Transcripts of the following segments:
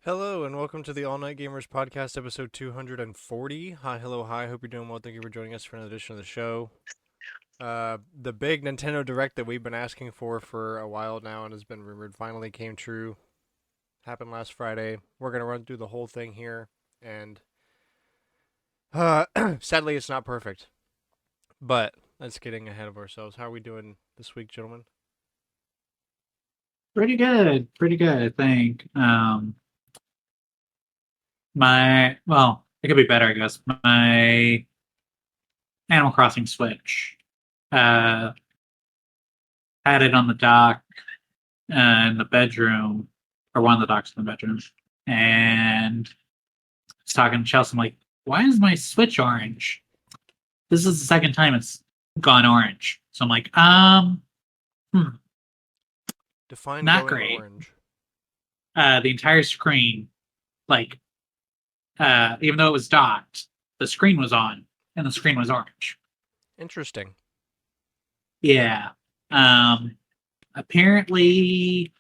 Hello and welcome to the All Night Gamers Podcast, episode 240. Hi, hello, hi. Hope you're doing well. Thank you for joining us for another edition of the show. The big Nintendo Direct that we've been asking for a while now and has been rumored finally came true. Happened last Friday. We're gonna run through the whole thing here, and sadly, it's not perfect. But that's getting ahead of ourselves. How are we doing this week, gentlemen? Pretty good, I think. It could be better, I guess. My Animal Crossing Switch uh, had it on the dock in the bedroom, or one of the docks in the bedroom, and I was talking to Chelsea. I'm like, "Why is my Switch orange? This is the second time it's gone orange." So I'm like, hmm, Define not going great. orange. The entire screen, like, even though it was docked, the screen was on, and the screen was orange. Interesting. Yeah. Um, Apparently,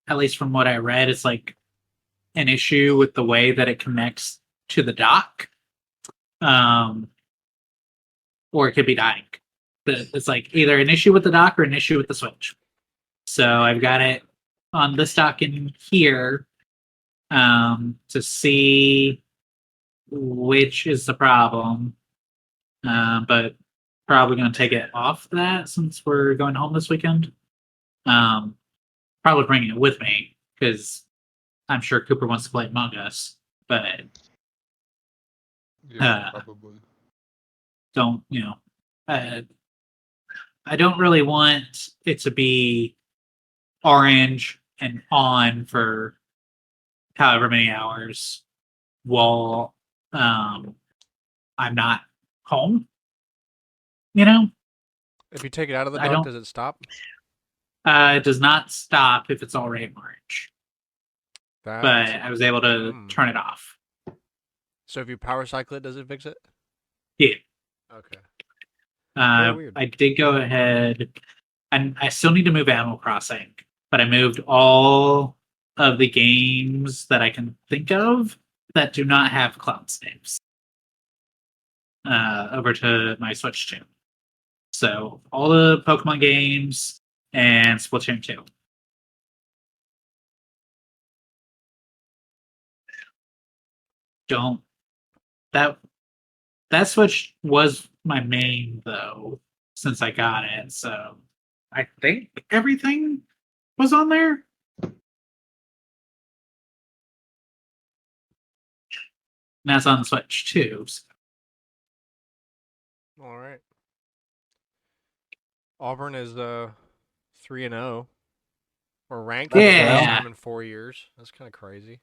at least from what I read, it's like an issue with the way that it connects to the dock. Um, or it could be dying. But it's like either an issue with the dock or an issue with the Switch. So I've got it on this dock in here to see which is the problem. But probably going to take it off that since we're going home this weekend. Um, Probably bringing it with me because I'm sure Cooper wants to play Among Us, but Yeah, uh, probably. don't uh, I don't really want it to be orange and on for however many hours while I'm not home. You know, If you take it out of the I dock, don't. does it stop? It does not stop if it's already orange, but That. I was able to turn it off. So if you power cycle it, does it fix it? Yeah. Okay. Very weird. I did go ahead, and I still need to move Animal Crossing, but I moved all of the games that I can think of that do not have cloud saves over to my Switch 2. So all the Pokemon games and Splatoon 2. Don't that that Switch was my main though since I got it, so I think everything was on there. And that's on the Switch too. So. All right. Auburn is 3-0 or ranked for Let's the first Yeah, time in 4 years. That's kind of crazy.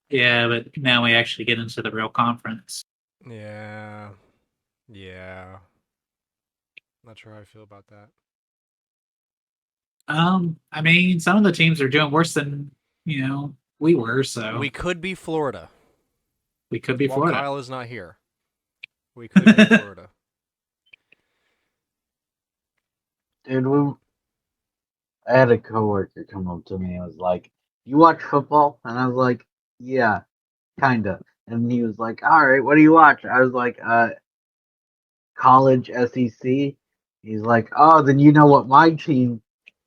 yeah, but now we actually get into the real conference. Yeah. Yeah. Not sure how I feel about that. I mean, some of the teams are doing worse than we were, so We could be Florida. we could be While Florida. Kyle is not here. We could be Florida. Dude, I had a coworker come up to me and was like, "You watch football?" And I was like, "Yeah, kinda." And he was like, "All right, what do you watch?" I was like, college SEC." He's like, "Oh, then you know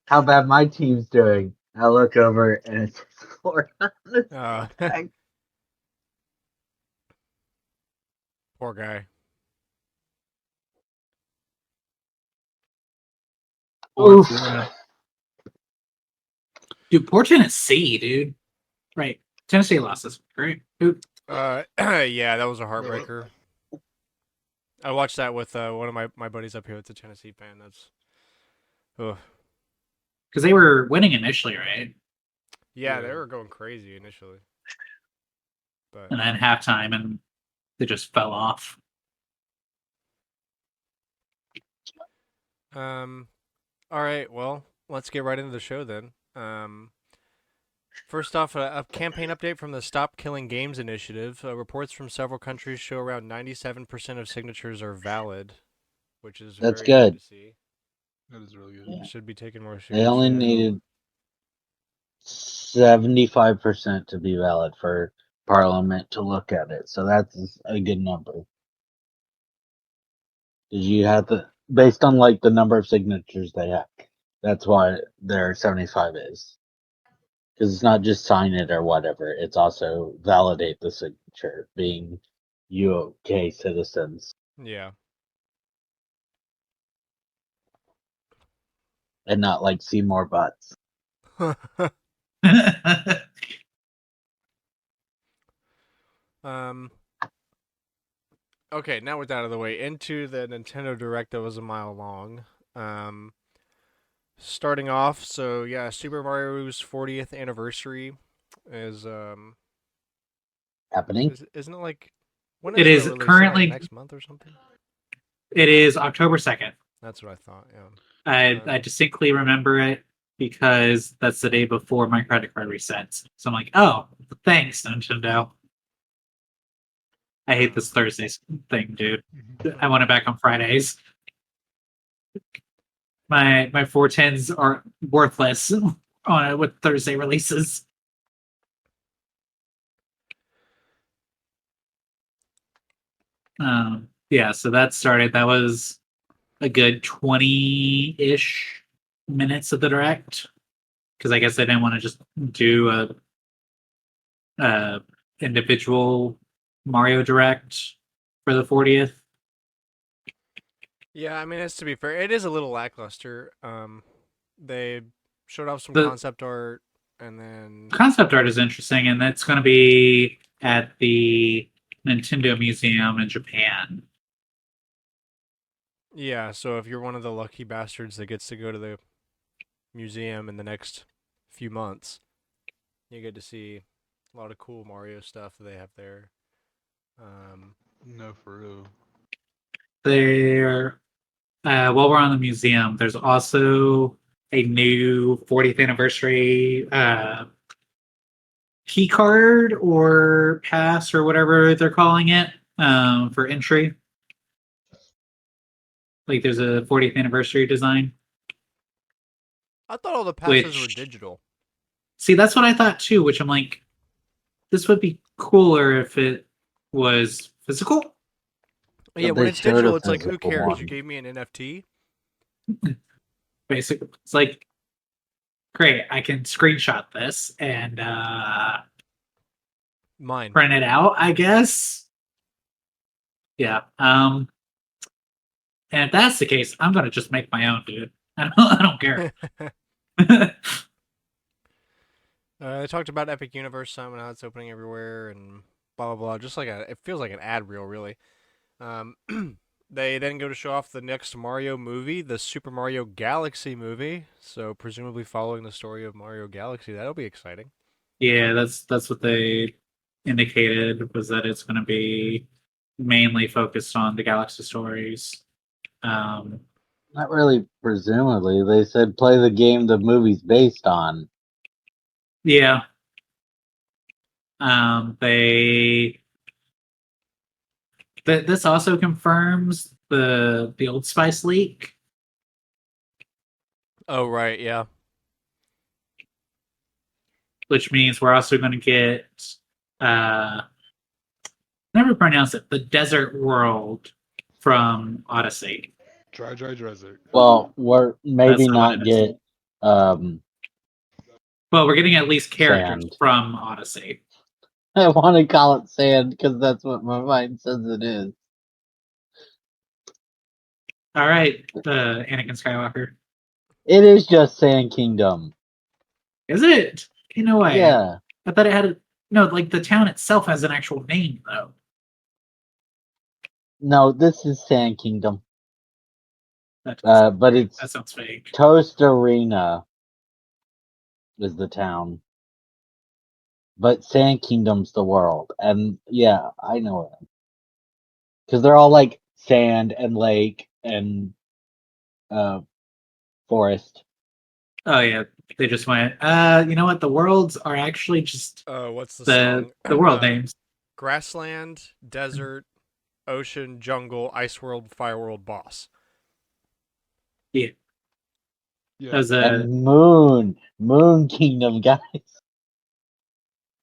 how bad my team's doing." I look over and it's Florida. Uh, poor guy. Or Oof. Florida. Dude, poor Tennessee, dude. Right. Tennessee lost this. Great. Yeah, that was a heartbreaker. I watched that with one of my buddies up here that's a Tennessee fan. That's. Ugh. Because they were winning initially, right? Yeah, they were going crazy initially. But And then halftime, and they just fell off. all right, well, let's get right into the show then. First off, a campaign update from the Stop Killing Games initiative. Reports from several countries show around 97% of signatures are valid, which is That's very good good. to see. That is really good. Yeah. Should be taken more They seriously, only I hope. needed 75% to be valid for Parliament to look at it. So that's a good number. Because you have to, based on like the number of signatures they have, that's why their 75 is. Because it's not just sign it or whatever, it's also validate the signature, being UK citizens. Yeah. And not like see more butts. Okay, now with that out of the way, into the Nintendo Direct that was a mile long. Starting off, so yeah, Super Mario's 40th anniversary is Happening. isn't it like when It is the is release? Is it like currently. next month or something? It is October 2nd. That's what I thought. Yeah. I distinctly remember it because that's the day before my credit card resets. So I'm like, oh, thanks, Nintendo. I hate this Thursdays thing, dude. I want it back on Fridays. My 410s are worthless on with Thursday releases. Yeah, so that started. That was a good 20-ish minutes of the direct because I guess I didn't want to just do a individual Mario direct for the 40th. Yeah, I mean, it's to be fair, it is a little lackluster. They showed off some The concept art, and then concept art is interesting, and that's going to be at the Nintendo Museum in Japan. yeah. So if you're one of the lucky bastards that gets to go to the museum in the next few months, you get to see a lot of cool Mario stuff that they have there. No, for real. There, while we're on the museum, there's also a new 40th anniversary key card or pass or whatever they're calling it for entry. Like there's a 40th anniversary design. I thought all the passes were Which, digital. see, that's what I thought too. Which I'm like, this would be cooler if it was physical. Yeah, But when they it's showed a digital, it's like, who physical cares? You one. gave me an NFT. Basically, it's like, great, I can screenshot this and Mine. print it out, I guess. Yeah. And if that's the case, I'm gonna just make my own, dude. I don't care. They talked about Epic Universe some and how it's opening everywhere and blah blah blah. Just like it feels like an ad reel, really. Um, they then go to show off the next Mario movie, the Super Mario Galaxy movie. So presumably following the story of Mario Galaxy, that'll be exciting. Yeah, that's what they indicated was that it's gonna be mainly focused on the Galaxy stories. Not really, presumably. They said play the game the movie's based on. Yeah. They this also confirms the Old Spice leak. Oh right, yeah. Which means we're also going to get never pronounce it, the Desert World from Odyssey. Dry desert. Well, we're maybe That's not what not it is. get Well, we're getting at least characters sand. from Odyssey. I want to call it sand because that's what my mind says it is. All right, Anakin Skywalker. It is just Sand Kingdom. Is it? In a way. Yeah. I thought it had no, like the town itself has an actual name though. No, this is Sand Kingdom. That But it's that sounds fake. Toast Arena is the town. But Sand Kingdom's the world. And yeah, I know it. Because they're all like sand and lake and forest. Oh yeah, they just went. You know what? The worlds are actually just What's the the song? world names. Grassland, desert, ocean, jungle, ice world, fire world, boss. Yeah, Yeah. as a And Moon Kingdom, guys.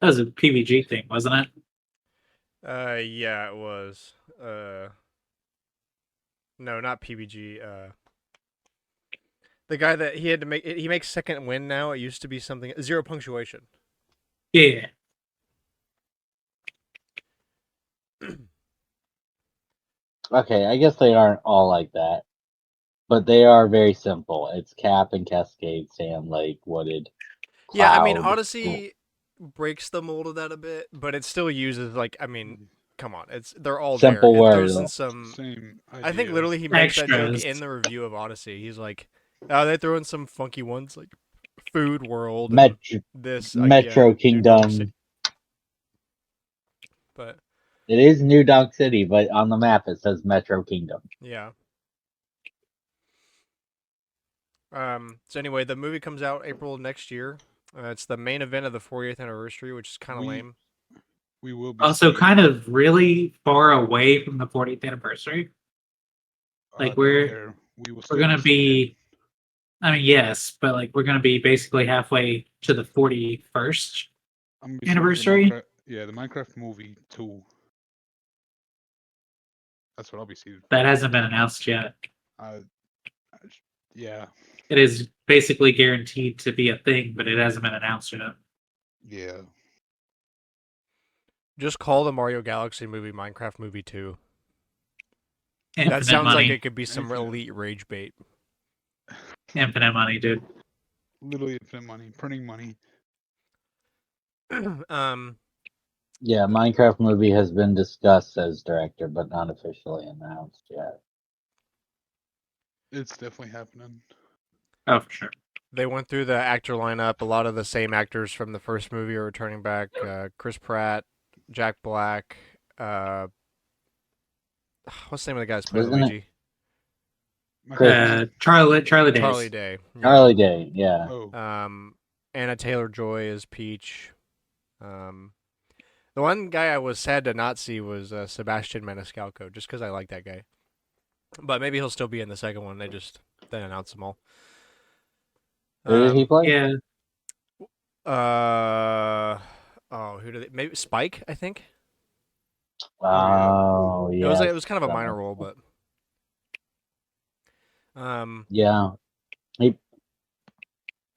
That was a PVG thing, wasn't it? Yeah, it was. No, not PBG. The guy that he had to make, he makes second win now. It used to be something zero punctuation. Yeah. Okay, I guess they aren't all like that, but they are very simple. It's cap and cascade, sand, lake, wooded, Yeah, I mean, cloud. Odyssey breaks the mold of that a bit, but it still uses like, I mean, come on, they're all there. Simple It word. throws in some. Same I think idea. literally he makes that joke Extras. in the review of Odyssey. He's like, "Oh, they throw in some funky ones like Food World and Metro, this." Metro Yeah, New Donk City. Kingdom. But It is New Donk City, but on the map it says Metro Kingdom. yeah. So anyway, the movie comes out April next year. It's the main event of the 40th anniversary, which is kind of lame. We will be Also, seeing kind it. of really far away from the 40th anniversary. Like Don't we're care. We will we're still gonna seeing it. be. I mean, yes, but like we're gonna be basically halfway to the 41st I'm gonna be seeing anniversary. the Minecraft movie 2. That's what I'll be seeing. That hasn't been announced yet. Uh, yeah, It is basically guaranteed to be a thing, but it hasn't been announced yet. yeah. Just call the Mario Galaxy movie Minecraft Movie 2. Infinite That sounds money. like it could be some Infinite. elite rage bait. Infinite money, dude. Literally infinite money, printing money. Yeah, Minecraft movie has been discussed as director, but not officially announced yet. It's definitely happening. Oh, for sure. They went through the actor lineup. A lot of the same actors from the first movie are returning back. Chris Pratt, Jack Black. What's the name of the guy who's playing Wasn't it Luigi? Chris? Charlie Days. Charlie Day. Yeah. Charlie Day, yeah. Oh, Anna Taylor-Joy is Peach. The one guy I was sad to not see was Sebastian Maniscalco, just because I like that guy. But maybe he'll still be in the second one. They announced them all. Who did he play? Yeah. Who did they? Maybe Spike, I think. Oh, yeah. It was kind of a minor role, but yeah.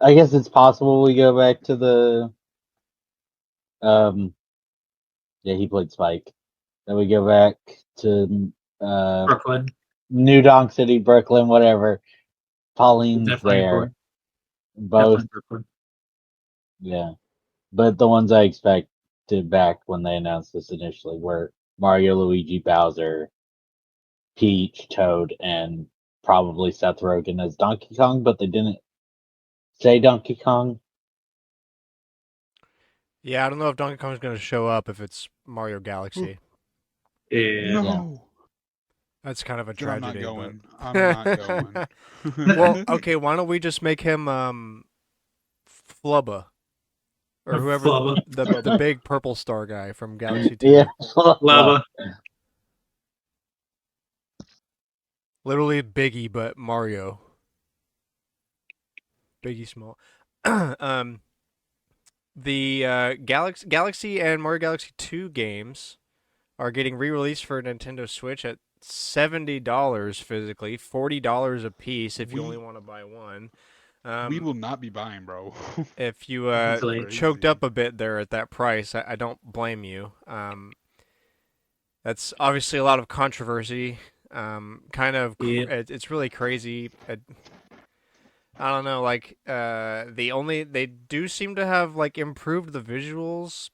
I guess it's possible we go back to the yeah, he played Spike. Then we go back to Brooklyn. New Donk City, Brooklyn, whatever. Pauline's Definitely there. Brooklyn. Both, Definitely Brooklyn. yeah. But the ones I expected back when they announced this initially were Mario, Luigi, Bowser, Peach, Toad, and probably Seth Rogen as Donkey Kong, but they didn't say Donkey Kong. yeah, I don't know if Donkey Kong's going to show up if it's Mario Galaxy. Yeah. no. That's kind of a Then I'm tragedy. not going. But... I'm not going. Well, okay, why don't we just make him Flubba or whoever Flubba. the big purple star guy from Galaxy 2. Yeah. Lava. Literally Biggie, but Mario. Biggie Small. The Galaxy and Mario Galaxy 2 games are getting re-released for Nintendo Switch at $70 physically, $40 a piece if you only want to buy one. We will not be buying, bro. If you Easily. choked up a bit there at that price, I don't blame you. That's obviously a lot of controversy. It's really crazy. I don't know, like they do seem to have like improved the visuals.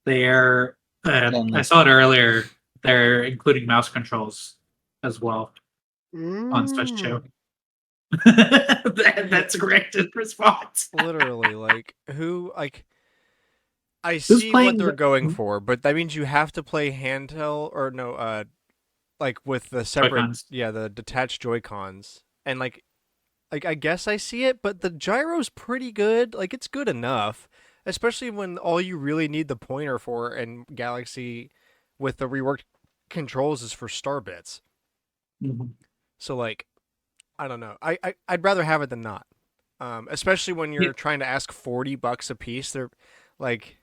They're I saw it earlier. They're including mouse controls as well on Switch 2. That's a correct response. Literally, like I Who's see playing what they're the- going for, but that means you have to play handheld or no, like with the separate, Joy-Cons. yeah, the detached Joy-Cons, and like I guess I see it, but the gyro's pretty good. Like it's good enough, especially when all you really need the pointer for in Galaxy with the reworked controls is for star bits. Mhm. So like, I don't know. I'd rather have it than not. Especially when you're trying to ask $40 a piece. They're like,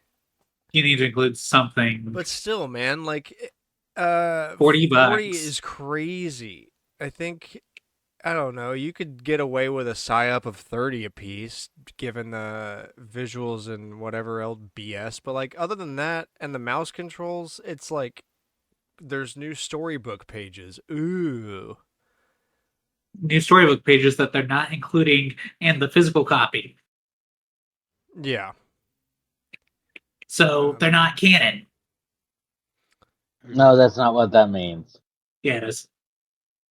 You need to include something. But still, man, like, $40. 40 is crazy. I think, I don't know, you could get away with a PSY-up of 30 a piece, given the visuals and whatever else BS. But, like, other than that, and the mouse controls, it's like, there's new storybook pages. Ooh. New storybook pages that they're not including in the physical copy. Yeah. So they're not canon. No, that's not what that means. Yeah, it is.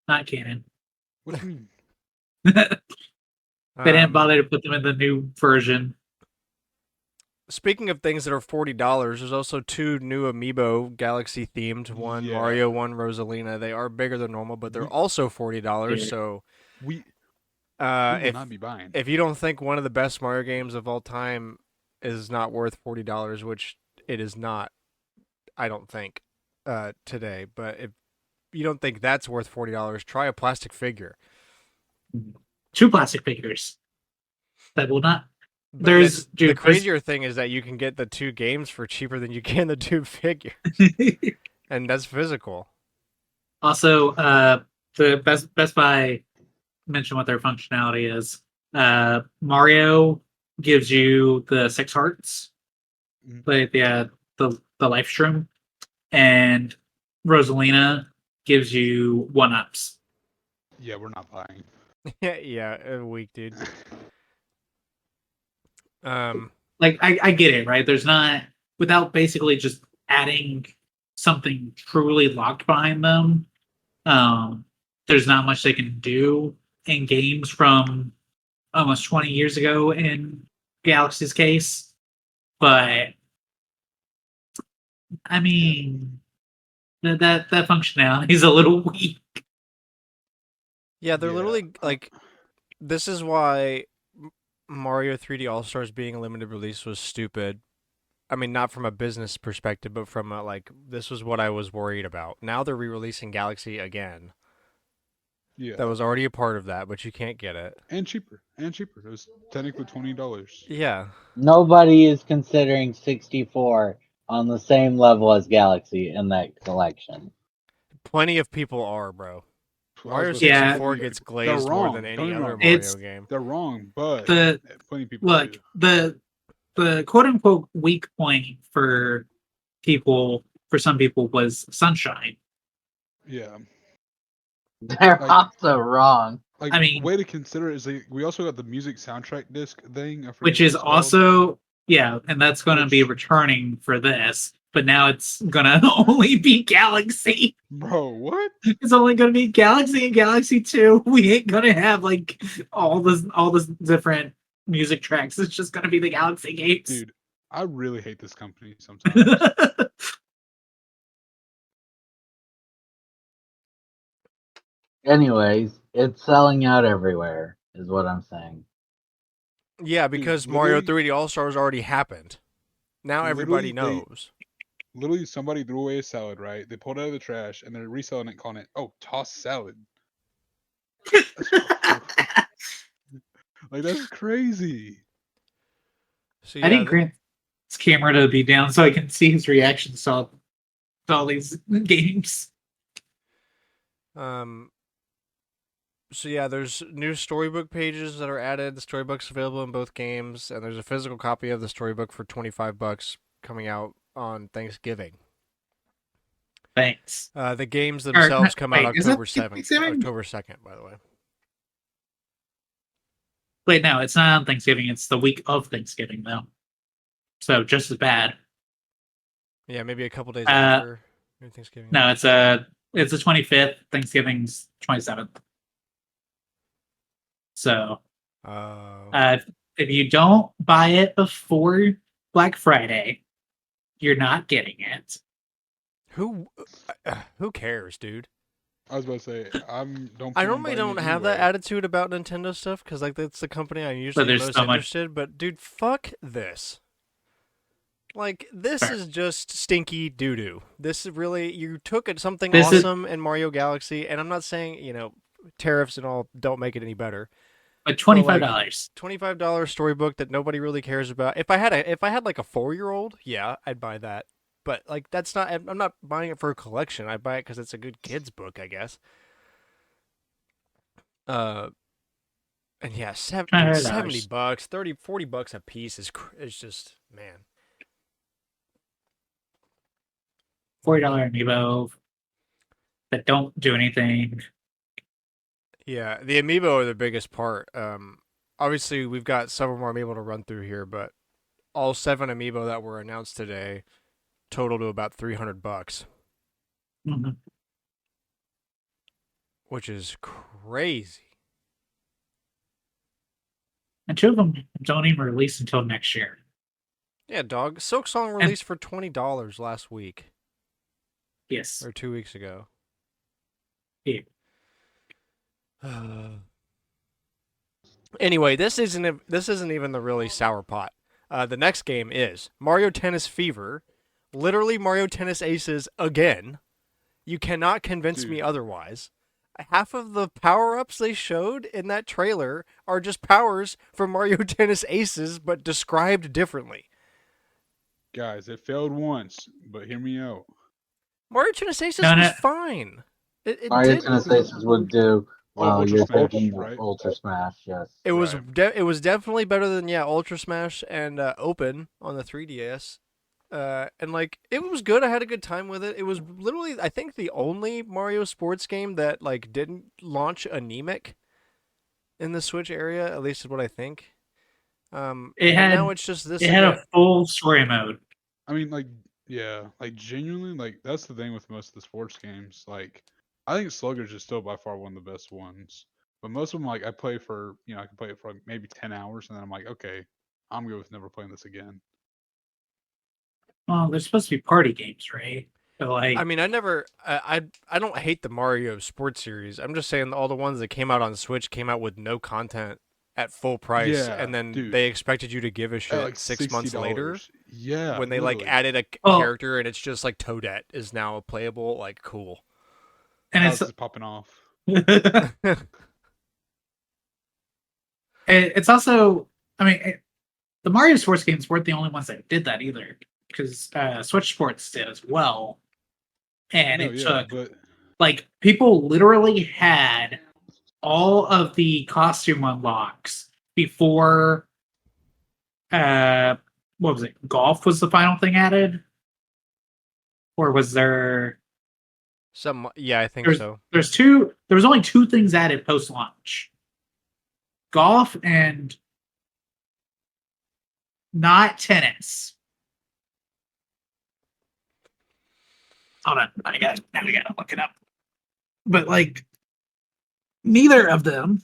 Not canon. What do you mean? They didn't bother to put them in the new version. Speaking of things that are $40, there's also 2 new amiibo Galaxy themed. One Yeah. Mario, one Rosalina. They are bigger than normal, but they're also $40. Yeah. So We will if not be buying. if you don't think one of the best Mario games of all time is not worth $40, which it is not, I don't think, today. But if you don't think that's worth $40, try a plastic figure. 2 plastic figures. That will not. But There's the crazier thing is that you can get the 2 games for cheaper than you can the 2 figures, and that's physical. Also, the Best Buy mentioned what their functionality is. Mario gives you the 6 hearts, like the life stream, and Rosalina gives you 1-ups. Yeah, we're not buying. Yeah, weak, dude. Like I get it, right? There's not, without basically just adding something truly locked behind them. There's not much they can do in games from almost 20 years ago in Galaxy's case, but I mean that functionality is a little weak. Yeah, they're Yeah. literally like, this is why Mario 3D All Stars being a limited release was stupid. I mean, not from a business perspective, but from a, like, this was what I was worried about. Now they're re-releasing Galaxy again. Yeah. That was already a part of that, but you can't get it. And cheaper. It was technically $20. Yeah. Nobody is considering 64 on the same level as Galaxy in that collection. Plenty of people are, bro. Mario Yeah. 64 gets glazed more wrong. than Don't any get me other wrong. Mario game. They're wrong, but The plenty of people look, do. the quote unquote weak point for some people was Sunshine. Yeah. They're Like- also wrong. Like, I mean- way to consider is like, we also got the music soundtrack disc thing. I forget Which what is it's called. also, yeah, and that's going to be Which- returning for this, but now it's going to only be Galaxy. Bro, what? It's only going to be Galaxy and Galaxy 2. We ain't going to have like all this different music tracks. It's just going to be the Galaxy games. Dude, I really hate this company sometimes. Anyways, it's selling out everywhere, is what I'm saying. Yeah, because Mario literally- 3D All Stars already happened. Now everybody Literally, knows. Literally, somebody threw away a salad, right? They pulled it out of the trash and they're reselling it, calling it, oh, tossed salad. Like, that's crazy. So, I yeah, need Grant's camera to be down so I can see his reactions to all these games. So yeah, there's new storybook pages that are added. The storybook's available in both games, and there's a physical copy of the storybook for $25 coming out on Thanksgiving. Thanks. The games themselves come out wait, is that October 7th. Thanksgiving? October 2nd, by the way. Wait, no, it's not on Thanksgiving. It's the week of Thanksgiving, though. So just as bad. Yeah, maybe a couple days after Thanksgiving. No, it's the 25th. Thanksgiving's 27th. So if you don't buy it before Black Friday, you're not getting it. Who cares, dude? I was about to say, I plan on normally buying don't it have that anyway. attitude about Nintendo stuff because, like, that's the company I'm usually there's most so much- interested. But dude, fuck this. Like, this Fair. is just stinky doo doo. This is really, you took something This is- awesome in Mario Galaxy, and I'm not saying, tariffs and all don't make it any better. But $25. $25 storybook that nobody really cares about. If I had like a 4-year-old, yeah, I'd buy that. But like that's not. I'm not buying it for a collection. I buy it because it's a good kids book, I guess. Uh, and yeah, dude, $70, $70. 30, $40 a piece is just man. $40 amiibo that don't do anything. Yeah, the amiibo are the biggest part. Obviously we've got several more amiibo to run through here, but all 7 amiibo that were announced today total to about $300, Mm-hmm. which is crazy. And 2 of them don't even release until next year. Yeah, dog. Silk Song released for $20 last week. Yes. Or 2 weeks ago. Yeah. Anyway, this isn't even the really sour pot. The next game is Mario Tennis Fever. Literally Mario Tennis Aces again. You cannot convince me otherwise. Half of the power-ups they showed in that trailer are just powers from Mario Tennis Aces, but described differently. Guys, it failed once, but hear me out. Mario Tennis Aces was fine. It Mario did. Tennis Aces would do. Well, Ultra you're Smash, thinking right? Ultra Smash, yes. It was Right. it was definitely better than Ultra Smash and Open on the 3DS. And like it was good. I had a good time with it. It was literally I think the only Mario sports game that like didn't launch anemic in the Switch area, at least is what I think. Now it's just this. It had a full story mode. I mean, like, yeah, like genuinely, like that's the thing with most of the sports games. Like, I think Slugger's is still by far one of the best ones. But most of them, like, I play for, I can play it for like maybe 10 hours, and then I'm like, okay, I'm good with never playing this again. Well, they're supposed to be party games, right? So, like, I mean, I don't hate the Mario sports series. I'm just saying all the ones that came out on Switch came out with no content at full price, Yeah, and then dude. they expected you to give a shit At like 6 months later. $60. Yeah. When they like literally. added a character and it's just like Toadette is now playable, like cool. And House is popping off. It's also, I mean, the Mario Sports games weren't the only ones that did that either, because Switch Sports did as well. And took, like, people literally had all of the costume unlocks before, what was it? Golf was the final thing added? Or was there... I think so. There was only 2 things added post-launch. Golf and not tennis. Hold on, I gotta look it up. But like, neither of them.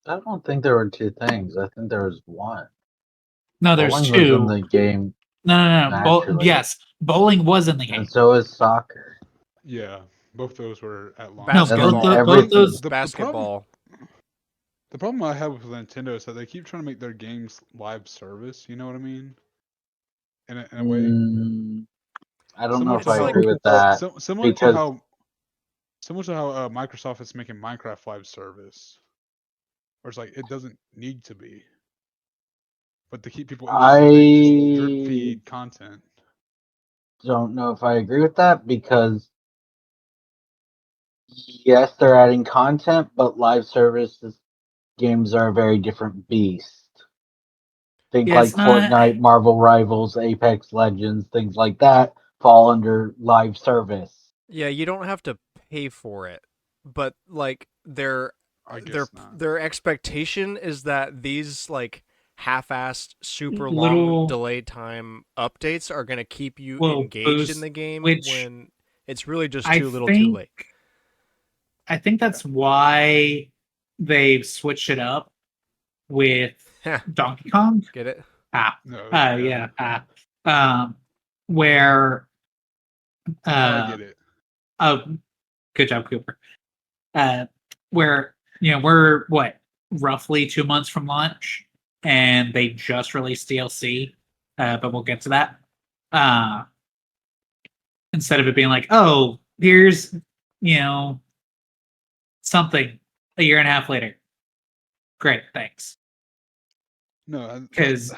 I don't think there were 2 things. I think there was 1. No, there's Bowling 2. was in the game. No. Yes, bowling was in the game. And so is soccer. Yeah, both those were at launch. Both those the basketball. The problem I have with Nintendo is that they keep trying to make their games live service. You know what I mean? In a way. I don't know if I agree with that. Similar to how Microsoft is making Minecraft live service, or it's like it doesn't need to be, but to keep people interested, they just drip feed content. Don't know if I agree with that because yes, they're adding content, but live services games are a very different beast. Think like Fortnite, Marvel Rivals, Apex Legends, things like that fall under live service. Yeah, you don't have to pay for it, but like their expectation is that these like half-assed, super long delay time updates are going to keep you engaged in the game when it's really just too little, too late. I think that's why they've switched it up with Donkey Kong. Get it? Where I get it. Good job, Cooper. Where we're roughly 2 months from launch, and they just released DLC, but we'll get to that. Instead of it being like, oh, here's something a year and a half later. Great, thanks. No, Because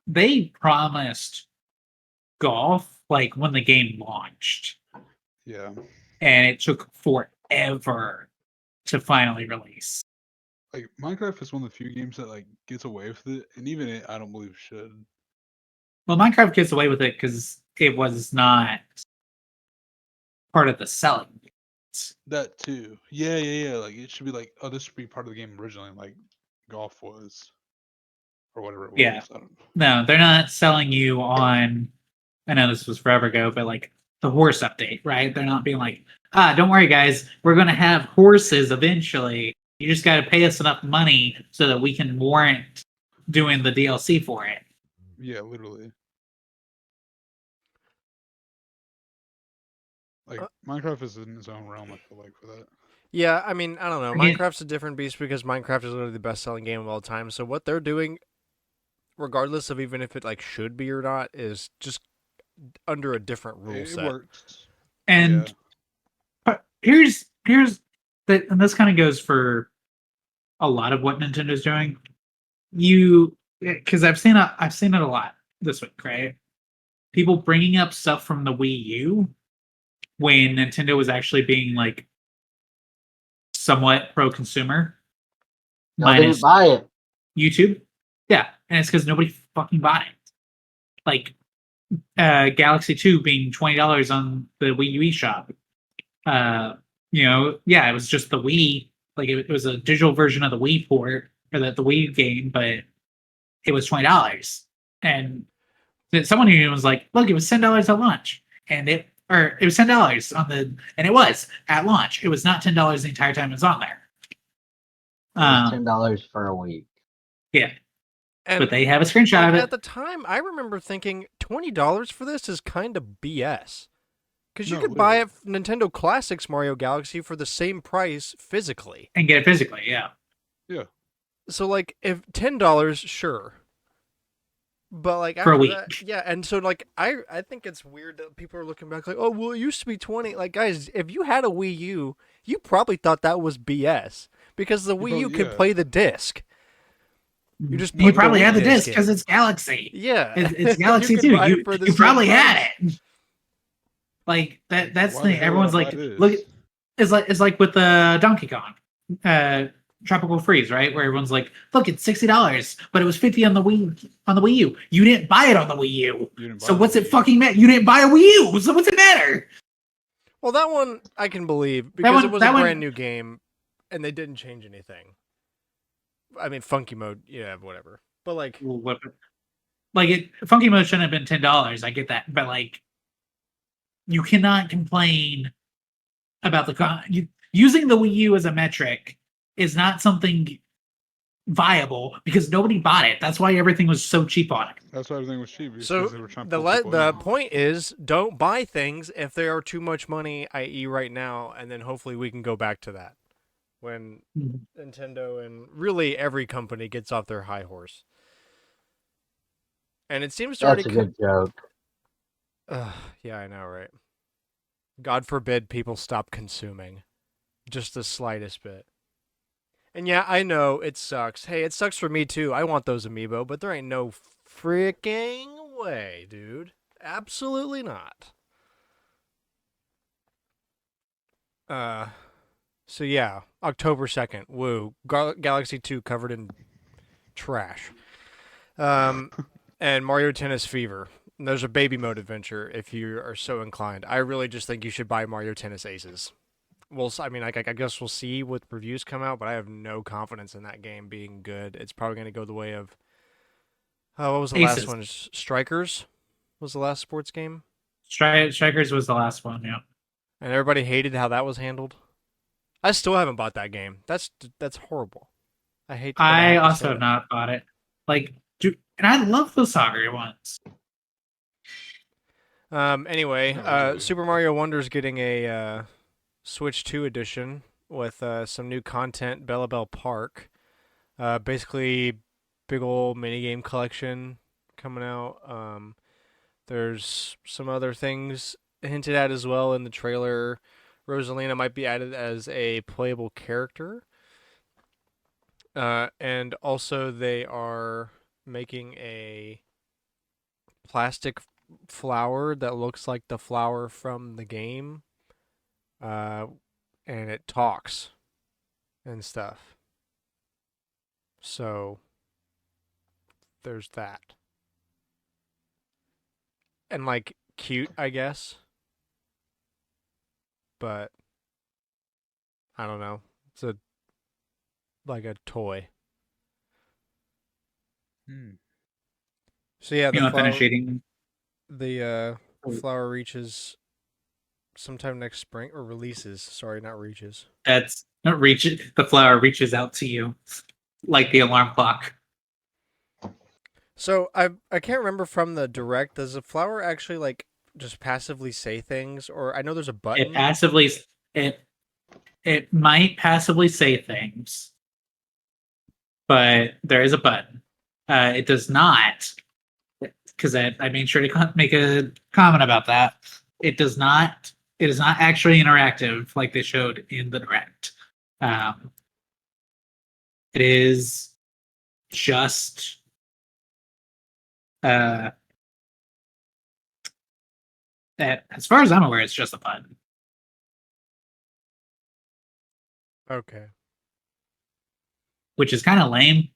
they promised golf like when the game launched, yeah, and it took forever to finally release. like Minecraft is one of the few games that like gets away with it, and even it, I don't believe should. Well, Minecraft gets away with it because it was not part of the selling. That too. Yeah. Like it should be like, oh, this should be part of the game originally, like golf was, or whatever it Yeah. was. I don't know. No, they're not selling you on. I know this was forever ago, but like the horse update, right? They're not being like, don't worry, guys, we're going to have horses eventually. You just got to pay us enough money so that we can warrant doing the DLC for it. Yeah, literally. Like Minecraft is in its own realm, I feel like, for that. Yeah, I mean, I don't know. Again- Minecraft's a different beast because Minecraft is literally the best-selling game of all time. So what they're doing, regardless of even if it like should be or not, is just under a different rule It set. works. And Yeah. here's that, and this kind of goes for a lot of what Nintendo's doing. Because I've seen it a lot this week, right? People bringing up stuff from the Wii U when Nintendo was actually being like somewhat pro-consumer. I didn't Minus buy it. YouTube. Yeah, and it's because nobody fucking bought it. Like Galaxy 2 being $20 on the Wii U eShop. It was just the Wii. Like it was a digital version of the Wii port or the Wii game, but it was $20. And someone who was like, "Look, it was $10 at launch," and it was $10 and it was at launch. It was not $10 the entire time it was on there. It was $10 for a week. Yeah. And but they have a screenshot of it. At the time, I remember thinking $20 for this is kind of BS. Because you could buy it Nintendo Classics Mario Galaxy for the same price physically. And get it physically, yeah. Yeah. So, like, if $10, sure. But, like, for a week. That, yeah, and so, like, I think it's weird that people are looking back like, oh, well, it used to be 20. Like, guys, if you had a Wii U, you probably thought that was BS. Because the Wii U could play the disc. You probably had the disc because it's Galaxy. Yeah. It's Galaxy 2. You probably had it. Like that's the thing. Everyone's like, look, it's like with the Donkey Kong, Tropical Freeze, right? Where everyone's like, look, it's $60, but it was $50 on the Wii U. You didn't buy it on the Wii U. So what's it fucking matter? You didn't buy a Wii U. So what's it matter? Well, that one I can believe because it was a brand new game, and they didn't change anything. I mean, funky mode, yeah, whatever. But like, funky mode shouldn't have been $10. I get that, but like, you cannot complain about using the Wii U as a metric is not something viable because nobody bought it. That's why everything was so cheap on it. That's why everything was cheap. So they were trying to the point is, don't buy things if they are too much money, i.e., right now, and then hopefully we can go back to that when Nintendo and really every company gets off their high horse. And it seems to That's a good joke. Yeah, I know, right? God forbid people stop consuming. Just the slightest bit. And yeah, I know, it sucks. Hey, it sucks for me too. I want those amiibo, but there ain't no freaking way, dude. Absolutely not. So yeah, October 2nd. Woo. Galaxy 2 covered in trash. And Mario Tennis Fever. There's a baby mode adventure if you are so inclined. I really just think you should buy Mario Tennis Aces. I guess we'll see what reviews come out, but I have no confidence in that game being good. It's probably going to go the way of... what was the last one? Strikers was the last sports game? Strikers was the last one, yeah. And everybody hated how that was handled. I still haven't bought that game. That's horrible. I hate. I also have not bought it. Like, and I love the soccer ones. Anyway, Super Mario Wonder's getting a Switch 2 edition with some new content. Bella Bell Park, basically, big old minigame collection coming out. There's some other things hinted at as well in the trailer Rosalina might be added as a playable character. And also they are making a plastic flower that looks like the flower from the game. And it talks and stuff. So there's that. And like cute, I guess. But I don't know. It's like a toy. Hmm. So yeah, You want to finish eating? the flower reaches sometime next spring, or releases. Sorry, not reaches. That's not reach. The flower reaches out to you, like the alarm clock. So I can't remember from the direct. Does the flower actually like just passively say things, or I know there's a It button. passively it might passively say things, but there is a button. It does not, because I made sure to make a comment about that. It does not. It is not actually interactive like they showed in the direct. It is just that, as far as I'm aware, it's just a button. Okay. Which is kind of lame.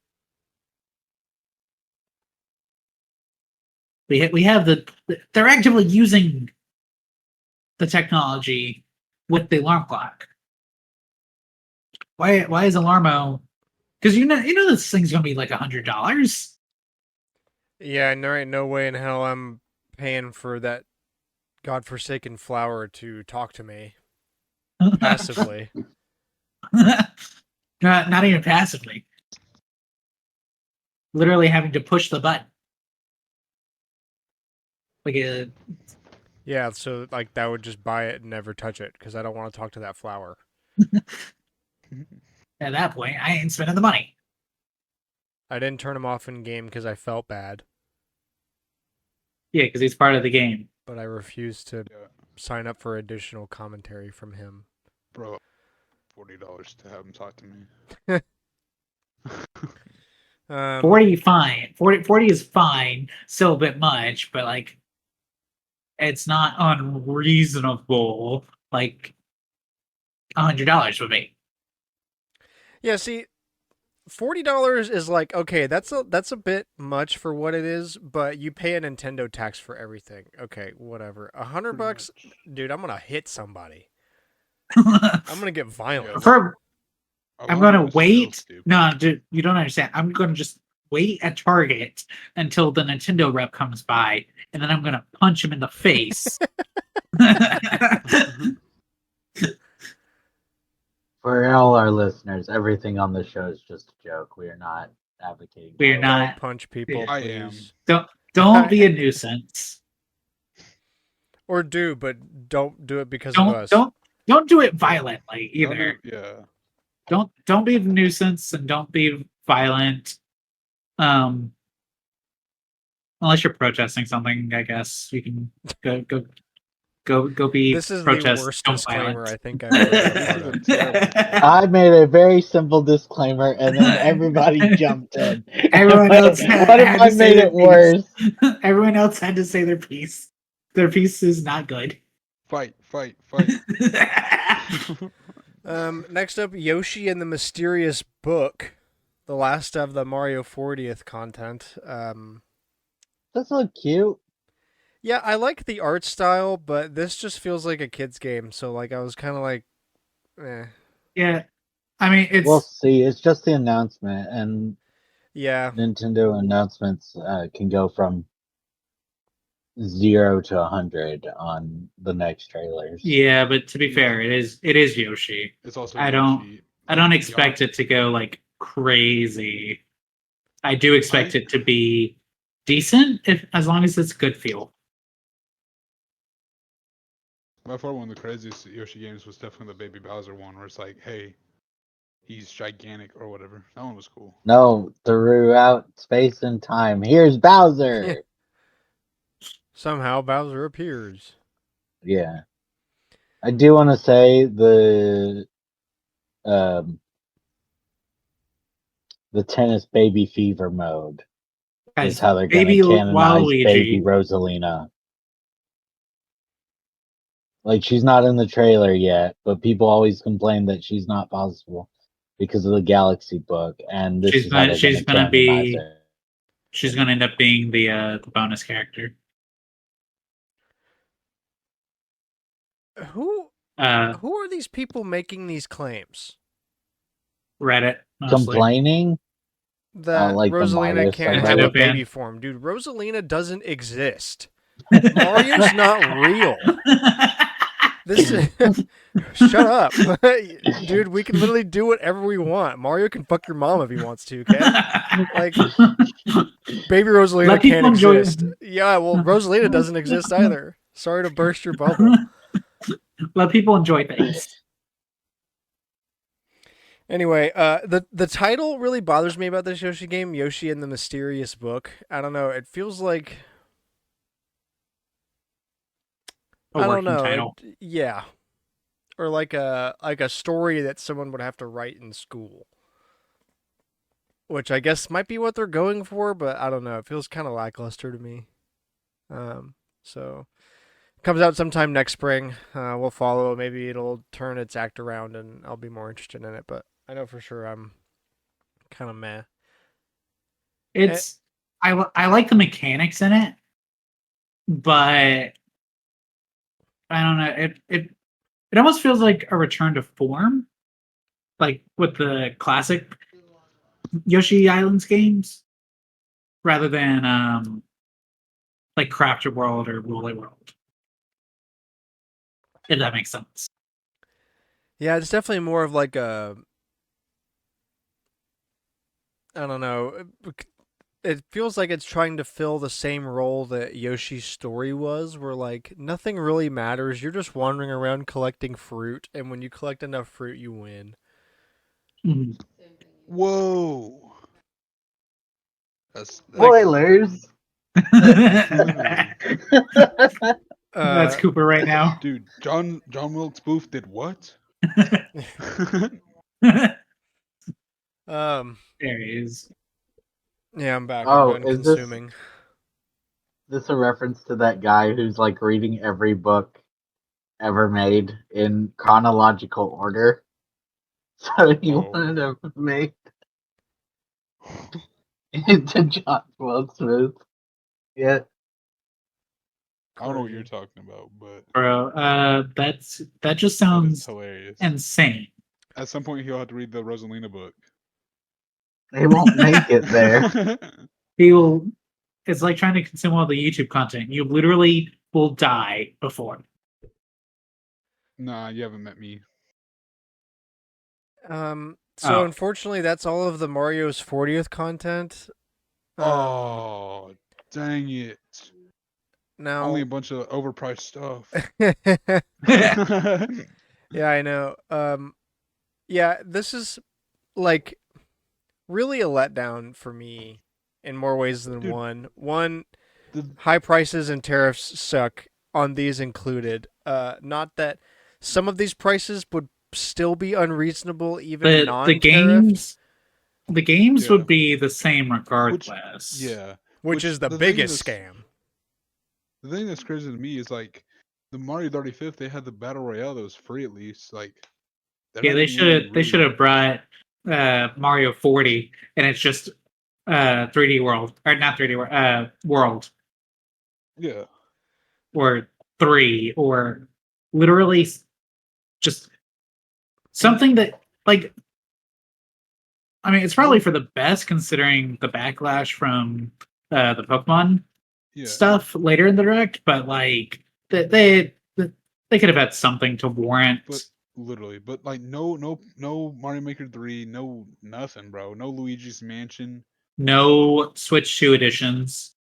We have they're actively using the technology with the alarm clock. Why is Alarmo? Because you know this thing's gonna be like $100. Yeah, and there ain't no way in hell I'm paying for that godforsaken flower to talk to me passively. Not even passively. Literally having to push the button. Like a Yeah, so like that would just buy it and never touch it because I don't want to talk to that flower. at that point, I ain't spending the money. I didn't turn him off in game because I felt bad, Yeah, because he's part of the game. but I refused to Yeah, sign up for additional commentary from him. bro, $40 to have him talk to me. 40 fine. 40 is fine. Still a bit much, but like it's not unreasonable like $100 would be. Yeah, see, $40 is like okay, that's a bit much for what it is, but you pay a Nintendo tax for everything. Okay, whatever. $100, dude, I'm gonna hit somebody. I'm gonna get violent. For I'm gonna Alarmo is so wait. stupid. No, dude, you don't understand. I'm gonna just wait at Target until the Nintendo rep comes by, and then I'm gonna punch him in the face. For all our listeners, everything on the show is just a joke. We are not advocating. We're violence. not. Don't punch people, I am. please. Don't be a nuisance. Or do, but don't do it because of us. Don't do it violently Don't either. yeah. Don't be a nuisance and don't be violent. Unless you're protesting something, I guess you can go be This is protest. the worst don't disclaimer violent. I think I've ever been a part of. This is a terrible I made a very simple disclaimer, and then everybody jumped in. Everyone else what if had I to say made their it worse? Everyone else had to say their piece. Their piece is not good. Fight. Next up, Yoshi and the Mysterious Book, the last of the Mario 40th content. This look cute. Yeah, I like the art style, but this just feels like a kid's game. So like, I was kind of like, eh. Yeah, I mean it's We'll see. It's just the announcement, and Yeah. Nintendo announcements can go from 0 to 100 on the next trailers. yeah, but to be fair, it is Yoshi. It's also I Yoshi. don't expect it to go like crazy. I do expect it to be decent as long as it's good feel. By far, one of the craziest Yoshi games was definitely the Baby Bowser one, where it's like, hey, he's gigantic or whatever. That one was cool. No, throughout space and time. Here's Bowser. Somehow Bowser appears. Yeah. I do want to say um, the tennis baby fever mode is Guys, how they're going to baby canonize baby Waluigi. Rosalina. Like, she's not in the trailer yet, but people always complain that she's not possible because of the Galaxy book, and this is how they're going to canonize her. She's gonna end up being the bonus character. Who Uh, who are these people making these claims Reddit mostly. Complaining? that Like the Rosalina Mario can't subreddit. have a Should have been. baby form? Dude, Rosalina doesn't exist. Mario's not real. This is shut up. Dude, we can literally do whatever we want. Mario can fuck your mom if he wants to, okay? Like, baby Rosalina Let people can't enjoy exist. Yeah, well, Rosalina doesn't exist either. Sorry to burst your bubble. Let people enjoy things. Anyway, the title really bothers me about this Yoshi game, Yoshi and the Mysterious Book. I don't know. It feels like A I don't working know. title. Yeah, or like a story that someone would have to write in school, which I guess might be what they're going for, but I don't know. It feels kind of lackluster to me. So comes out sometime next spring. We'll follow it. Maybe it'll turn its act around, and I'll be more interested in it. But I know for sure I'm kind of meh. It's I like the mechanics in it, but I don't know. It almost feels like a return to form, like with the classic Yoshi Islands games, rather than like Crafted World or Woolly World. If that makes sense. Yeah, it's definitely more of like a I don't know. It feels like it's trying to fill the same role that Yoshi's Story was, where like nothing really matters. You're just wandering around collecting fruit, and when you collect enough fruit, you win. Mhm. Whoa. That's Spoilers. literally. That's Cooper right now. Dude, John Wilkes Booth did what? Um, There he is. yeah, I'm back. I'm Oh, done is consuming. this a reference to that guy who's like reading every book ever made in chronological order? So he Oh. wanted to make into John Wilkes Booth. Yeah. I don't know what you're Crazy. talking about, but Bro, that just that is sounds hilarious. insane. At some point, he'll have to read the Rosalina book. They won't make it there. People, it's like trying to consume all the YouTube content. You literally will die before. Nah, you haven't met me. So Oh. unfortunately, that's all of the Mario's 40th content. Oh, dang it. Now, Only a bunch of overpriced stuff. yeah, I know. Yeah, this is like really a letdown for me in more ways than Dude, one. One, the, high prices and tariffs suck on these included. Not that some of these prices would still be unreasonable even the non-tariffed, games Yeah. would be the same regardless. which is the biggest scam. The thing that's crazy to me is like the Mario 35th, they had the battle royale that was free at least. Like, Yeah, they should have brought Mario 40 and it's just 3D World or not 3D World, World Yeah, or 3 or literally just something that like I mean it's probably for the best considering the backlash from the Pokemon yeah. stuff later in the direct, but like they could have had something to warrant. But literally, but like no Mario Maker 3, no nothing, bro. No Luigi's Mansion. No Switch 2 editions.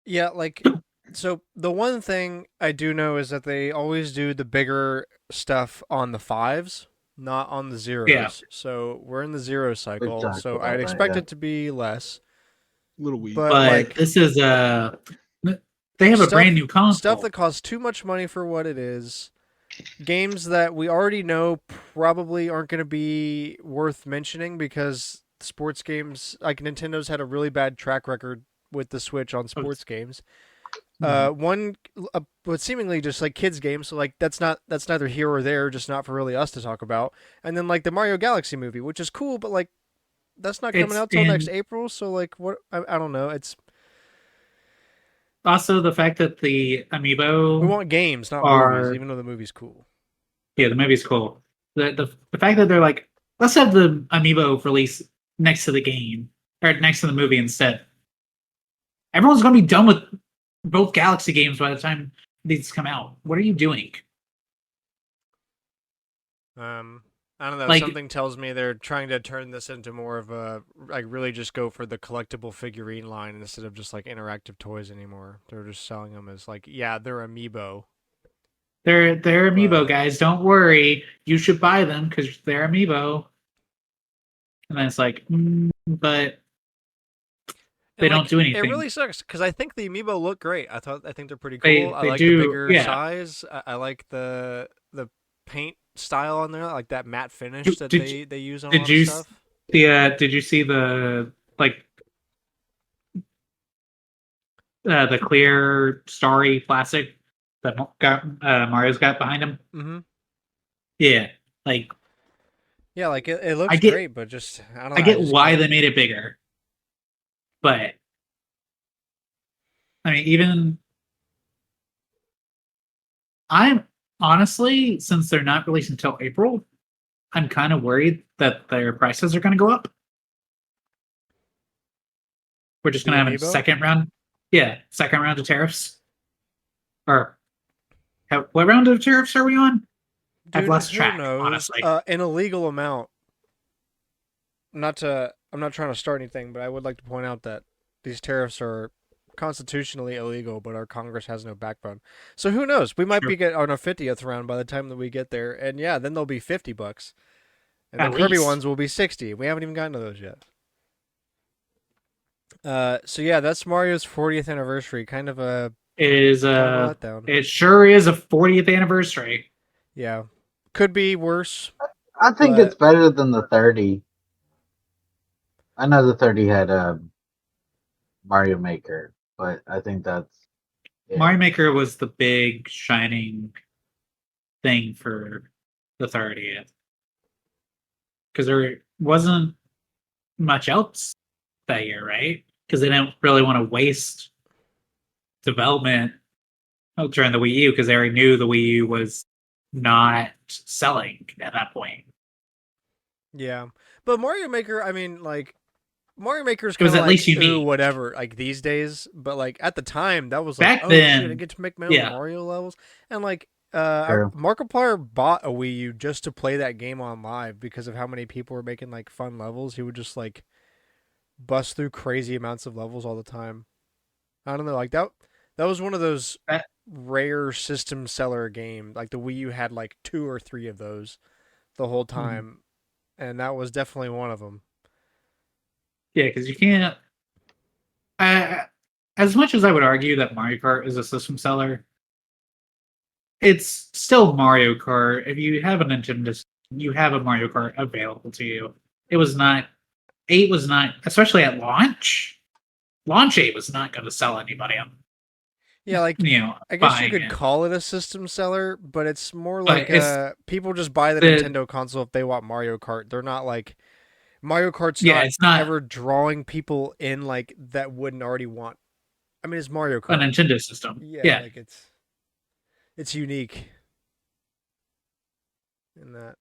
Yeah, like so the one thing I do know is that they always do the bigger stuff on the 5s, not on the 0s. Yeah. So we're in the 0 cycle, talked so about I'd that, expect yeah. it to be less. Little weak. But But like this is they have a stuff- brand new console. Stuff that costs too much money for what it is. games that we already know probably aren't going to be worth mentioning because sports games, like Nintendo's had a really bad track record with the Switch on sports games. One, but seemingly just like kids games, so like that's neither here or there, just not for really us to talk about. And then like the Mario Galaxy movie, which is cool, but like that's not coming It's out till next in April. So like what? I don't know. It's also the fact that the we amiibo want games, not movies, are even though the movie's cool. yeah, the movie's cool. The fact that they're like, let's have the amiibo release next to the game or next to the movie instead. Everyone's gonna be done with both Galaxy games by the time these come out. What are you doing? I don't know. Like, Something tells me they're trying to turn this into more of a like really just go for the collectible figurine line instead of just like interactive toys anymore. They're just selling them as like, yeah, they're amiibo. they're amiibo But guys. Don't worry, you should buy them because they're amiibo. And then it's like, but they and don't like do it anything. really sucks because I think the amiibo look great. I think they're pretty cool. They I they like the do, bigger yeah. size. I like the paint style on there, like that matte finish You- that Did you- they use on a did lot of you stuff. did you see the like the clear starry plastic that got Mario's got behind him? Mm-hmm. Yeah, like Yeah, like it I looks get great, but just I don't I know. I get just why can't. they made it bigger, but I mean, even I'm honestly, since they're not released until April, I'm kind of worried that their prices are going to go up. We're just The going to have a amiibo. second round, yeah, second round of tariffs. Or what round of tariffs are we on? I've Dude, lost who track, knows? honestly. An illegal amount. I'm not trying to start anything, but I would like to point out that these tariffs are constitutionally illegal, but our Congress has no backbone. So who knows? We might Sure. be get on a 50th round by the time that we get there, and yeah, then they'll be $50, and the At Kirby least ones will be 60. We haven't even gotten to those yet. So yeah, that's Mario's 40th anniversary. is Kind of a letdown. it sure is a 40th anniversary. Yeah, could be worse, I think but it's better than the 30. I know the 30 had Mario Maker, but I think that's Mario it. Maker was the big shining thing for the 30th because there wasn't much else that year, right? Because they didn't really want to waste development during the Wii U because they already knew the Wii U was not selling at that point. yeah. But Mario Maker, I mean, like Mario Maker's It kind was of at least like ooh unique. whatever like these days, but like at the time that was like Back oh shit I then, get to make my own yeah, Mario levels and like True. Markiplier bought a Wii U just to play that game on live because of how many people were making like fun levels. He would just like bust through crazy amounts of levels all the time. I don't know like that was one of those that, rare system seller game. Like the Wii U had like two or three of those the whole time, and that was definitely one of them. yeah, because you can't. Uh, as much as I would argue that Mario Kart is a system seller, it's still Mario Kart. If you have a Nintendo, you have a Mario Kart available to you. It was not 8 was not, especially at launch. Launch 8 was not going to sell anybody on Yeah, like I guess you buying could it. call it a system seller, but it's more But like it's people just buy the the Nintendo console if they want Mario Kart. They're not like Mario Kart's yeah, not it's not ever drawing people in like that wouldn't already want. I mean, it's Mario a Kart. Nintendo system. Yeah, Yeah, like it's unique in that.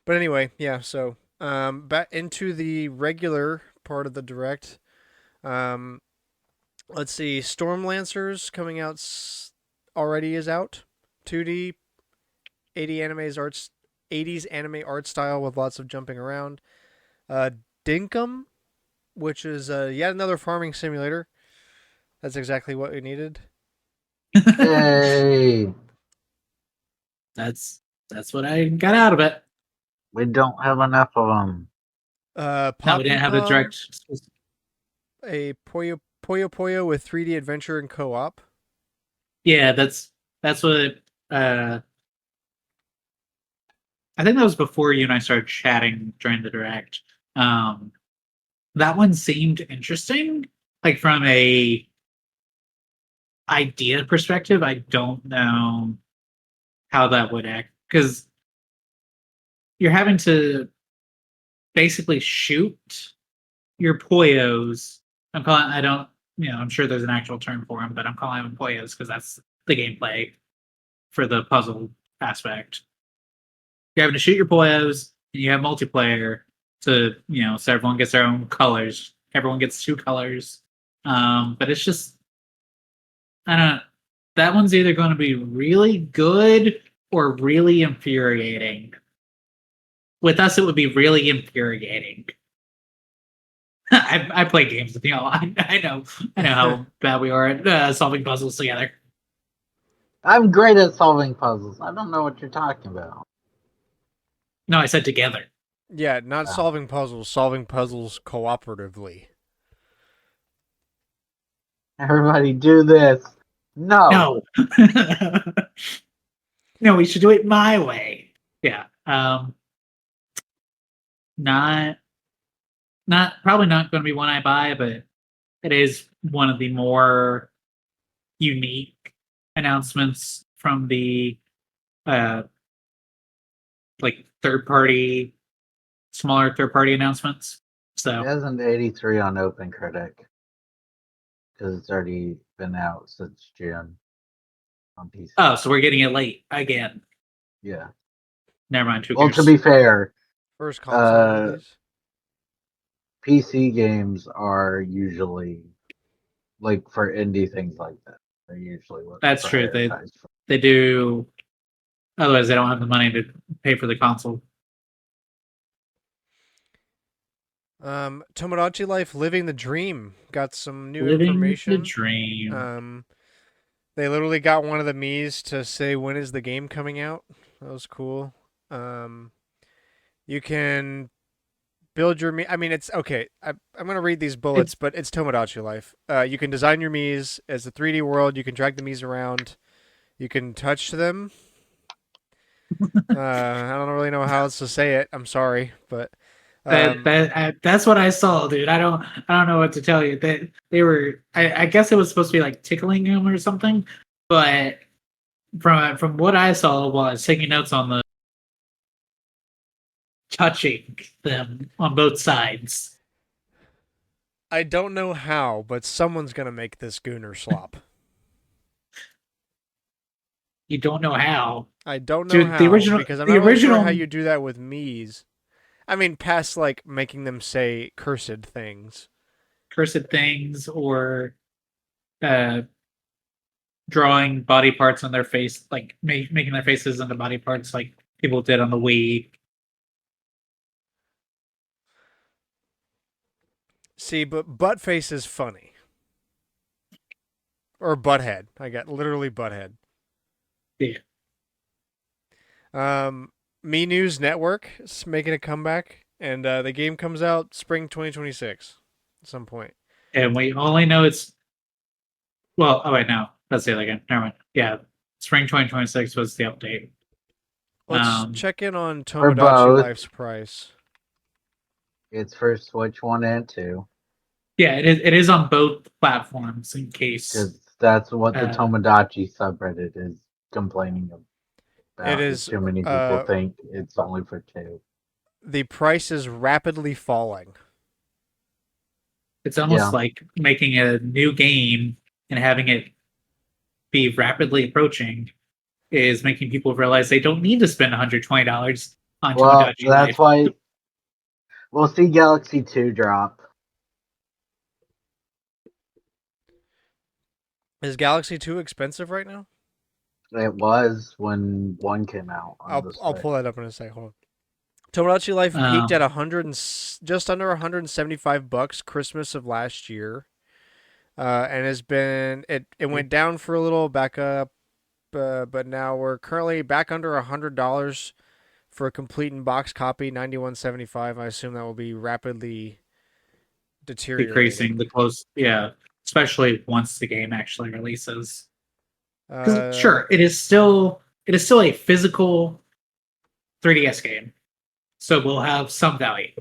But anyway, yeah, so back into the regular part of the direct. Um let's see, Storm Lancers coming out already is out. 2D 80 anime's arts 80s anime art style with lots of jumping around. Uh, Dinkum, which is yet another farming simulator. That's exactly what we needed. Yay! that's what I got out of it. We don't have enough of them. No, we didn't have the Poppypom, direct. a Puyo with 3D adventure and co-op. Yeah, that's what I think that was before you and I started chatting during the direct. That one seemed interesting. Like from a idea perspective, I don't know how that would act because you're having to basically shoot your poyos. I don't, I'm sure there's an actual term for them, but I'm calling them poyos because that's the gameplay for the puzzle aspect. You're having to shoot your poyos, and you have multiplayer to, so everyone gets their own colors. Everyone gets 2 colors. But it's just, I don't know. That one's either going to be really good or really infuriating. With us, it would be really infuriating. I play games with y'all. I know how bad we are at solving puzzles together. I'm great at solving puzzles. I don't know what you're talking about. No, I said together. Yeah, not solving puzzles cooperatively. Everybody do this. No. No. No, we should do it my way. Yeah. Not probably not going to be one I buy, but it is one of the more unique announcements from the like smaller third party announcements. So It has an 83 on OpenCritic because it's already been out since June on PC. oh, so we're getting it late again. Yeah. Never mind. Well, to be fair, First console release. PC games are usually like for indie things like that. They're usually what That's true. prioritized for. They do. Otherwise, they don't have the money to pay for the console. Tomodachi Life Living the Dream got some new Living information. the dream. They literally got one of the Miis to say when is the game coming out. That was cool. You can build your Mii. I mean, it's okay. I'm gonna read these bullets, but it's Tomodachi Life. You can design your Miis as a 3D world. You can drag the Miis around. You can touch them. I don't really know how else to say it. I'm sorry, but That's what I saw, dude. I don't know what to tell you. They were. I guess it was supposed to be like tickling him or something, but from what I saw while I was taking notes on the touching them on both sides. I don't know how, but someone's gonna make this Gooner slop. You don't know how. I don't know Dude, how the original, because I'm the not really original, sure how you do that with Mii's. I mean, past like making them say cursed things. cursed things or drawing body parts on their face, like making their faces into body parts, like people did on the Wii. See, but Buttface is funny. Or Butthead. I got literally Butthead. Yeah. Me News Network is making a comeback, and the game comes out spring 2026 at some point. And we only know it's. Well, oh wait, no, that's the other game. Never mind. Yeah, spring 2026 was the update. Let's check in on For Tomodachi both. Life's price. It's for Switch 1 and 2. Yeah, it is on both platforms in case. Because that's what the Tomodachi subreddit is complaining about. It is too many people think it's only for 2. The price is rapidly falling. It's almost like making a new game and having it be rapidly approaching is making people realize they don't need to spend $120 on Tomodachi that's Life. why we'll see Galaxy 2 drop. Is Galaxy 2 expensive right now? It was when 1 came out. I'll pull that up in a second. Hold on. Tomodachi Life peaked at just under $175 Christmas of last year, and has been it went down for a little, back up, but now we're currently back under $100 for a complete in box copy, $91.75. I assume that will be rapidly deteriorating, decreasing the close, especially once the game actually releases. Sure, it is still a physical 3DS game, so we'll have some value.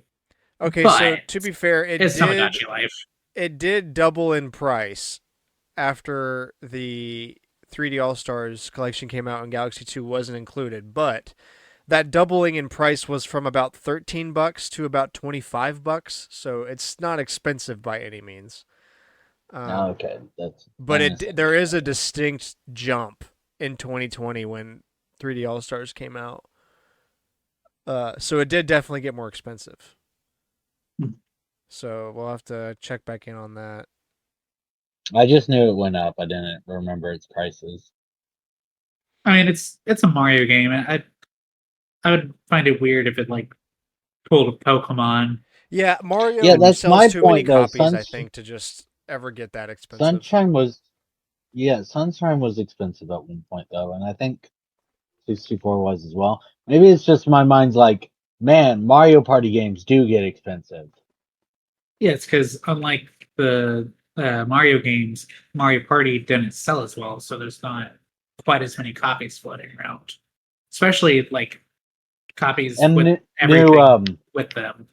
Okay, so But to be fair, it's Tomodachi Life. it did double in price after the 3D All Stars collection came out and Galaxy 2 wasn't included, but that doubling in price was from about $13 to about $25, so it's not expensive by any means. Okay, But there is a understandable. distinct jump in 2020 when 3D All Stars came out. So it did definitely get more expensive. Hmm. So we'll have to check back in on that. I just knew it went up. I didn't remember its prices. I mean, it's a Mario game. I would find it weird if it like pulled a Pokemon. Yeah, Yeah, Mario that's sells my too many point though. copies, I think, to just ever get that expensive. Sunshine was yeah, Sunshine was expensive at one point though, and I think 64 was as well. Maybe it's just my mind's like, man, Mario Party games do get expensive. Yeah, it's because unlike the Mario games, Mario Party didn't sell as well, so there's not quite as many copies floating around. Especially like copies And with new everything with them.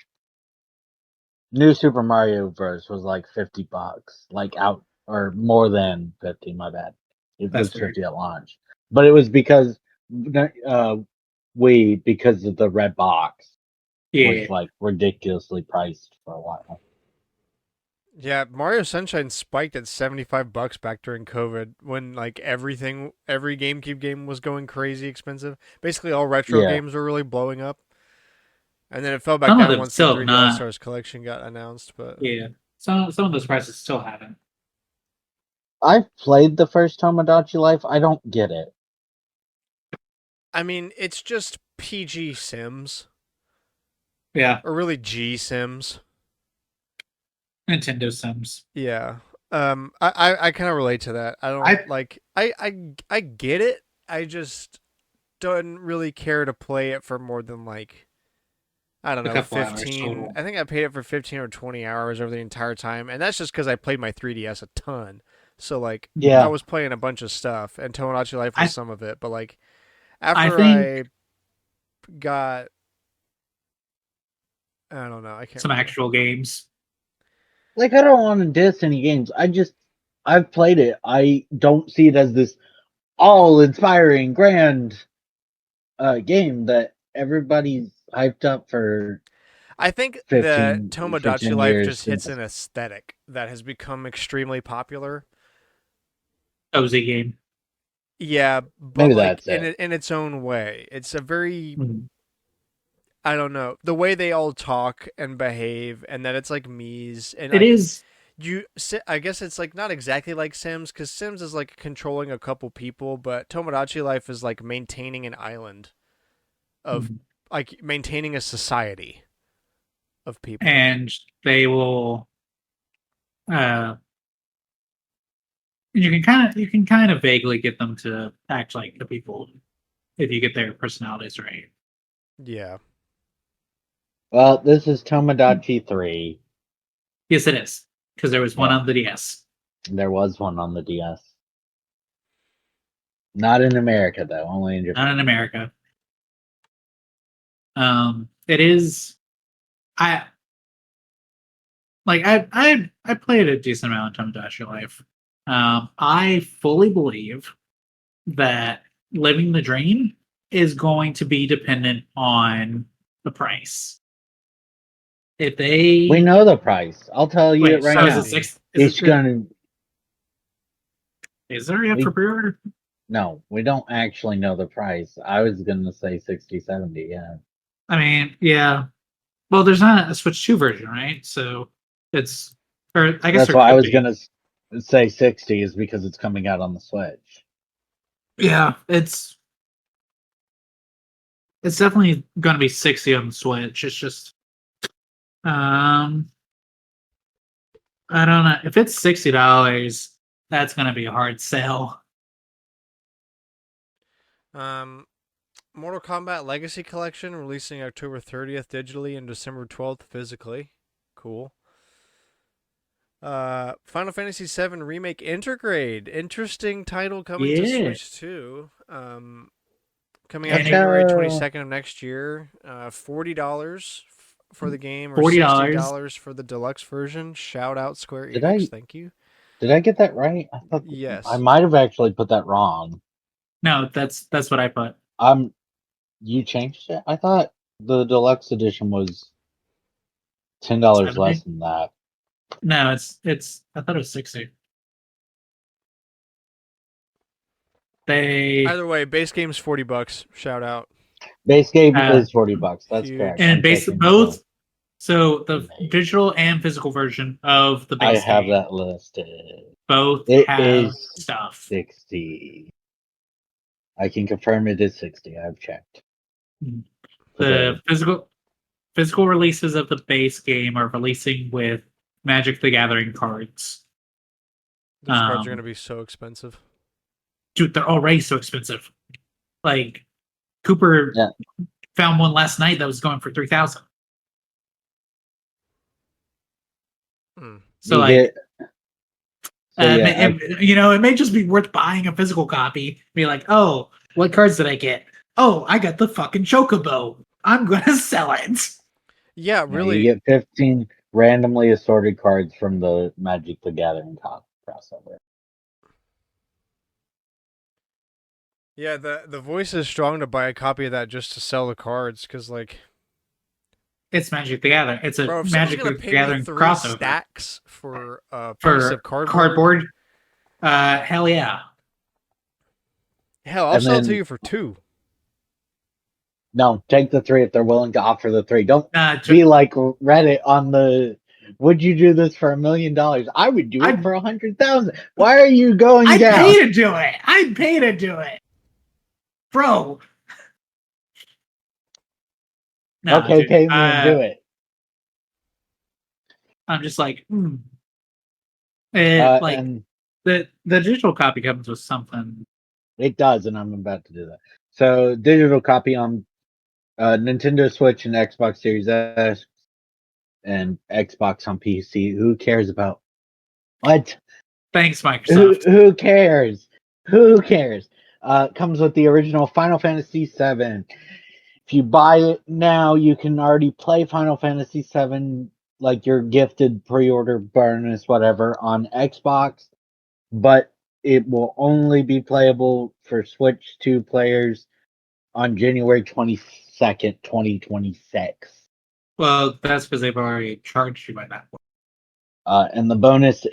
New Super Mario Bros was like $50, like out or more than 50. My bad. It That's was weird. 50 at launch, but it was because because of the red box Yeah, was like ridiculously priced for a while. Yeah, Mario Sunshine spiked at $75 back during COVID when like every GameCube game was going crazy expensive. Basically, all retro Yeah, games were really blowing up, and then it fell back some of down them once the still have 3D All not. Stars collection got announced. But Yeah, some of those prices still haven't. I've played the first Tomodachi Life. I don't get it. I mean, it's just PG Sims, Yeah, or really G Sims. Nintendo Sims. Yeah. I kind of relate to that. I don't I like. I get it. I just don't really care to play it for more than like I don't a know, couple hours 15. total. I think I paid it for 15 or 20 hours over the entire time. And that's just because I played my 3DS a ton. So, like, I Yeah, was playing a bunch of stuff, and Tomodachi Life was I some of it. But, like, I after think I got, I don't know, I can't some remember. actual games. like I don't want to diss any games. I've played it. I don't see it as this all inspiring grand game that everybody's hyped up for I think the 15 for Tomodachi 10 Life years just hits since. an aesthetic that has become extremely popular. Cozy game. Yeah, but, Maybe like, that's it. in its own way. It's a very Mhm. I don't know the way they all talk and behave, and that it's like Mies and It like is. I guess it's like not exactly like Sims because Sims is like controlling a couple people, but Tomodachi Life is like maintaining an island of Mhm. like maintaining a society of people. And they will uh you can kind of vaguely get them to act like the people if you get their personalities right. Yeah. Well, this is Tomodachi 3. Yes, it is because there was one Yep, on the DS. there was one on the DS. Not in America, though, only in Not in Japan. America. It is. I like. I played a decent amount of Tomodachi Life. I fully believe that living the dream is going to be dependent on the price. If We they know the price. I'll tell you it wait, right so is it now. 60. six? It's gonna. Is there yet for We pre-order? No, we don't actually know the price. I was gonna say 60, 70. Yeah, I mean, yeah. Well, there's not a Switch 2 version, right? So it's, or I guess that's there why I could was be. gonna say 60 is because it's coming out on the Switch. Yeah, it's definitely going to be 60 on the Switch. It's just, um, I don't know if it's $60. That's going to be a hard sell. Um, Mortal Kombat Legacy Collection releasing October 30th digitally and December 12th physically. Cool. Final Fantasy VII Remake Intergrade. Interesting title coming to Yeah, Switch too. Coming out And January Gotcha. 22nd of next year. $40 for the game or $40. $60 for the deluxe version. Shout out Square Did Enix. I- Thank you. Did I get that right? I thought Yes. I might have actually put that wrong. No, that's what I put. You changed it? I thought the deluxe edition was $10 less 70? than that. No, it's. I thought it was 60. They Either way, base game's $40. Shout out. Base game Uh, is $40. That's huge. correct. and I'm base checking both. the- So the Amazing. digital and physical version of the I base have game that listed. both It have is stuff. 60. I can confirm it is 60. I've checked. The physical releases of the base game are releasing with Magic the Gathering cards. Those cards are Um, going to be so expensive. Dude, they're already so expensive. Like Cooper Yeah. found one last night that was going for 3,000. Hmm. So You like, get- So, yeah, it may just be worth buying a physical copy. Be like, oh, what cards did I get? Oh, I got the fucking Chocobo. I'm gonna sell it. Yeah, you really. get 15 randomly assorted cards from the Magic the Gathering crossover. Yeah, the voice is strong to buy a copy of that just to sell the cards because, like, It's Magic the Gathering. It's a bro, if Magic someone's the gonna pay Gathering me 3 crossover stacks for a piece for of cardboard, cardboard. Hell yeah. hell, I'll And sell it to then- you for 2. No, take the 3 if they're willing to offer the 3. Don't Uh, be like Reddit on the. Would you do this for $1 million? I would do it I'd- for 100,000. Why are you going I'd down? pay to do it. I'd pay to do it, bro. No, Okay, dude, pay me and do it. I'm just like, And the digital copy comes with something. it does, and I'm about to do that. So, digital copy on Nintendo Switch and Xbox Series S and Xbox on PC. Who cares about what? Thanks, Microsoft. Who cares? Who cares? Comes with the original Final Fantasy VII. If you buy it now, you can already play Final Fantasy VII, like your gifted pre-order bonus, whatever, on Xbox, but it will only be playable for Switch 2 players on January 22nd, 2026. Well, that's because they've already charged you by that point. And the bonus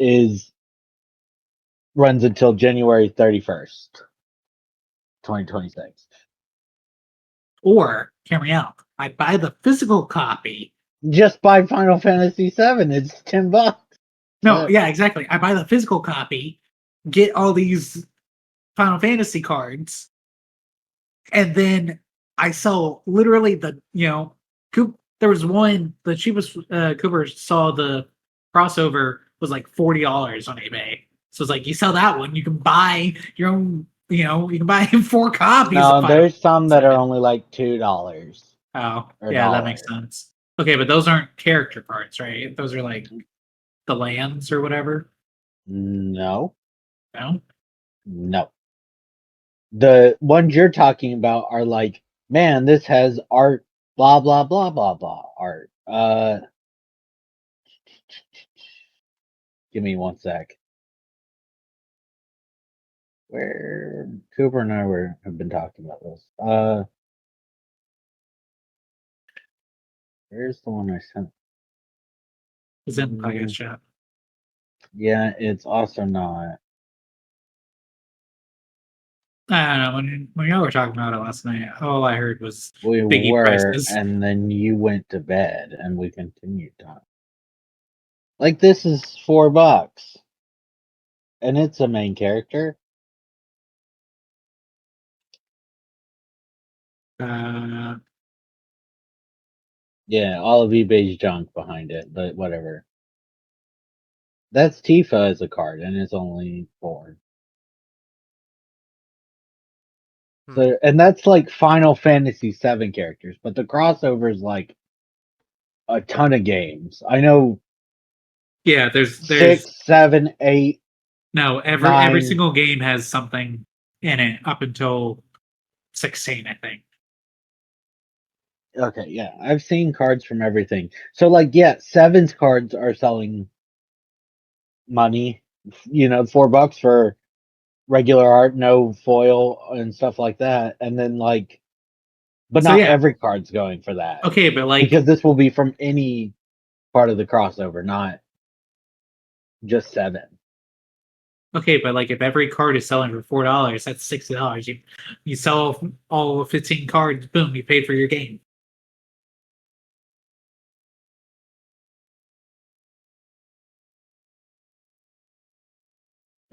runs until January 31st, 2026. Or, hear me out. I buy the physical copy. Just buy Final Fantasy VII. It's $10. No, yeah, exactly. I buy the physical copy, get all these Final Fantasy cards, and then I sell literally there was one, the cheapest Cooper saw the crossover was like $40 on eBay. So it's like, you sell that one, you can buy your own, you can buy 4 copies. No, of there's some that are Fantasy. only like $2. Oh, or yeah, that $1. makes sense. Okay, but those aren't character cards, right? Those are like the lands or whatever. No. No? No. The ones you're talking about are like, man, this has art, blah blah blah blah blah art. Give me one sec. Where Cooper and I have been talking about this. Where's the one I sent? It's in the podcast chat. Yeah, it's also not. I don't know. When y'all were talking about it last night, all I heard was We Biggie were, prices. and then you went to bed, and we continued talking. Like, this is $4, and it's a main character. Yeah, all of eBay's junk behind it, but whatever. That's Tifa as a card, and it's only 4. So, and that's like Final Fantasy VII characters, but the crossover is like a ton of games. I know Yeah, there's 6, 7, 8. no every 9. single game has something in it up until 16, I think. Okay, yeah, I've seen cards from everything. So, like, yeah, Sevens cards are selling money. $4 for regular art, no foil and stuff like that, and then but So not yeah, every card's going for that okay, but like, because this will be from any part of the crossover, not just 7. okay, but like if every card is selling for $4, that's $60. You sell all 15 cards, boom, you paid for your game.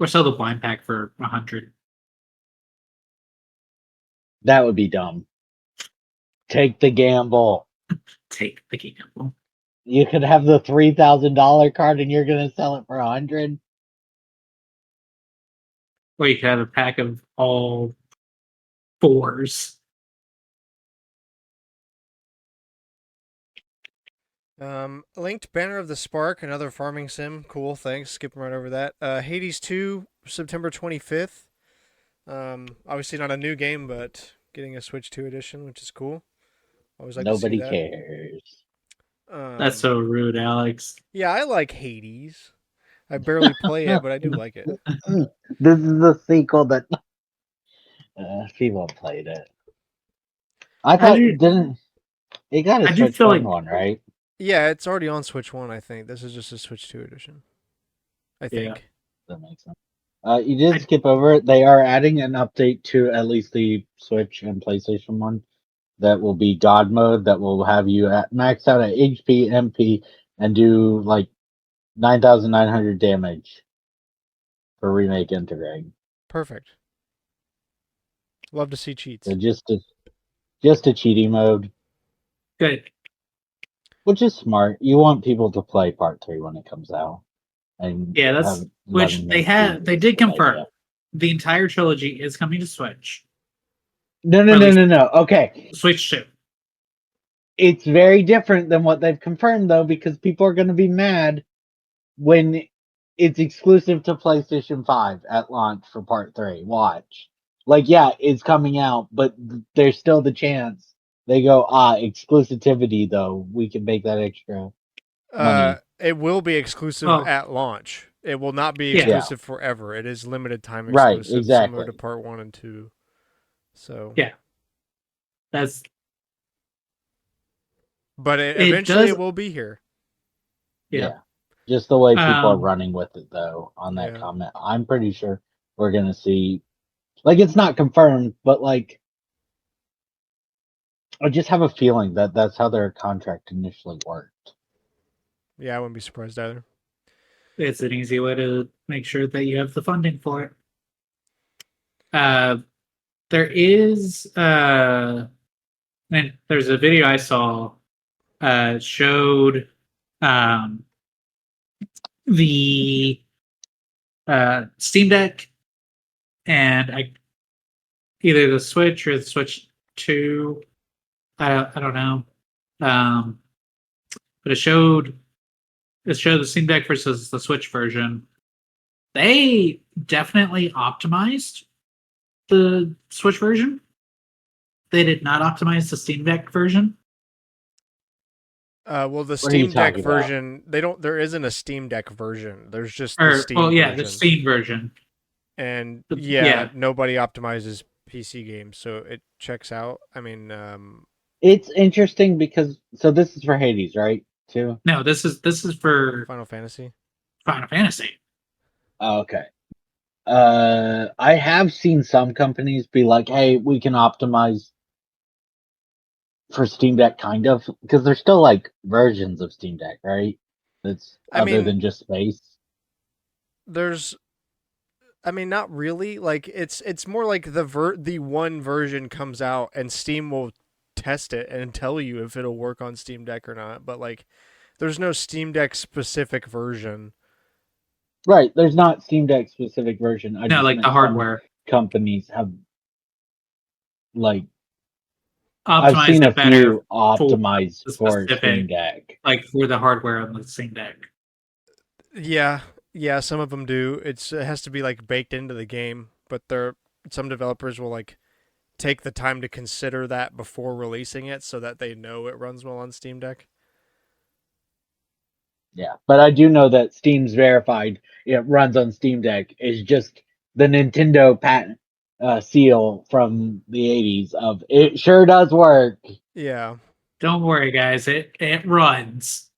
Or sell the blind pack for 100. That would be dumb. Take the gamble. Take the gamble. You could have the $3,000 card and you're gonna sell it for 100. Or you could have a pack of all 4s. Linked Banner of the Spark, another farming sim. Cool, thanks. Skipping right over that. Hades 2, September 25th. Obviously not a new game, but getting a Switch 2 edition, which is cool. Always like to see Nobody that. cares. That's so rude, Alex. Yeah, I like Hades. I barely play it, but I do like it. This is the sequel that people played it. I How thought do you- didn't it got a I do Switch feel 1 like- one, right? Yeah, it's already on Switch 1, I think. This is just a Switch 2 edition. I Yeah. think. That makes sense. You did I- skip over it. They are adding an update to at least the Switch and PlayStation 1 that will be God mode that will have you max out at HP, MP, and do like 9,900 damage for remake integrate. Perfect. Love to see cheats. So just a cheating mode, Good. which is smart. You want people to play Part 3 when it comes out, and Yeah, that's have- which letting they them had. see They it's did a good confirm idea. the entire trilogy is coming to Switch. No, Or at least- no. Okay, Switch 2. it's very different than what they've confirmed though, because people are going to be mad when it's exclusive to PlayStation 5 at launch for Part 3. Watch. Yeah, it's coming out, but there's still the chance they go, exclusivity though. We can make that extra money. It will be exclusive Oh. at launch. It will not be Yeah. exclusive forever. It is limited time Right, exclusive, exactly. similar to Part 1 and 2. So Yeah. That's But It eventually does- it will be here. yeah. Just the way people are Um, running with it though on that Yeah. comment. I'm pretty sure we're going to see, it's not confirmed, but I just have a feeling that that's how their contract initially worked. Yeah, I wouldn't be surprised either. It's an easy way to make sure that you have the funding for it. There is and there's a video I saw showed the Steam Deck and either the Switch or the Switch 2. I don't know. But it showed the Steam Deck versus the Switch version. They definitely optimized the Switch version. They did not optimize the Steam Deck version. Well, the What are you Steam Deck talking about? version, there isn't a Steam Deck version. There's just the Steam version. The Steam version. And yeah. nobody optimizes PC games, so it checks out. I mean, It's interesting because this is for Hades, right? Too. No, this is for Final Fantasy. Final Fantasy. Oh, okay. I have seen some companies be like, "Hey, we can optimize for Steam Deck," kind of, because there's still versions of Steam Deck, right? That's I other mean- than just space. Not really. It's more like the one version comes out and Steam will test it and tell you if it'll work on Steam Deck or not. But there's no Steam Deck specific version. Right. There's not Steam Deck specific version. I No, just like meant the some hardware. companies have I've Optimized seen a it better, few optimized the for specific- Steam Deck. like for the hardware on the Steam Deck. Yeah, some of them do. It has to be baked into the game, but some developers will take the time to consider that before releasing it so that they know it runs well on Steam Deck. Yeah, but I do know that Steam's verified it runs on Steam Deck is just the Nintendo patent seal from the 80s of it sure does work. Yeah. Don't worry, guys. It runs.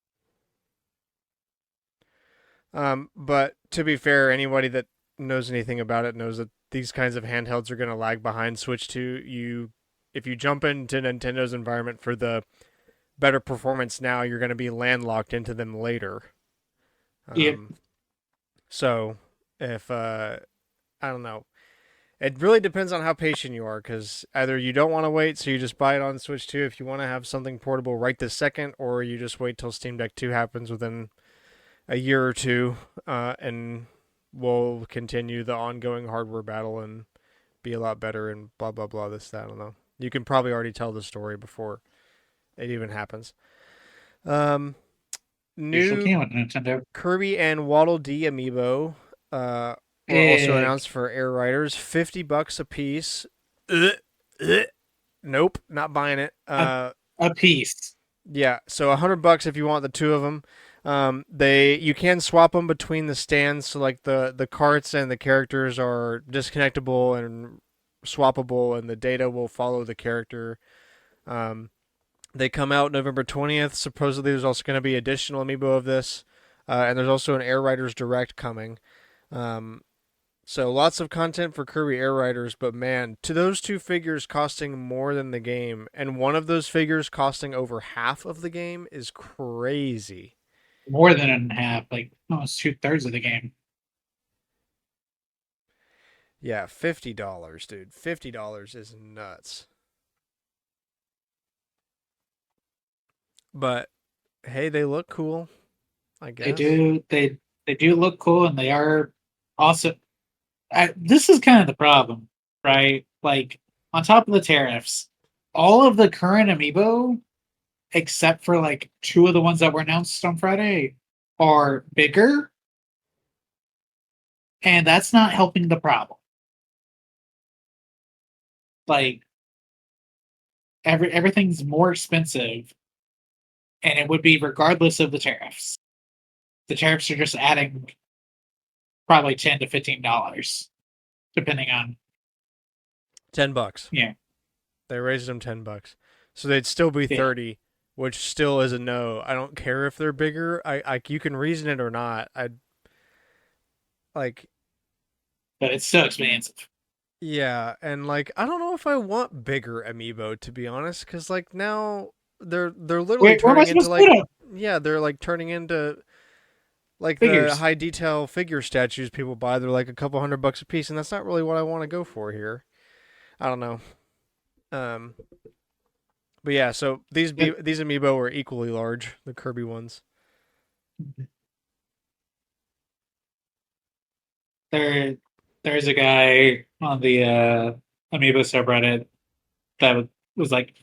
But to be fair, anybody that knows anything about it knows that these kinds of handhelds are going to lag behind Switch 2. If you jump into Nintendo's environment for the better performance now, you're going to be landlocked into them later. Yep. So if I don't know, it really depends on how patient you are, because either you don't want to wait, so you just buy it on Switch 2 if you want to have something portable right this second, or you just wait till Steam Deck 2 happens within a year or two, and we'll continue the ongoing hardware battle and be a lot better and blah, blah, blah, this, that, I don't know. You can probably already tell the story before it even happens. Usually New can with Nintendo. Kirby and Waddle Dee amiibo were also announced for Air Riders, $50 a piece. Nope, not buying it. A piece. Yeah, so $100 if you want the two of them. You can swap them between the stands, so like the carts and the characters are disconnectable and swappable, and the data will follow the character. They come out November 20th. Supposedly, there's also going to be additional amiibo of this, and there's also an Air Riders Direct coming. So lots of content for Kirby Air Riders, but man, to those two figures costing more than the game, and one of those figures costing over half of the game is crazy. More than half, like almost 2/3 of the game. Yeah, $50, dude. $50 is nuts. But hey, they look cool, I guess. They do. They do look cool, and they are also. This is kind of the problem, right? Like on top of the tariffs, all of the current amiibo, except for like two of the ones that were announced on Friday, are bigger, and that's not helping the problem. Like everything's more expensive, and it would be regardless of the tariffs. The tariffs are just adding probably $10 to $15, depending on $10. Yeah. They raised them $10, so they'd still be 30, which still is a no. I don't care if they're bigger. You can reason it or not. I like. But it's so expensive. Yeah, and like I don't know if I want bigger amiibo, to be honest, because like now they're literally turning into like they're like turning into like figures. The high detail figure statues people buy. They're like a couple $100 a piece, and that's not really what I want to go for here. I don't know. But yeah, so these amiibo are equally large, the Kirby ones. There's a guy on the amiibo subreddit that was like,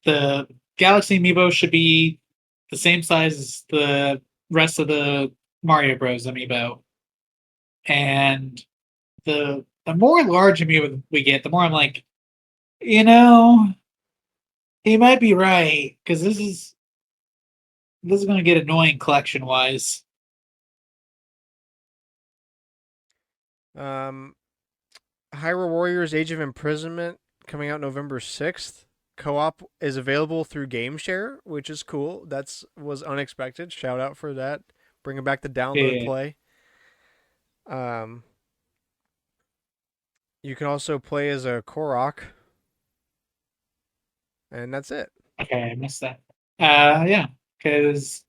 the Galaxy amiibo should be the same size as the rest of the Mario Bros amiibo, and the more large amiibo we get, the more I'm like, he might be right, because this is going to get annoying collection wise. Hyrule Warriors Age of Imprisonment coming out November 6th. Co-op is available through GameShare, which is cool. Was unexpected. Shout out for that. Bringing back the download play. You can also play as a Korok. And that's it. Okay, I missed that. Yeah, because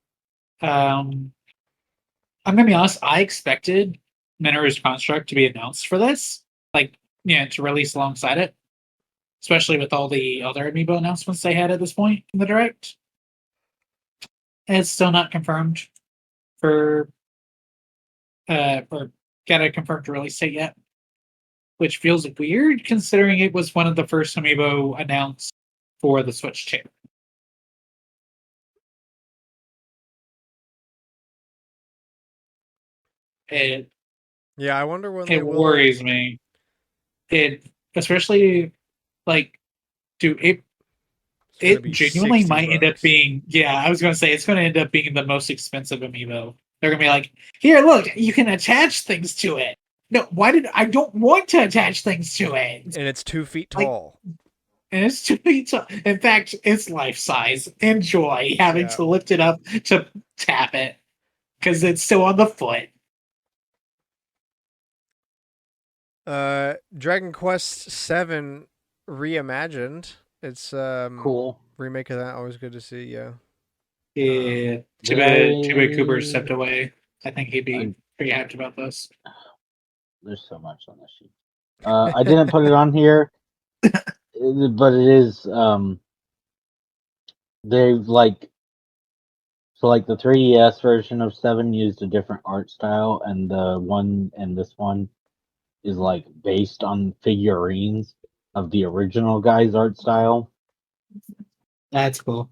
I'm gonna be honest, I expected Minoru's Construct to be announced for this, to release alongside it, especially with all the other amiibo announcements they had at this point in the direct. And it's still not confirmed or got a confirmed release date yet, which feels weird considering it was one of the first amiibo announced for the Switch 2. I wonder when it worries me. It especially Like, dude, it It's gonna it be genuinely might end up $60. being, yeah, I was gonna say it's gonna end up being the most expensive amiibo. They're gonna be like, here, look, you can attach things to it. No, why did I don't want to attach things to it? And it's 2 feet Like, tall. and it's too in fact, it's life size. Enjoy having Yeah. to lift it up to tap it because it's still on the foot. Dragon Quest VII reimagined. It's Cool. remake of that. Always good to see. Yeah. Yeah, too bad Cooper stepped away. I think he'd be pretty hyped about this. There's so much on this sheet. I didn't put it on here, but it is. They've like so like the 3DS version of 7 used a different art style, and the one and this one is like based on figurines of the original guy's art style. That's cool.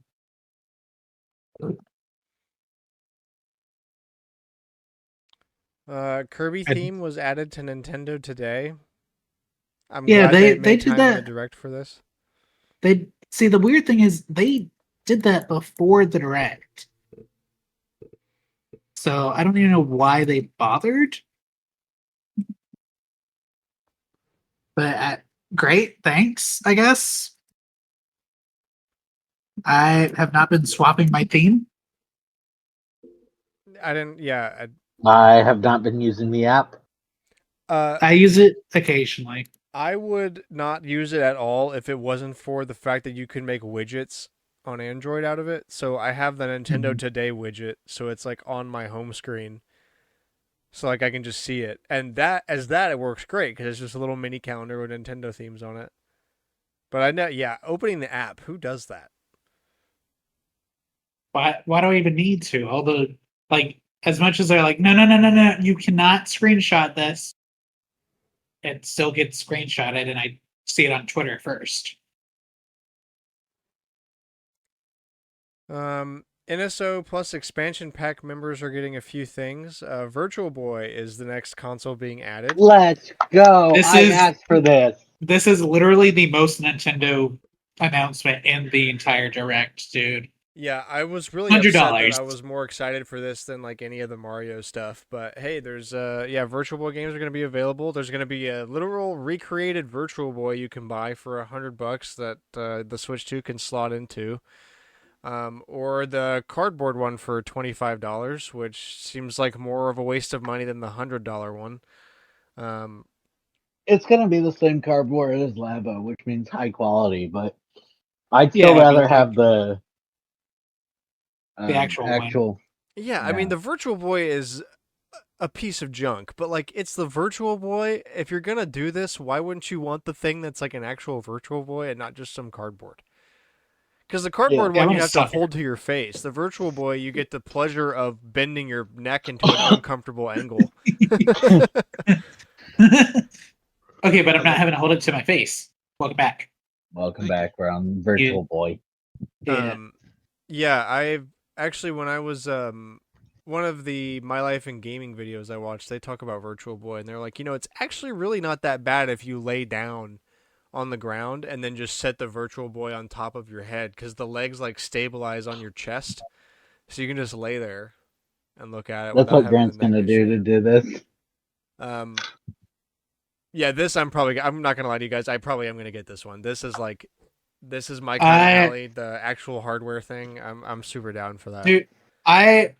Kirby theme was added to Nintendo today. I'm Yeah, glad they they made did time in the that. direct for this. They see the weird thing is they did that before the direct, so I don't even know why they bothered. But great, thanks. I guess I have not been swapping my theme. I didn't. Yeah. I have not been using the app. I use it occasionally. I would not use it at all if it wasn't for the fact that you can make widgets on Android out of it. So I have the Nintendo Mhm. Today widget, so it's like on my home screen. So like I can just see it. And that it works great cuz it's just a little mini calendar with Nintendo themes on it. But I know opening the app, who does that? Why do I even need to? All the like as much as they're like, no, you cannot screenshot this. It still gets screenshotted, and I see it on Twitter first. NSO Plus expansion pack members are getting a few things. Virtual Boy is the next console being added. Let's go! This I is- asked for this. This is literally the most Nintendo announcement in the entire direct, dude. Yeah, I was really upset that $100. I was more excited for this than like any of the Mario stuff. But hey, there's Virtual Boy games are going to be available. There's going to be a literal recreated Virtual Boy you can buy for $100 that the Switch 2 can slot into. Or the cardboard one for $25, which seems like more of a waste of money than the $100 one. It's gonna be the same cardboard as Labo, which means high quality, but I'd still Yeah, rather but, have the actual one. Yeah, I mean the Virtual Boy is a piece of junk, but like it's the Virtual Boy. If you're gonna do this, why wouldn't you want the thing that's like an actual Virtual Boy and not just some cardboard? Because the cardboard one you have to hold to your face. The Virtual Boy, you get the pleasure of bending your neck into an uncomfortable angle. Okay, but I'm not having to hold it to my face. Welcome back. Welcome back, we're on Virtual Boy. Yeah. I've actually when I was one of the My Life in Gaming videos I watched, they talk about Virtual Boy and they're like, it's actually really not that bad if you lay down on the ground and then just set the Virtual Boy on top of your head because the legs like stabilize on your chest, so you can just lay there and look at it. That's what Grant's gonna do to do this. Yeah, this I'm not gonna lie to you guys. I probably am gonna get this one. This is my kind of alley. The actual hardware thing. I'm super down for that. Dude, I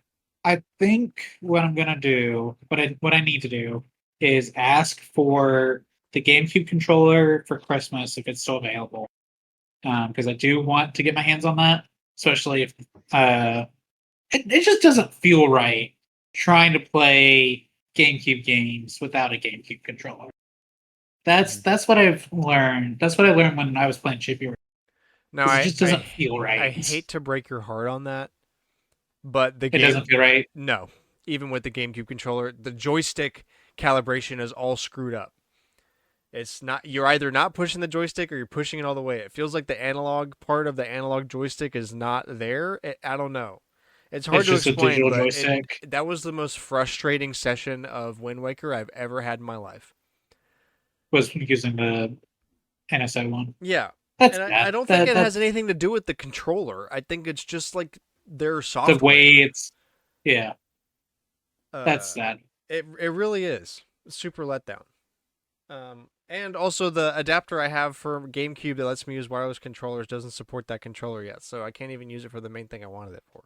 think what I'm gonna do, what I need to do, is ask for the GameCube controller for Christmas if it's still available, because I do want to get my hands on that, especially if it just doesn't feel right trying to play GameCube games without a GameCube controller. That's what I've learned. That's what I learned when I was playing Chippy. No, it just doesn't feel right. I hate to break your heart on that, but it doesn't feel right. No, even with the GameCube controller, the joystick calibration is all screwed up. It's not. You're either not pushing the joystick or you're pushing it all the way. It feels like the analog part of the analog joystick is not there. I don't know. It's hard to explain, but that was the most frustrating session of Wind Waker I've ever had in my life. Was using the NSO one. Yeah, That's and I bad. don't think it has That's anything to do with the controller. I think it's just like their the software. way it's. Yeah, that's Uh, sad. it really is super letdown. And also the adapter I have for GameCube that lets me use wireless controllers doesn't support that controller yet, so I can't even use it for the main thing I wanted it for.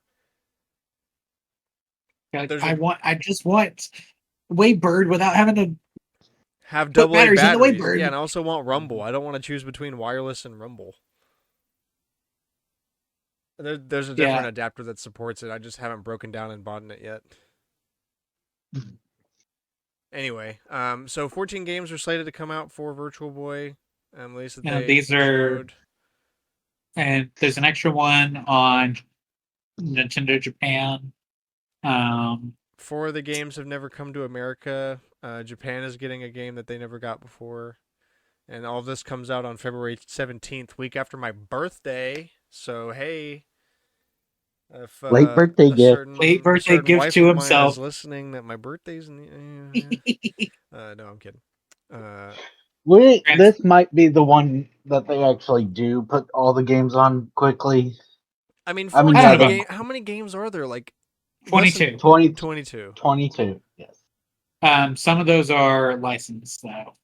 Like, There's a I just want Wavebird without having to have put AA batteries in the batteries. Yeah, Wavebird. and I also want Rumble. I don't want to choose between wireless and Rumble. There's a different Yeah. adapter that supports it. I just haven't broken down and bought it yet. Anyway, so 14 games are slated to come out for Virtual Boy. At least that And they these are, showed. and there's an extra one on Nintendo Japan. 4 of the games have never come to America. Japan is getting a game that they never got before. And all of this comes out on February 17th, week after my birthday. So, hey, if Late birthday a gift. Late birthday certain gift wife to of mine himself. is listening that my birthday's in no, I'm kidding. This might be the one that they actually do put all the games on quickly. I mean, I mean, 14 yeah, they- games. How many games are there? Like 22. 22. 22, yes. Some of those are licensed though,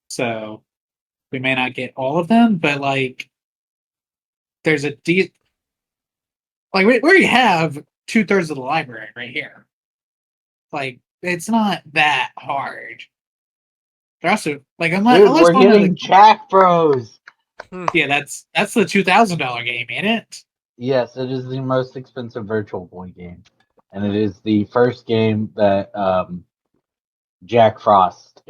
so we may not get all of them. But like, there's a like we already have 2/3 of the library right here. Like, it's not that hard. They're also like Dude, unless we're one of hitting the Jack Bros. yeah, that's the $2,000 game, ain't it? Yes, it is the most expensive Virtual Boy game. And it is the first game that Jack Frost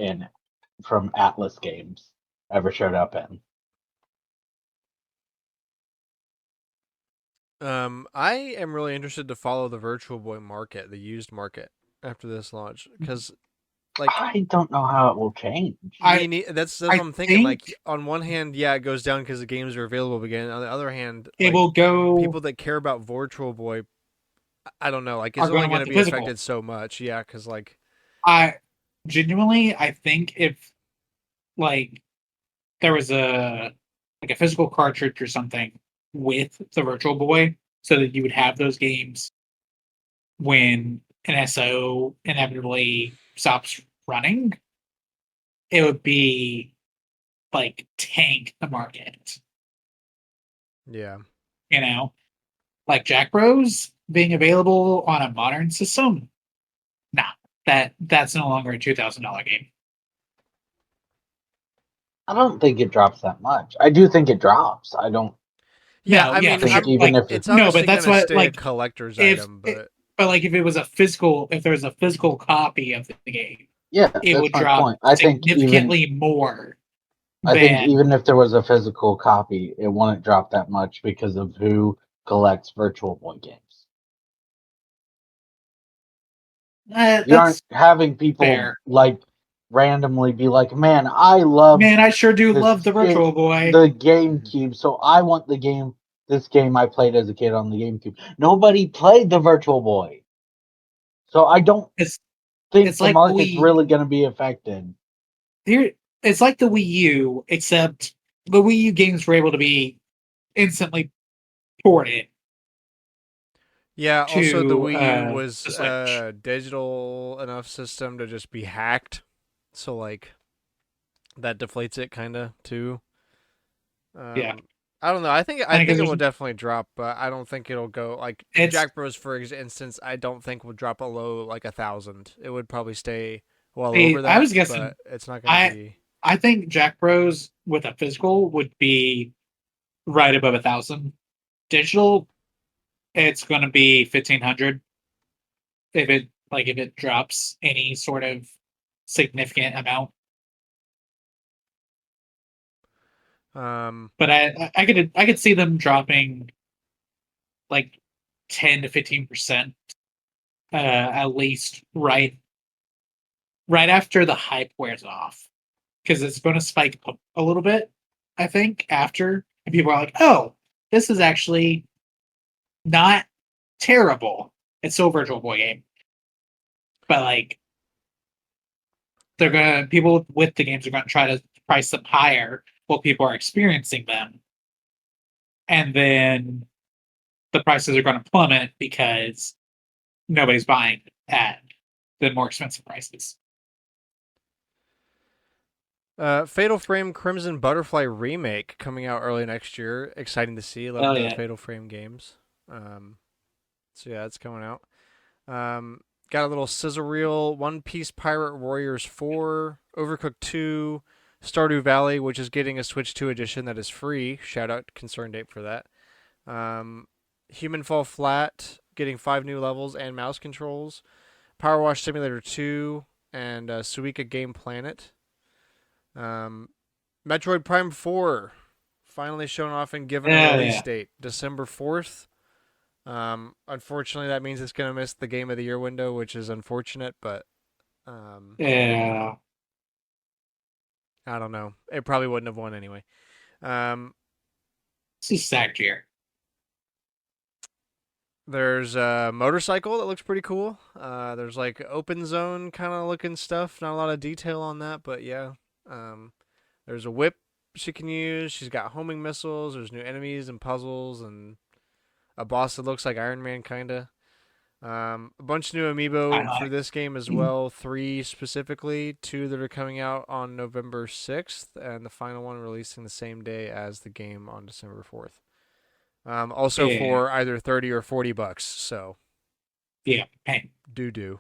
from Atlas Games ever showed up in. I am really interested to follow the Virtual Boy market, the used market, after this launch, because like I don't know how it will change. that's what I I'm thinking. Like think on one hand, yeah, it goes down because the games are available again. On the other hand, it like will go. people that care about Virtual Boy, I don't know, like Are it's going only to going want to the be physical. affected so much. Yeah, because like I genuinely, I think if like there was a physical cartridge or something with the Virtual Boy, so that you would have those games when NSO inevitably stops running, it would be like tank the market. yeah. You know, like Jack Bros being available on a modern system. Nah, that's no longer a $2,000 game. I don't think it drops that much. I do think it drops. I don't Yeah, No, I yeah, mean, for sure. think even Like, if it's it's no, but obviously that's going to what stay a like collector's if item, but but like if it was a physical, if there was a physical copy of the game, yeah, it that's would my drop point. significantly more I think than even if there was a physical copy, it wouldn't drop that much because of who collects Virtual Boy games. You aren't that's having people fair. like randomly be like, "Man, I love Man, I sure do love this the Virtual Boy. the GameCube, so I want this game I played as a kid on the GameCube." Nobody played the Virtual Boy, so I don't It's think it's the like market's really going to be affected. here. It's like the Wii U, except the Wii U games were able to be instantly ported yeah, also the to Wii U was the Switch. a digital enough system to just be hacked. So like that deflates it kind of too. Yeah, I don't know. I and think because it there's will definitely drop, but I don't think it'll go like it's Jack Bros for instance. I don't think will drop below like 1,000. It would probably stay well see, over I that, was guessing. but it's not going to I be. I think Jack Bros with a physical would be right above 1,000. Digital, it's going to be 1,500 if it drops any sort of significant amount. Um, But I could see them dropping like 10 to 15%, at least right after the hype wears off, because it's going to spike up a little bit. I think after, and people are like, "Oh, this is actually not terrible." It's still a Virtual Boy game, but like people with the games are gonna try to price them higher while people are experiencing them, and then the prices are going to plummet because nobody's buying at the more expensive prices. Fatal Frame Crimson Butterfly remake coming out early next year. Exciting to see. Love the Fatal Frame games. So yeah, it's coming out. Got a little sizzle reel. One Piece Pirate Warriors 4, Overcooked 2, Stardew Valley, which is getting a Switch 2 edition that is free. Shout out Concern Date for that. Human Fall Flat, getting 5 new levels and mouse controls. Power Wash Simulator 2, and Suika Game Planet. Metroid Prime 4, finally shown off and given a release date, December 4th. Unfortunately, that means it's going to miss the Game of the Year window, which is unfortunate, but yeah, I don't know. It probably wouldn't have won anyway. This is sad year. There's a motorcycle that looks pretty cool. There's like open zone kind of looking stuff. Not a lot of detail on that, but yeah. There's a whip she can use. She's got homing missiles. There's new enemies and puzzles and a boss that looks like Iron Man, kinda. A bunch of new amiibo for this game as well. 3 specifically, 2 that are coming out on November 6th, and the final one releasing the same day as the game on December 4th. Also for either $30 or $40. So yeah, hey, do.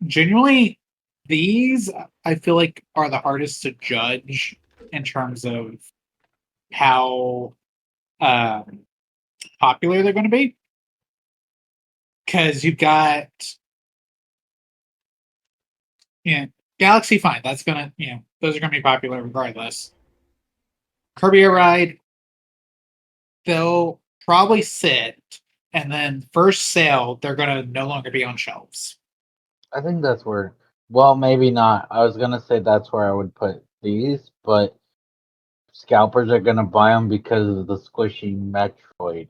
Genuinely, these I feel like are the hardest to judge in terms of how popular they're going to be, because you've got Galaxy, fine, that's gonna those are gonna be popular regardless. Kirby Air Ride, they'll probably sit, and then first sale they're gonna no longer be on shelves. I think that's where, well, maybe not. I was gonna say that's where I would put these, but scalpers are gonna buy them because of the squishy Metroid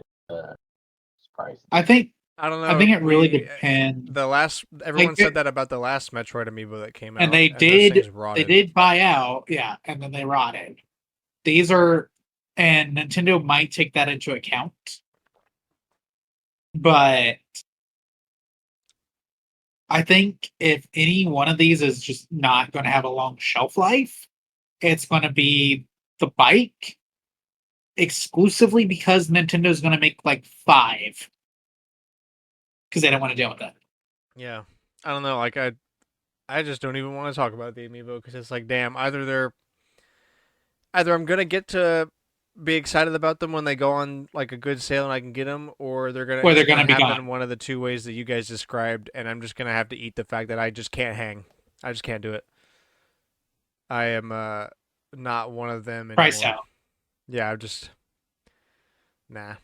price. I think I don't know. I think it really depends. Everyone said that about the last Metroid amiibo that came out, and they did buy out, and then they rotted. These are, and Nintendo might take that into account, but I think if any one of these is just not going to have a long shelf life, it's going to be the bike, exclusively because Nintendo's going to make like 5 because they don't want to deal with that. Yeah, I don't know. Like I just don't even want to talk about the amiibo because it's like, damn, either I'm gonna get to be excited about them when they go on like a good sale and I can get them, or they're gonna be happen gone. One of the 2 ways that you guys described, and I'm just gonna have to eat the fact that I just can't hang. I just can't do it. I am not one of them anymore. Price out. Yeah, nah.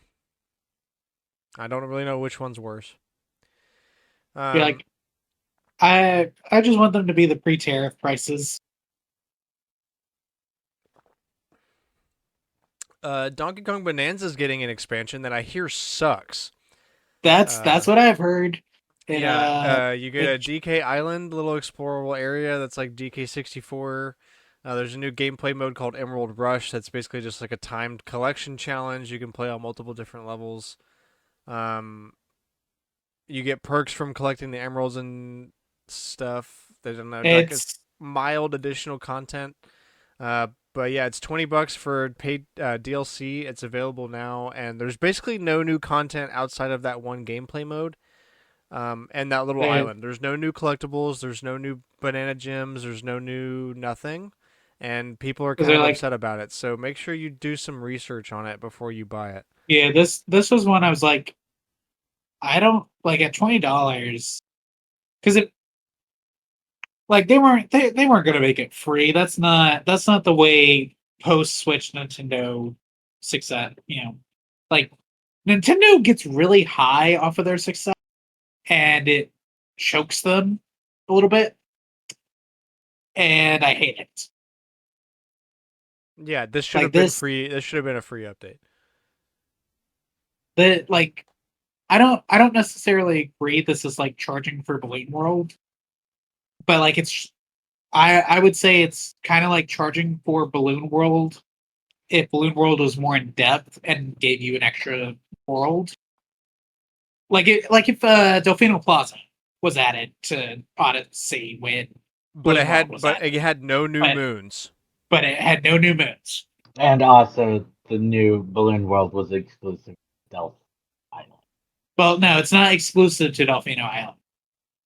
I don't really know which one's worse. I just want them to be the pre-tariff prices. Donkey Kong Bonanza is getting an expansion that I hear sucks. That's what I've heard. You get a DK Island, little explorable area that's like DK64. There's a new gameplay mode called Emerald Rush that's basically just like a timed collection challenge. You can play on multiple different levels. You get perks from collecting the emeralds and stuff. There's like mild additional content. But yeah, it's $20 for paid DLC. It's available now, and there's basically no new content outside of that one gameplay mode. And that little island. There's no new collectibles. There's no new banana gems. There's no new nothing. And people are kind of upset about it. So make sure you do some research on it before you buy it. Yeah, this was one I was like, I don't like at $20 because it like they weren't gonna make it free. That's not the way post Switch Nintendo success. Like Nintendo gets really high off of their success, and it chokes them a little bit, and I hate it. Yeah, this should have been free. This should have been a free update. I don't necessarily agree this is like charging for Blade World, but like I would say it's kind of like charging for Balloon World if Balloon World was more in depth and gave you an extra world. Like if Delfino Plaza was added to Odyssey when But Balloon World was it added, had no new but moons. but it had no new moons. And also, the new Balloon World was exclusive to Delta Island. Well, no, it's not exclusive to Delfino Island,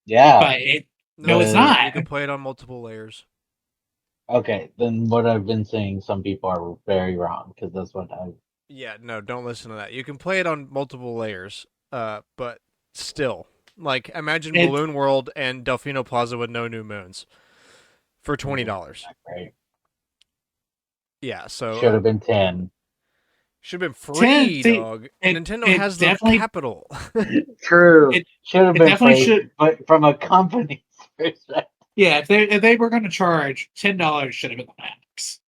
Yeah. but no, it's The- not. You can play it on multiple layers. Okay, then what I've been saying, some people are very wrong because that's what I. Yeah, no, don't listen to that. You can play it on multiple layers, but still, like, imagine It- Balloon World and Delfino Plaza with no new moons for $20. Right. Yeah, so Should have been 10. should have been free, see, dog. it- Nintendo it has the definitely- capital. True. It- should have it been definitely free, should- but from a company's perspective. Yeah, if they were going to charge $10, should have been the max.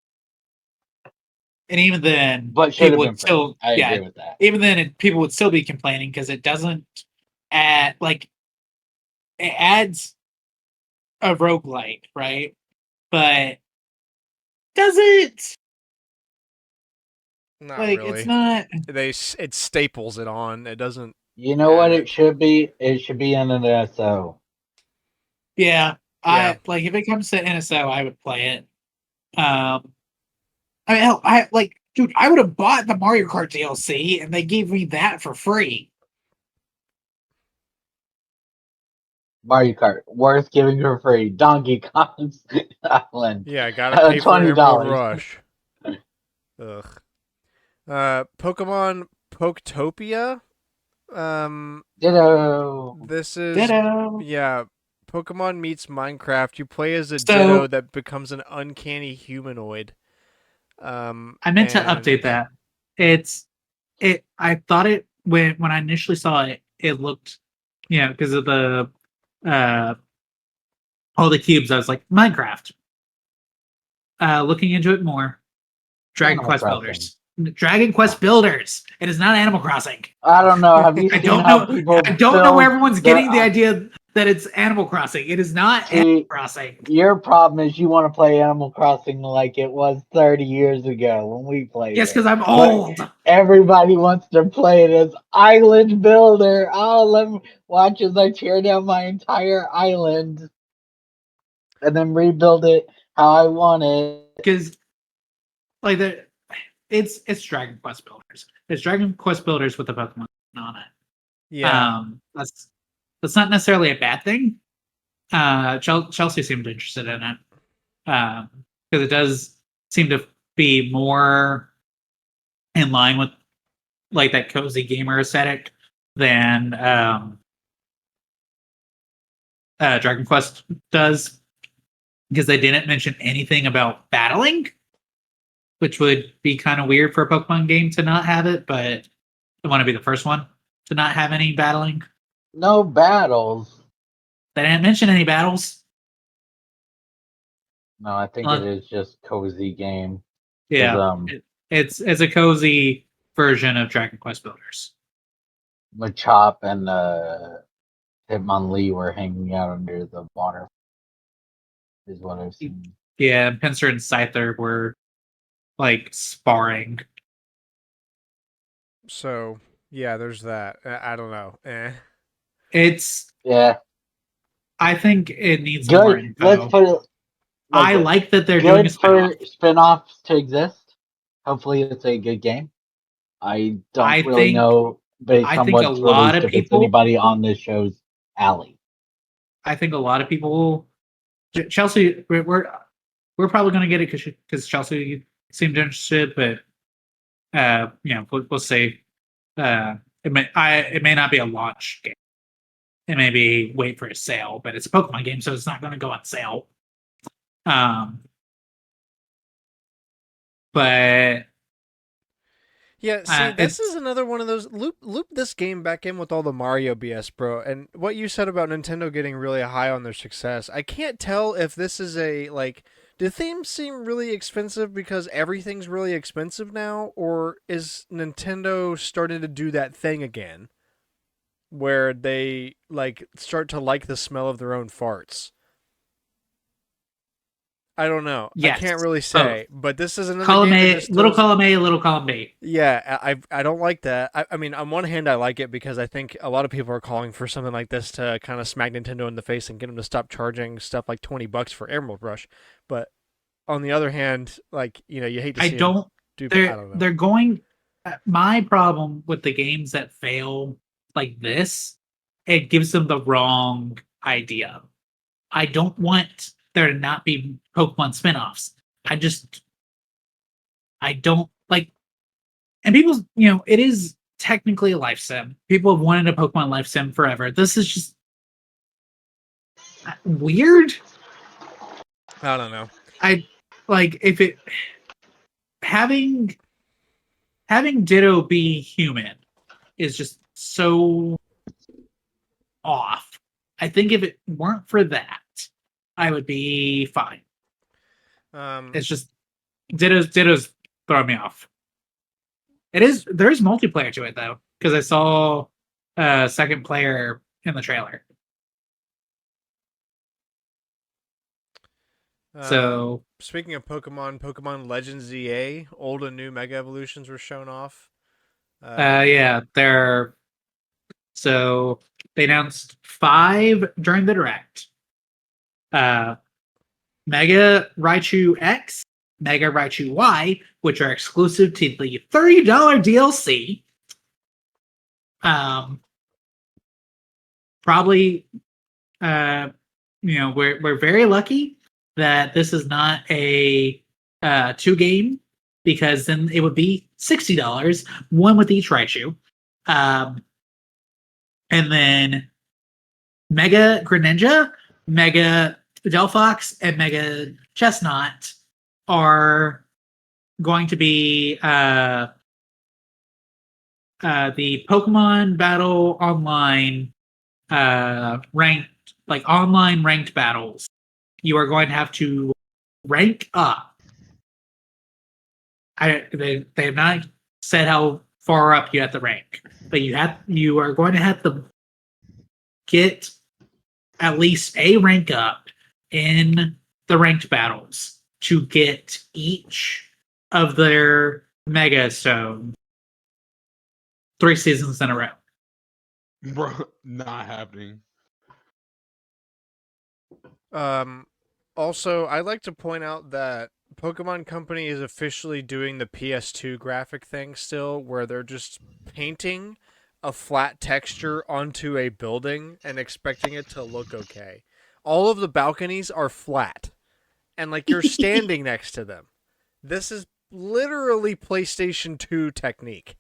And even then, But should have people been would free. still I yeah, agree with that. even then people would still be complaining because it doesn't add like it adds a roguelite, right? But does it? Not Like really. it's not. It staples it on. It doesn't. You know what add it should be? It should be in an SO. Yeah, Yeah. I like if it comes to NSO, I would play it. I mean, hell, I like, dude, I would have bought the Mario Kart DLC, and they gave me that for free. Mario Kart, worth giving for free. Donkey Kong's Island. Yeah, gotta pay for $20. Emerald Rush. Ugh. Pokemon Poketopia. Ditto. This is Ditto. yeah. Pokemon meets Minecraft. You play as a So- Ditto that becomes an uncanny humanoid. I meant to and- update that. I thought it when I initially saw it, it looked, because of the all the cubes. I was like Minecraft. Looking into it more, Dragon Animal Quest Crossing. Builders. Dragon Quest Builders. It is not Animal Crossing. I don't know. Have you I seen don't how know. people I don't know build where everyone's their getting the idea that it's Animal Crossing. It is not See, Animal Crossing. Your problem is you want to play Animal Crossing like it was 30 years ago when we played Yes, it. because I'm old. Everybody wants to play it as Island Builder. Oh, let me watch as I tear down my entire island and then rebuild it how I want it. Because it's Dragon Quest Builders. It's Dragon Quest Builders with a Pokemon on it. Yeah. That's not necessarily a bad thing. Chelsea seemed interested in it because it does seem to be more in line with like that cozy gamer aesthetic than Dragon Quest does, because they didn't mention anything about battling, which would be kind of weird for a Pokemon game to not have it, but I want to be the first one to not have any battling. No battles. They didn't mention any battles. No, I think it is just cozy game. Yeah, 'Cause, it's a cozy version of Dragon Quest Builders. Machop and Hitmonlee were hanging out under the water. Is what I've seen. Yeah, Pinsir and Scyther were like sparring. So yeah, there's that. I don't know. Yeah, I think it needs more good. info. Let's put it. I this. like that they're doing a Good spin-off. for spin-offs to exist. Hopefully, it's a good game. I don't I really think- know based I on think a what's lot released of if it's people- anybody on this show's alley. I think a lot of people. Chelsea, we're probably going to get it because Chelsea seemed interested, but we'll see. It may not be a launch game. It may be wait for a sale, but it's a Pokemon game, so it's not going to go on sale. But Yeah, see, this it's- is another one of those loop this game back in with all the Mario BS, bro. And what you said about Nintendo getting really high on their success, I can't tell if this is do themes seem really expensive because everything's really expensive now, or is Nintendo starting to do that thing again, where they start to like the smell of their own farts? I don't know. Yes. I can't really say, but this is another Column game that A, just little throws- column A, little column B. Yeah, I don't like that. I mean, on one hand, I like it because I think a lot of people are calling for something like this to kind of smack Nintendo in the face and get them to stop charging stuff like $20 for Emerald Rush. But on the other hand, like you hate to I see them don't. do. I don't know. They're going. My problem with the games that fail like this, it gives them the wrong idea. I don't want there to not be Pokemon spin-offs. I don't like, and people, it is technically a life sim. People have wanted a Pokemon life sim forever. This is just weird. I don't know. I like if it having Ditto be human is just so off. I think if it weren't for that, I would be fine. It's just Ditto's throwing me off. There's multiplayer to it though, because I saw second player in the trailer. So speaking of Pokemon Legends ZA, old and new Mega Evolutions were shown off. yeah, they announced 5 during the direct. Mega Raichu X, Mega Raichu Y, which are exclusive to the $30 DLC. Probably, we're very lucky that this is not a 2 game, because then it would be $60, one with each Raichu. And then Mega Greninja, Mega Delphox, and Mega Chestnut are going to be the Pokemon Battle Online online ranked battles. You are going to have to rank up. They have not said how far up you have to rank, but you are going to have to get at least a rank up in the ranked battles to get each of their Mega Stone 3 seasons in a row. Bro, not happening. Also, I'd like to point out that Pokemon Company is officially doing the PS2 graphic thing still, where they're just painting a flat texture onto a building and expecting it to look okay. All of the balconies are flat, and like you're standing next to them. This is literally PlayStation 2 technique.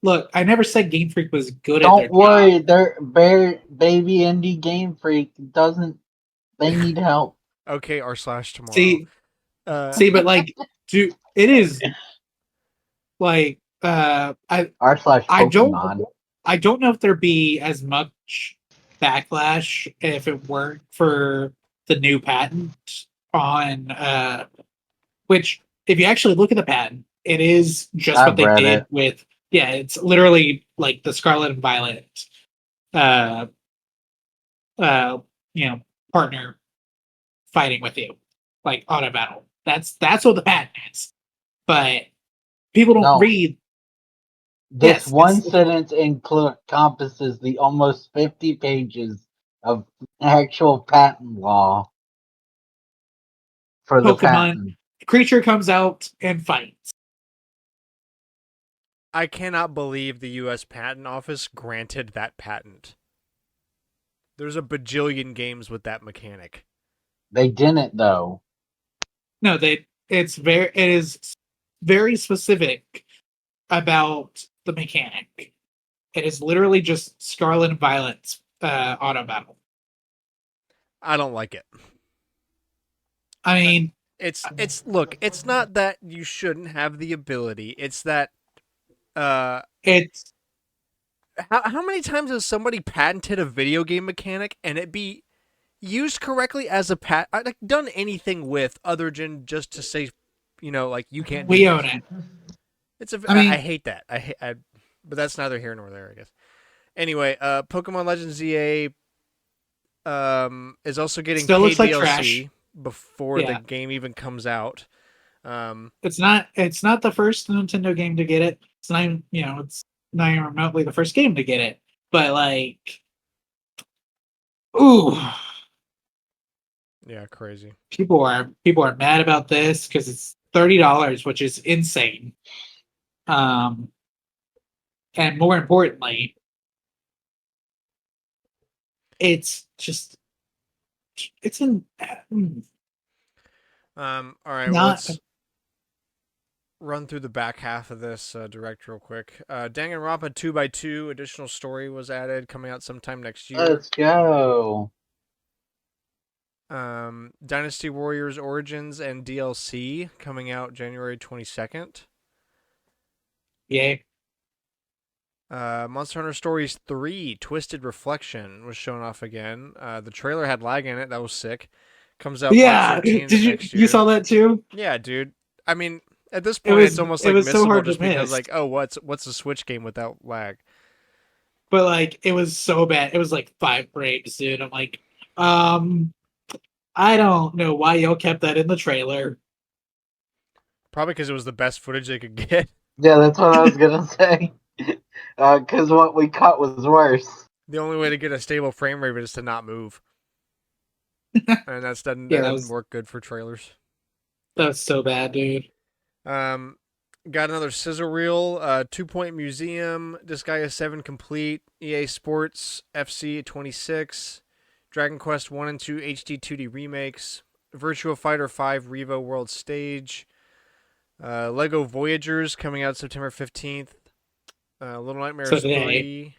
Look, I never said Game Freak was good Don't at their worry, job. their baby indie Game Freak doesn't. They need help. Okay, r/tomorrow. See, but like, dude, it is like I don't Pokemon. I don't know if there'd be as much backlash if it weren't for the new patent on which, if you actually look at the patent, it is just I've what they read did it. with it's literally like the Scarlet and Violet uh partner fighting with you, like auto battle. That's what the patent is. But people don't No. read. This Yes, one sentence encompasses the almost 50 pages of actual patent law for the Pokemon patent. creature comes out and fights. I cannot believe the U.S. Patent Office granted that patent. There's a bajillion games with that mechanic. They didn't though. No, it is very specific about the mechanic. It is literally just Scarlet and Violet's auto battle. I don't like it. I mean, It's look, it's not that you shouldn't have the ability. It's that it's how many times has somebody patented a video game mechanic and it be used correctly as a like done anything with other than just to say, like you can't do we this. own it. It's I mean, I hate that. But that's neither here nor there, I guess. Anyway, Pokemon Legends ZA is also getting still paid looks like DLC. trash. before the Yeah. game even comes out. It's not the first Nintendo game to get it. It's not even, it's not even remotely the first game to get it. But like, ooh, Yeah, crazy. people are mad about this because it's $30, which is insane. And more importantly, it's just it's in All right, well, not let's run through the back half of this direct real quick. Danganronpa 2x2 additional story was added, coming out sometime next year. Let's go. Dynasty Warriors Origins and DLC coming out January 22nd. yay. Monster Hunter Stories 3 Twisted Reflection was shown off again. The trailer had lag in it. That was sick. Comes out March 13th Did next year. you saw that too? Yeah, dude. I mean, at this It point, was it's almost it like was so missable hard to just because, miss. like, oh, what's a Switch game without lag? But like it was so bad. It was like 5 frames, dude. I'm like, I don't know why y'all kept that in the trailer. Probably because it was the best footage they could get. Yeah, that's what I was gonna say. Because what we cut was worse. The only way to get a stable frame rate is to not move, and that doesn't work good for trailers. That was so bad, dude. Got another sizzle reel. 2 Point Museum, Disgaea 7 Complete, EA Sports, FC 26, Dragon Quest 1 and 2 HD 2D remakes, Virtua Fighter 5 Revo World Stage, Lego Voyagers coming out September 15th, Little Nightmares 3,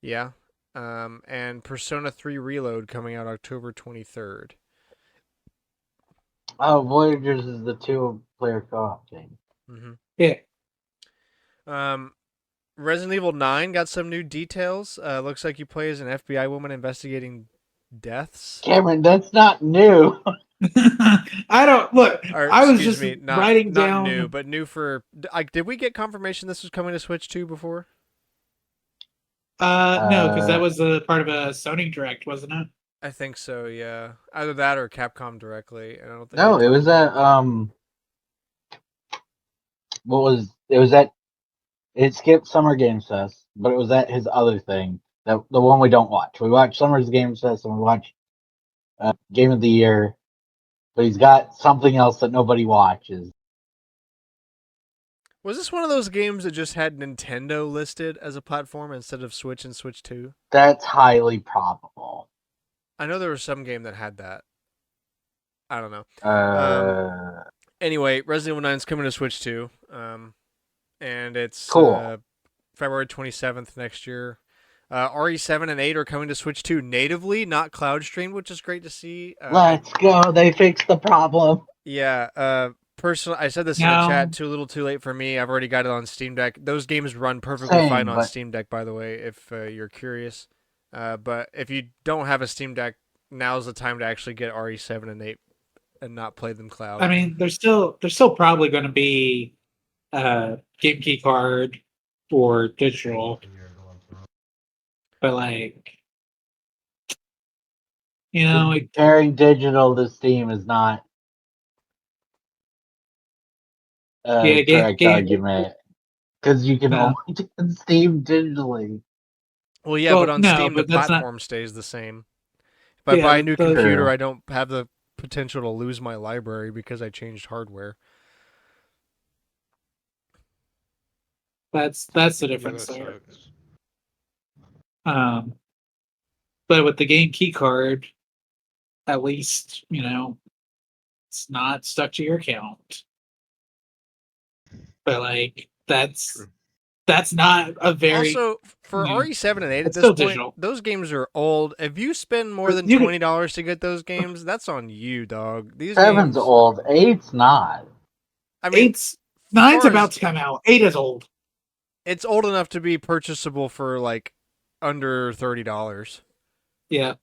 yeah, and Persona 3 Reload coming out October 23rd. Oh, Voyagers is the 2-player co-op game. Mm-hmm. Yeah. Resident Evil 9 got some new details. Looks like you play as an FBI woman investigating deaths. Cameron, that's not new. I don't look. Or, I was excuse just me, writing not down. new, but new for. Like, did we get confirmation this was coming to Switch 2 before? No, because that was a part of a Sony Direct, wasn't it? I think so. Yeah, either that or Capcom directly. And I don't think. No, it was at It was at. It skipped Summer Games Fest, but it was at his other thing. The one we don't watch. We watch Summer's Games Fest and we watch Game of the Year, but he's got something else that nobody watches. Was this one of those games that just had Nintendo listed as a platform instead of Switch and Switch 2? That's highly probable. I know there was some game that had that. I don't know. Anyway, Resident Evil 9 is coming to Switch 2. And it's cool. February 27th next year. RE7 and 8 are coming to Switch 2 natively, not cloud streamed, which is great to see. Let's go. They fixed the problem. Yeah. Personally, I said this in the chat, too little too late for me. I've already got it on Steam Deck. Those games run perfectly fine on Steam Deck, by the way, if you're curious. But if you don't have a Steam Deck, now's the time to actually get RE7 and 8 and not play them cloud. I mean, there's still probably going to be game key card or digital, but like, comparing digital to Steam is not a correct argument because you can only do Steam digitally. Well, yeah, but on Steam the platform stays the same. If I buy a new computer, I don't have the potential to lose my library because I changed hardware. That's the difference there. But with the game key card, at least it's not stuck to your account. But like that's not a very also for RE7 and 8 at this point. Digital. Those games are old. If you spend more than $20 to get those games, that's on you, dog. These 7's games... old. 8's not. I mean, 9's about to come out. 8 is old. It's old enough to be purchasable for like under $30. Yeah.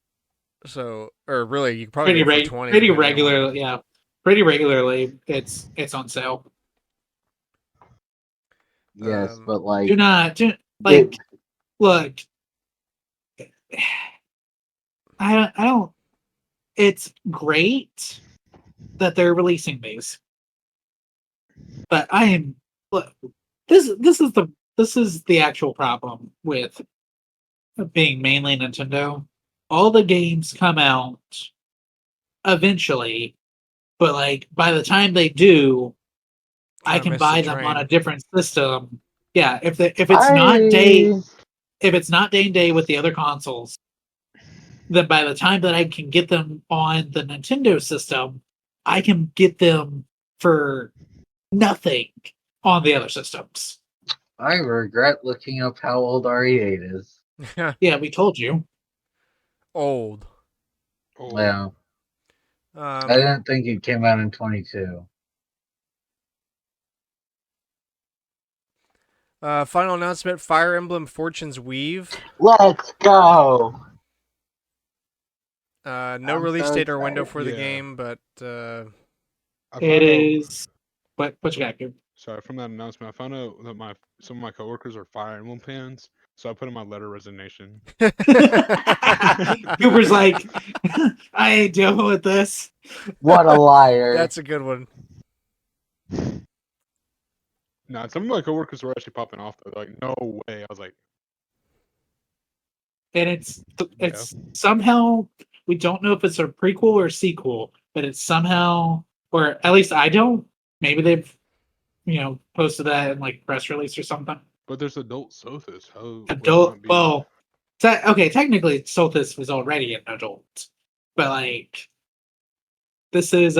So, or really, you could probably get it for 20. Pretty regularly, yeah. Pretty regularly, it's on sale. Yes, but like, look. I don't. it's great that they're releasing these, but I am look, this is the actual problem with being mainly Nintendo. All the games come out eventually, but like by the time they do, I Kinda can missed the buy them on a train. different system. Yeah, if it's not day I if it's not day and day with the other consoles, then by the time that I can get them on the Nintendo system, I can get them for nothing on the other systems. I regret looking up how old RE8 is. Yeah, we told you. Old. Oh, Yeah, I didn't think it came out in 22. Final announcement: Fire Emblem Fortune's Weave. Let's go! No I'm release so date or window excited. for the Yeah. game, but I It found out. is. What you got, Gabe? Sorry, from that announcement, I found out that some of my coworkers are Fire Emblem fans, so I put in my letter of resignation. Cooper's like, I ain't dealing with this. What a liar. that's a good one. Nah, some of my coworkers were actually popping off though. They're like, no way. I was like, And it's somehow, we don't know if it's a prequel or a sequel, but it's somehow, or at least I don't. Maybe they've posted that in like press release or something. but there's adult Sothis. How would it Adult. not be? Well, okay, technically, Soltis was already an adult, but like this is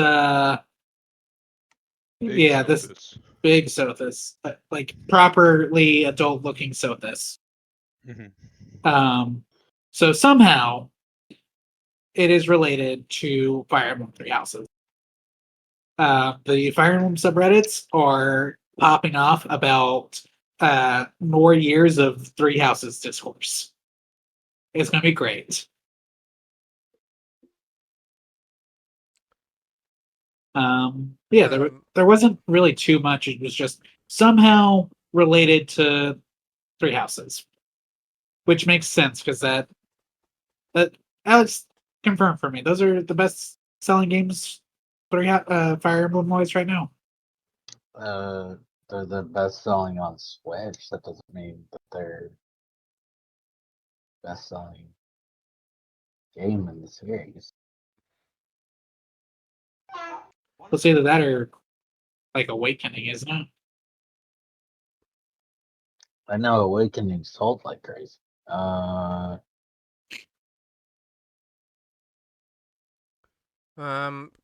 Big this Sothis. big Sothis, like properly adult looking Sothis. Mm-hmm. So somehow it is related to Fire Emblem Three Houses. The Fire Emblem subreddits are popping off about more years of Three Houses discourse. It's gonna be great. There wasn't really too much. It was just somehow related to Three Houses, which makes sense because that Alex confirmed for me. Those are the best selling games Fire Emblem wise right now. They're the best selling on Switch. That doesn't mean that they're best selling game in the series. Let's either that or like Awakening, isn't it? I know Awakening sold like crazy.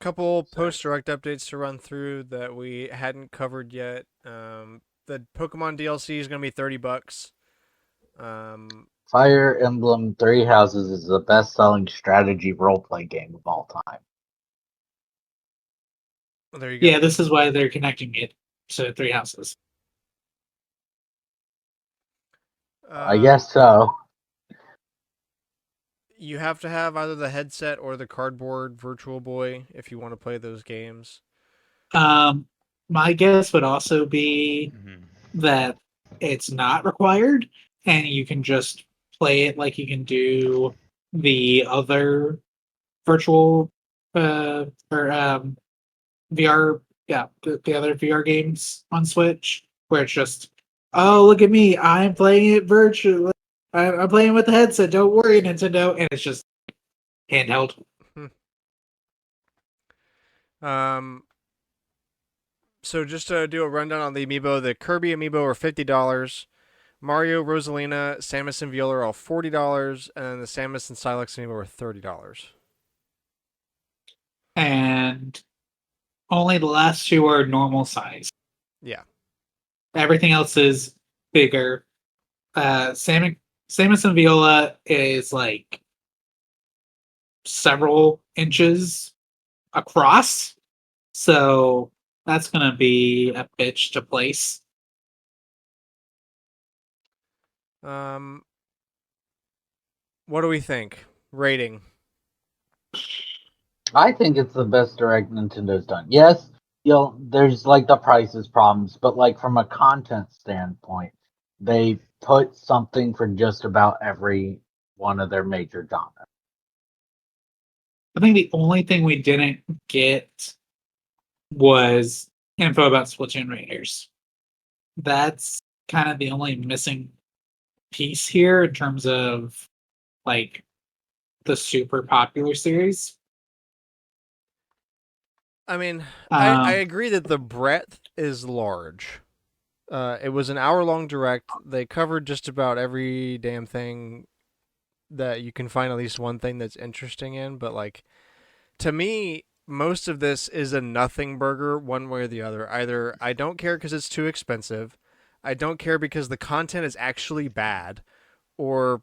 Couple post direct updates to run through that we hadn't covered yet. The Pokemon DLC is gonna be $30. Fire Emblem Three Houses is the best selling strategy roleplay game of all time. There you go. Yeah, this is why they're connecting it to Three Houses. I guess so. You have to have either the headset or the cardboard Virtual Boy if you want to play those games. My guess would also be that it's not required, and you can just play it like you can do the other virtual or VR, the other VR games on Switch, where it's just, oh, look at me, I'm playing it virtually. I'm playing with the headset. Don't worry, Nintendo, and it's just handheld. So just to do a rundown on the amiibo, the Kirby amiibo are $50. Mario, Rosalina, Samus, and Viola are all $40, and the Samus and Silex amiibo are $30. And only the last two are normal size. Yeah. Everything else is bigger. Samus and Viola is like several inches across, so that's gonna be a bitch to place. What do we think? Rating. I think it's the best direct Nintendo's done. Yes, there's like the prices problems, but like from a content standpoint, they put something for just about every one of their major genres. I think the only thing we didn't get was info about Splatoon Raiders. That's kind of the only missing piece here in terms of like the super popular series. I mean, I Um, agree that the breadth is large. It was an hour-long direct. They covered just about every damn thing that you can find at least one thing that's interesting in. But like, to me, most of this is a nothing burger, one way or the other. Either I don't care because it's too expensive, I don't care because the content is actually bad, or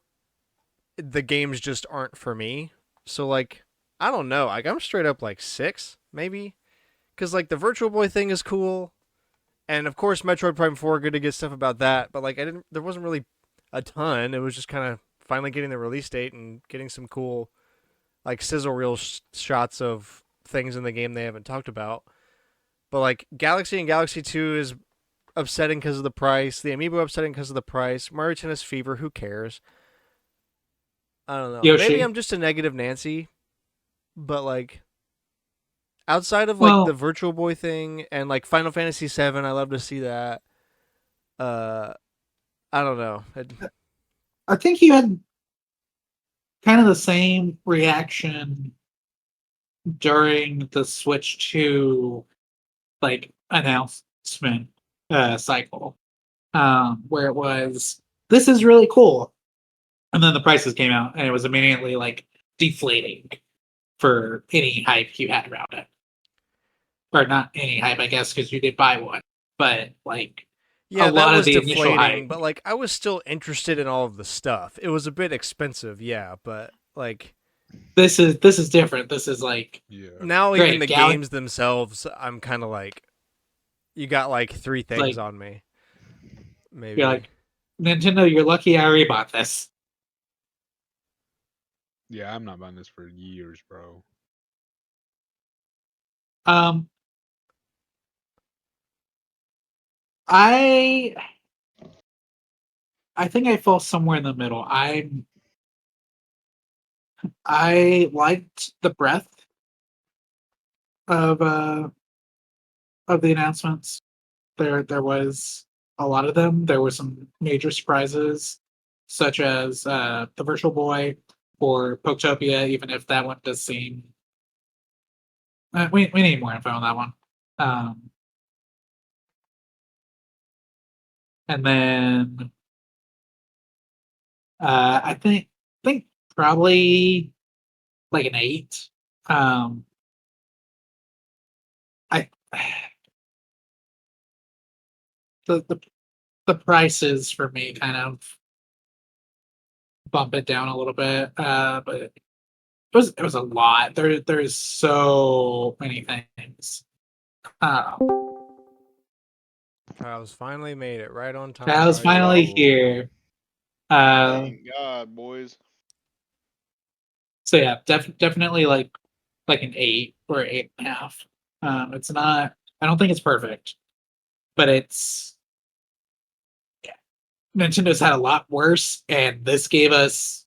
the games just aren't for me. So like, I don't know. Like, I'm straight up like 6, maybe, because like the Virtual Boy thing is cool. And of course, Metroid Prime 4, good to get stuff about that. But like, I didn't. There wasn't really a ton. It was just kind of finally getting the release date and getting some cool, like sizzle reel shots of things in the game they haven't talked about. But like, Galaxy and Galaxy 2 is upsetting because of the price. The Amiibo upsetting because of the price. Mario Tennis Fever, who cares? I don't know. Maybe Yoshi. I'm just a negative Nancy, but like, outside of like the Well, Virtual Boy thing and like Final Fantasy 7, I love to see that. Uh, I don't know. I think you had kind of the same reaction during the Switch 2 like announcement cycle, where it was this is really cool, and then the prices came out, and it was immediately like deflating for any hype you had around it, or not any hype, I guess, because you did buy one, but like a Yeah, that lot of was the initial deflating, hype. but like I was still interested in all of the stuff. It was a bit expensive, yeah, but like This is different. This is like Yeah. now even great the Galaxy. games themselves, I'm kind of like, you got like 3 things Like on me, you're maybe. like Nintendo, you're lucky I already bought this. Yeah, I'm not buying this for years, bro. Um, I I think I fall somewhere in the middle. I liked the breadth of uh of the announcements. There was a lot of them. There were some major surprises, such as the Virtual Boy or Poketopia, even if that one does seem we need more info on that one. Um, and then I think probably like an 8. Um, I the the the prices for me kind of bump it down a little bit. But it was a lot. There's so many things. Uh, Trials finally made it right on that time. was Let's Right on. finally go. here. Uh, Thank God, boys. so yeah, definitely like an 8 or 8.5. It's not. I don't think it's perfect, but it's Nintendo's had a lot worse, and this gave us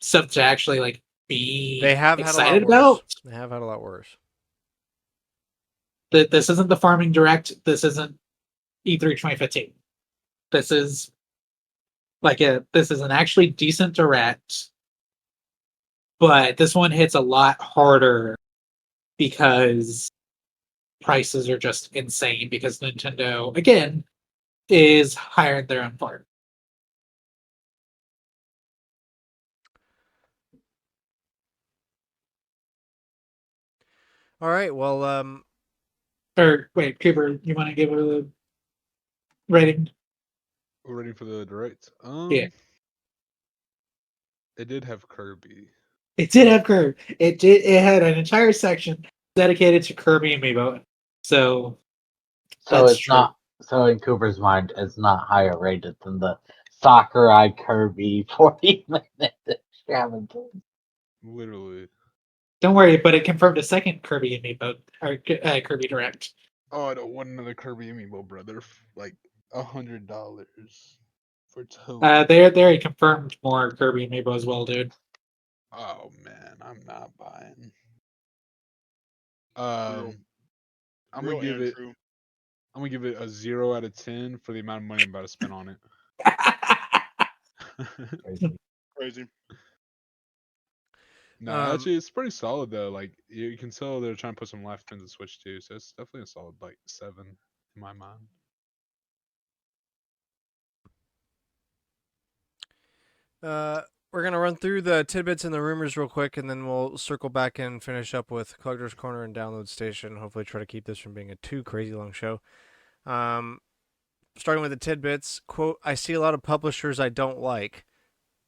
stuff to actually like They be have had a lot excited worse. about. They have had a lot worse. That this isn't the farming direct. This isn't E3 2015. This is this is an actually decent direct, but this one hits a lot harder because prices are just insane because Nintendo again is hiring their own part. All right, well, Or wait, Cooper, you want to give it a rating? We're ready for the direct. Yeah, It did have Kirby. it did have Kirby. It did. It had an entire section dedicated to Kirby and Amiibo. So So that's it's true. not. So in Cooper's mind, it's not higher rated than the Sakurai Kirby 40-minute extravaganza. Literally. Don't worry, but it confirmed a second Kirby Amiibo or Kirby Direct. Oh, I don't want another Kirby amiibo, brother. Like $100 for two. They already confirmed more Kirby Amiibo as well, dude. Oh man, I'm not buying. I'm gonna Real give and it. true. I'm gonna give it a 0 out of 10 for the amount of money I'm about to spend on it. Crazy. Crazy. No, Um, actually, it's pretty solid though. Like you can tell they're trying to put some life into the Switch too, so it's definitely a solid like 7 in my mind. We're gonna run through the tidbits and the rumors real quick, and then we'll circle back and finish up with Collector's Corner and Download Station. Hopefully, try to keep this from being a too crazy long show. Starting with the tidbits, quote, I see a lot of publishers I don't like.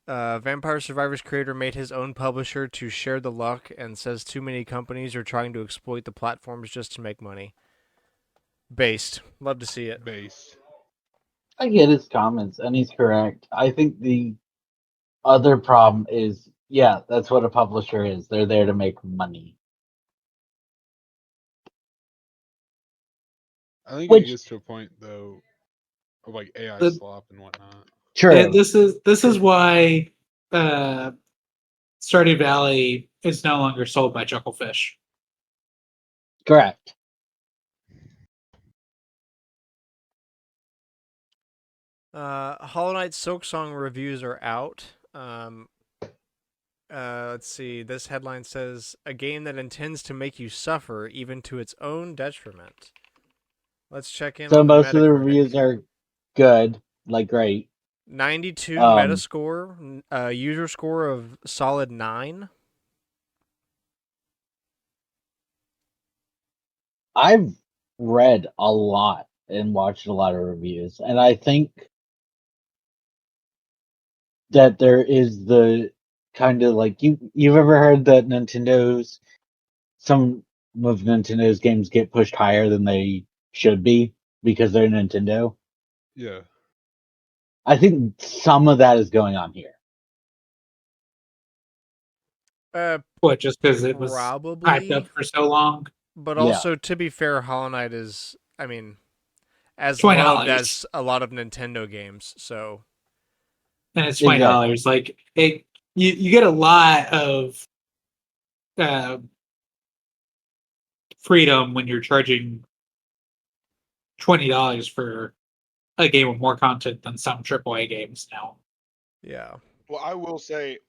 Vampire Survivors creator made his own publisher to share the luck and says too many companies are trying to exploit the platforms just to make money. Based. Love to see it. Based. I get his comments, and he's correct. I think the other problem is, yeah, that's what a publisher is. They're there to make money. I think it Which, gets to a point though of like AI The- slop and whatnot. true. this is why Stardew Valley is no longer sold by Chucklefish. Correct. Hollow Knight Silksong reviews are out. Let's see. This headline says a game that intends to make you suffer even to its own detriment. Let's check in So on the most of the Metacritic. reviews are good, like great. 92 Um, Metascore, user score of solid 9. I've read a lot and watched a lot of reviews, and I think that there is the kind of like you've ever heard that some of Nintendo's games get pushed higher than they should be because they're Nintendo. Yeah. I think some of that is going on here. What, just because it was hyped Probably, up for so long? but Yeah. also to be fair, Hollow Knight is, I mean, as $20. loved as a lot of Nintendo games. So And it's $20. Like you get a lot of freedom when you're charging $20 for a game with more content than some AAA games now. yeah. Well, I will say,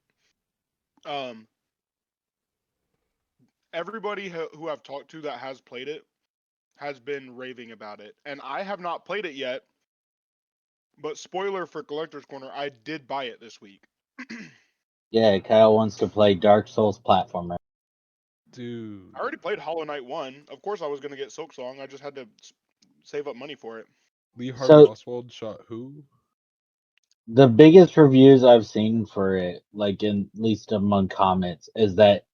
everybody who I've talked to that has played it has been raving about it, and I have not played it yet. But spoiler for Collector's Corner, I did buy it this week. Yeah, Kyle wants to play Dark Souls platformer. Dude. I already played Hollow Knight 1. Of course I was going to get Silksong. I just had to save up money for it. Lee So- Harvey Oswald shot who? The biggest reviews I've seen for it, like at least among comments, is that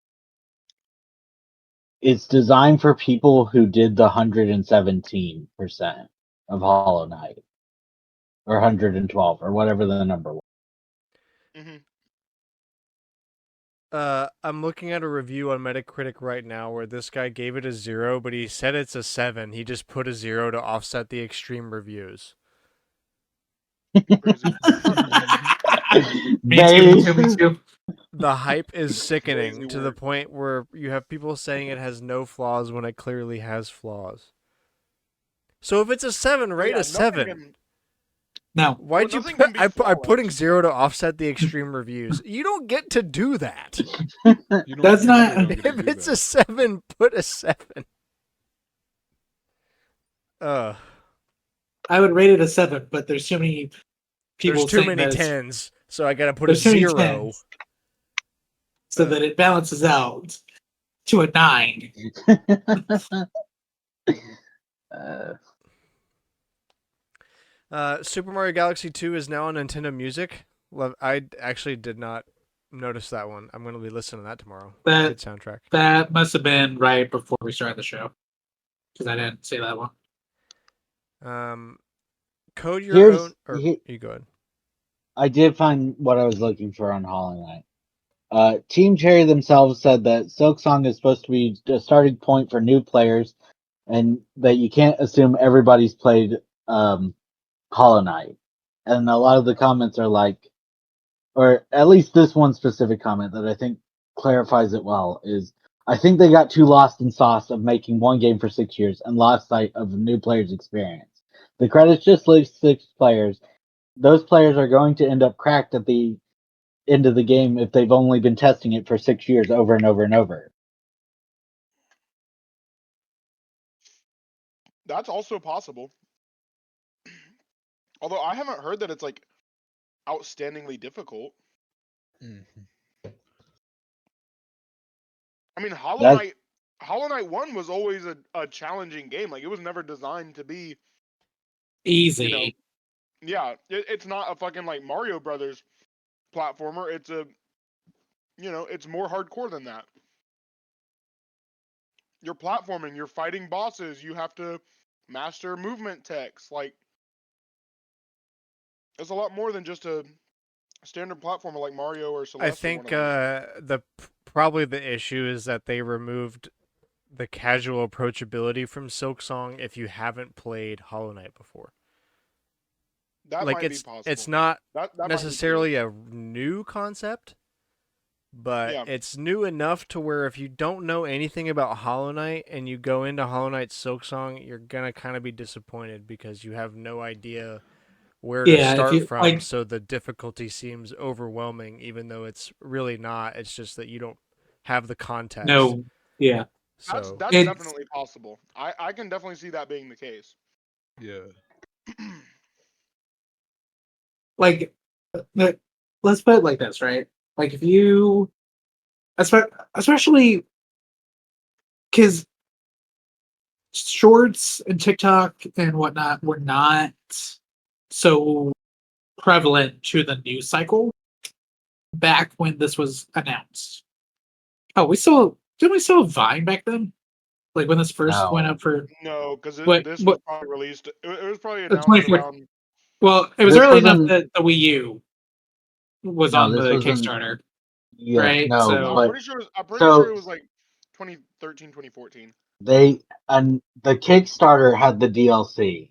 it's designed for people who did the 117% of Hollow Knight. Or 112, or whatever the number was. Hmm. I'm looking at a review on Metacritic right now where this guy gave it a 0, but he said it's a 7. He just put a 0 to offset the extreme reviews. Crazy. Me too. The hype is sickening Crazy to the work. point where you have people saying it has no flaws when it clearly has flaws. So if it's a 7, rate Yeah, a nothing 7. can- No. Why'd you nothing put? can be I'm putting flawless. 0 to offset the extreme reviews. You don't get to do that. You don't, That's you're not- never going to If do it's that. a 7, put a 7. I would rate it a 7, but there's too many people There's too saying many that it's- 10s, so I gotta put a there's too many 0. 10s, so that it balances out to a 9. Super Mario Galaxy 2 is now on Nintendo Music. I actually did not notice that one. I'm going to be listening to that tomorrow. Good soundtrack. That must have been right before we started the show, because I didn't see that one. Code your own. Or you go ahead. I did find what I was looking for on Hollow Knight. Team Cherry themselves said that Silksong is supposed to be a starting point for new players, and that you can't assume everybody's played Hollow Knight. And a lot of the comments are like, or at least this one specific comment that I think clarifies it well, is I think they got too lost in sauce of making one game for 6 years and lost sight of the new players' experience. The credits just list 6 players. Those players are going to end up cracked at the end of the game if they've only been testing it for 6 years over and over and over. That's also possible. Although I haven't heard that it's like outstandingly difficult. I mean, Hollow Knight 1 was always a challenging game. Like, it was never designed to be, Easy. you know, yeah, it's not a fucking, like, Mario Brothers platformer. It's it's more hardcore than that. You're platforming, you're fighting bosses, you have to master movement techs. Like, it's a lot more than just a standard platformer like Mario or Celeste. I think probably the issue is that they removed the casual approachability from Silksong if you haven't played Hollow Knight before. That Like might be possible. it's not that necessarily a new concept, but Yeah. it's new enough to where if you don't know anything about Hollow Knight and you go into Hollow Knight Silksong, you're gonna kind of be disappointed because you have no idea where to Yeah, if start you from. like, So the difficulty seems overwhelming, even though it's really not. It's just that you don't have the context. no, yeah, So That's It's- definitely possible. I can definitely see that being the case. Yeah. like, let's put it like this, right? Like, if you, especially because shorts and TikTok and whatnot were not so prevalent to the news cycle back when this was announced. Oh, didn't we still have Vine back then? Like when this first went No. up for No, because what? this was probably released. It was probably announced 24. around. Well, it was This early enough wasn't- that the Wii U was No, on this the wasn't- Kickstarter, Yeah, right? no, So I'm but pretty sure. I'm pretty so- sure it was like 2013, 2014. the Kickstarter had the DLC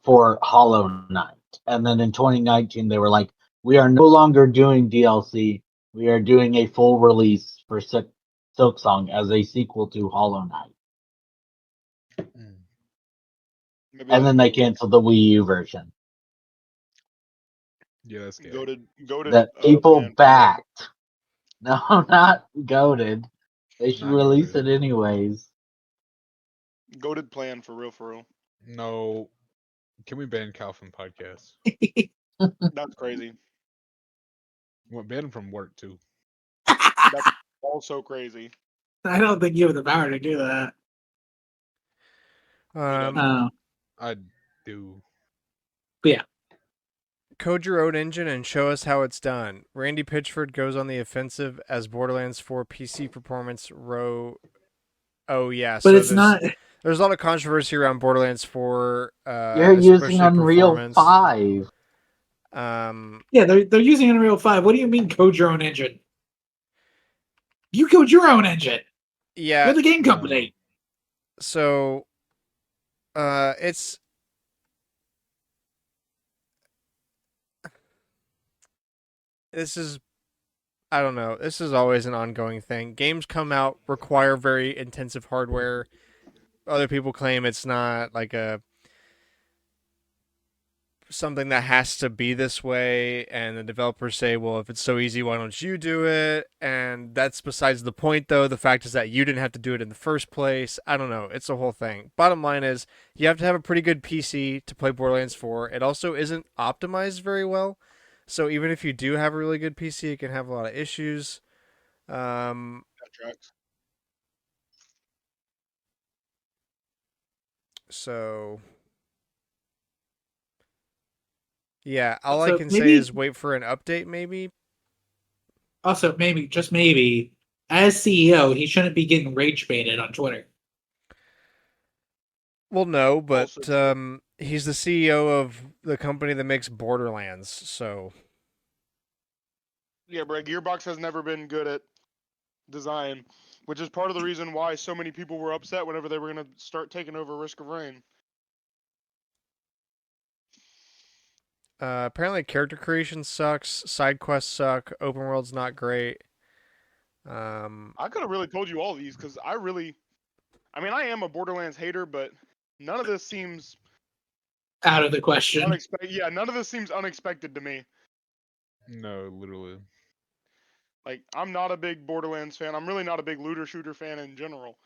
for Hollow Knight, and then in 2019 they were like, "We are no longer doing DLC. We are doing a full release for Silksong as a sequel to Hollow Knight." Maybe And like then they canceled the Wii U version. Yeah, that's good. goaded. That people plan for backed. No, not goaded. They should Not release goated. it anyways. real. Goaded plan for real. For real. No. Can we ban Cal from podcasts? That's crazy. Well, ban him from work too. That's also crazy. I don't think you have the power to do that. um, I do. code your own engine and show us how it's done. Randy Pitchford goes on the offensive as Borderlands 4 PC performance row. Oh yeah, But so it's not. There's a lot of controversy around Borderlands 4. You're using especially Unreal performance. 5. Yeah, they're using Unreal 5. What do you mean code your own engine? You code your own engine. Yeah. You're the game company. So, it's this is I don't know. This is always an ongoing thing. Games come out, require very intensive hardware. Other people claim it's not like something that has to be this way, and the developers say, well, if it's so easy, why don't you do it? And that's besides the point, though. The fact is that you didn't have to do it in the first place. I don't know. It's a whole thing. Bottom line is, you have to have a pretty good PC to play Borderlands 4. It also isn't optimized very well. So even if you do have a really good PC, it can have a lot of issues. That tracks. So yeah, all I So can say maybe- is wait for an update, maybe. Also, maybe, just maybe, as CEO, he shouldn't be getting rage baited on Twitter. Well, no, but Also true. he's the CEO of the company that makes Borderlands, so Yeah, but Gearbox has never been good at design, which is part of the reason why so many people were upset whenever they were going to start taking over Risk of Rain. apparently character creation sucks, side quests suck, open world's not great. I could have really told you all these because I am a Borderlands hater, but none of this seems Out of the question. unexpected. Yeah, none of this seems unexpected to me. No, literally. Like, I'm not a big Borderlands fan. I'm really not a big looter shooter fan in general.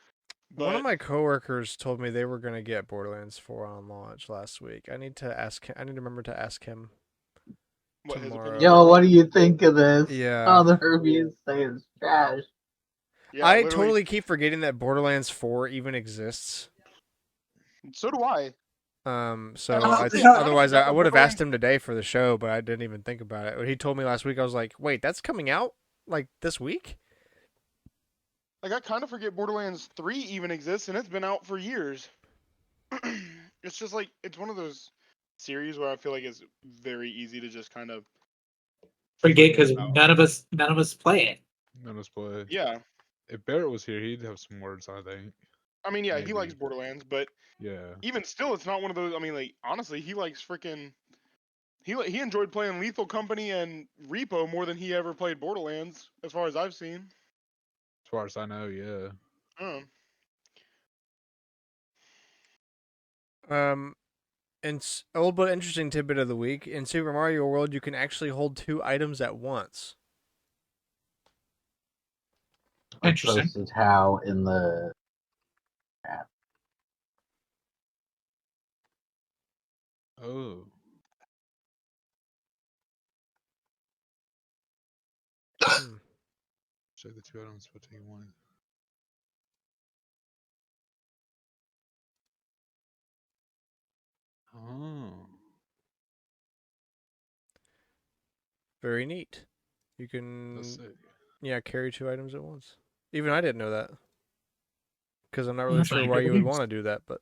But One of my coworkers told me they were going to get Borderlands 4 on launch last week. I need to ask him. I need to remember to ask him what his tomorrow. opinion? Yo, what do you think of this? Yeah. Oh, the reviews say it's trash. Yeah, I literally. totally keep forgetting that Borderlands 4 even exists. So do I. So And honestly, I kinda otherwise forgot I that would have asked Borderlands- him today for the show, but I didn't even think about it. When he told me last week, I was like, "Wait, that's coming out like this week?" Like, I kind of forget Borderlands 3 even exists, and it's been out for years. It's just like, it's one of those series where I feel like it's very easy to just kind of Forget because about. none of us play it. None of us play. Yeah. If Barrett was here, he'd have some words, I think. I mean, yeah, he Maybe. likes Borderlands, but Yeah. even still, it's not one of those. I mean, like, honestly, he likes freaking. He enjoyed playing Lethal Company and Repo more than he ever played Borderlands, as far as I've seen. As far as I know, yeah. Oh. And a little bit interesting tidbit of the week: in Super Mario World, you can actually hold 2 items at once. I Interesting. posted how in the app. Oh. Hmm. Check the 2 items, but take one. Oh. Very neat. You can That's sick. carry 2 items at once. Even I didn't know that. Because I'm not really That's sure not why good you would news. want to do that, but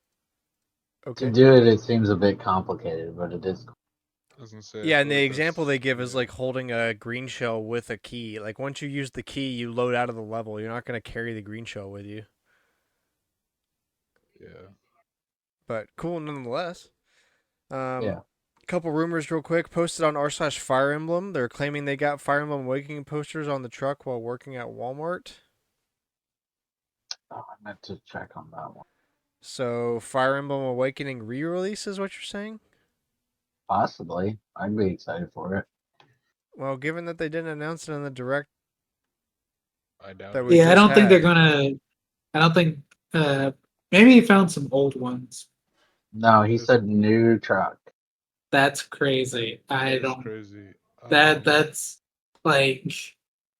okay. To do it, it seems a bit complicated, but it is. I was gonna say. I Yeah, and feel the like example that's- they give is yeah. like holding a green shell with a key. Like once you use the key, you load out of the level. You're not going to carry the green shell with you. Yeah. But cool nonetheless. Yeah. Couple rumors real quick. Posted on r/Fire Emblem. They're claiming they got Fire Emblem Awakening posters on the truck while working at Walmart. Oh, I meant to check on that one. So Fire Emblem Awakening re-release is what you're saying? Possibly. I'd be excited for it. Well, given that they didn't announce it in the direct I doubt that it. we Yeah, I just don't think they're had. gonna. I don't think. Maybe he found some old ones. No, he It's- said new truck. That's crazy. I That's don't. crazy. That's like.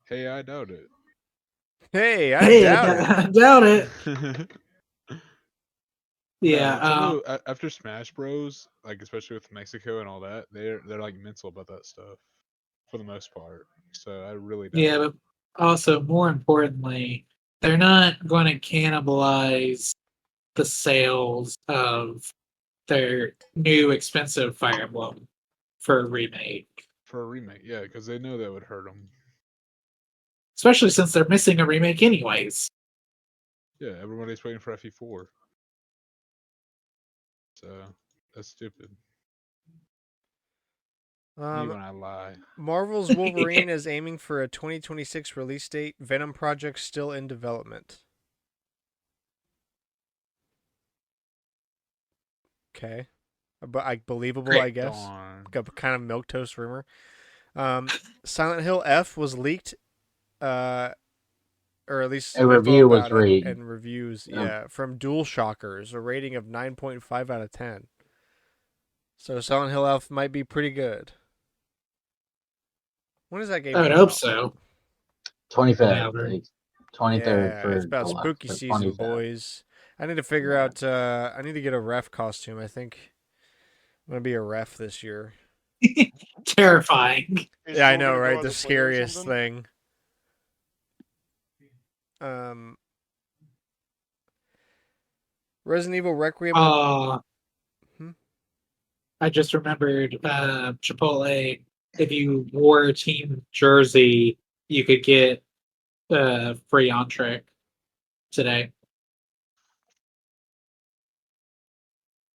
Hey, I doubt it. Hey, I Hey, doubt it. I doubt it. Yeah. Some of after Smash Bros, like especially with Mexico and all that, they're like mental about that stuff for the most part. So I really doubt Yeah, it. but also more importantly, they're not going to cannibalize the sales of their new expensive Fire Emblem for a remake. For a remake, yeah, because they know that would hurt them. Especially since they're missing a remake anyways. Yeah, everybody's waiting for FE4. So that's stupid. Me when I lie. Marvel's Wolverine is aiming for a 2026 release date. Venom project still in development. Okay, but believable, I guess. Darn. Kind of milquetoast rumor. Silent Hill F was leaked, or at least A some info review was about it read. and reviews. Yeah. Yeah, from DualShockers, a rating of 9.5 out of 10. So Silent Hill F might be pretty good. When is that game? I would come hope out? so. 25th. Never. It's 23rd Yeah, for it's about deluxe, spooky but season, 25th. boys. I need to figure Yeah. out. I need to get a ref costume. I think I'm gonna be a ref this year. Terrifying. Is Yeah, I Joel know, gonna go right? as The a player or scariest something? thing. Resident Evil Requiem. Hmm? I just remembered Chipotle. If you wore a team jersey, you could get free entree today.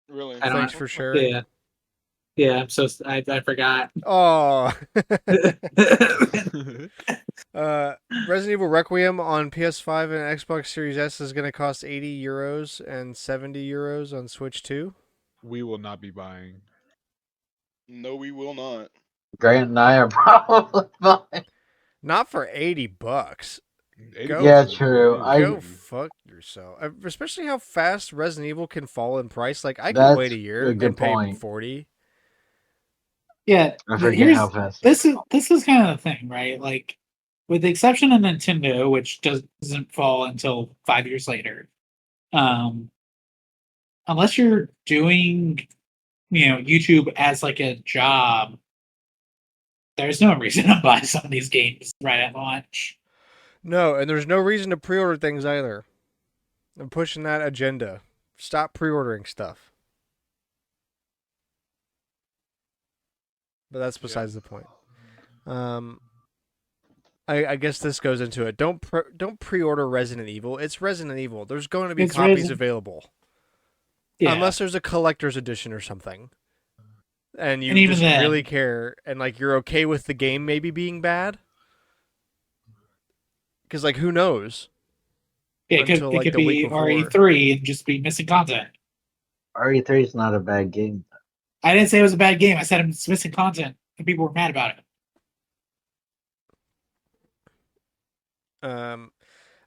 Really? I don't. Thanks for sharing. Yeah, yeah. I'm so I forgot. Oh, Resident Evil Requiem on PS5 and Xbox Series S is going to cost €80 and €70 on Switch 2. We will not be buying. No, we will not. Grant and I are probably fine. Not for $80. Go, Yeah, true. go fuck yourself. Especially how fast Resident Evil can fall in price. Like I can That's wait a year a good and pay point. $40. Yeah, I but forget here's how fast. this is kind of the thing, right? Like, with the exception of Nintendo, which doesn't fall until 5 years later, unless you're doing, YouTube as like a job, there's no reason to buy some of these games right at launch. No, and there's no reason to pre-order things either. I'm pushing that agenda. Stop pre-ordering stuff. But that's besides the point. I guess this goes into it. Don't pre-order Resident Evil. It's Resident Evil. There's going to be copies available. Yeah. Unless there's a collector's edition or something. And you even just then, really care and like you're okay with the game maybe being bad. Because like who knows? it could Until, like, it could the week be before. RE3 and just be missing content. RE3 is not a bad game. I didn't say it was a bad game. I said it's missing content, and people were mad about it.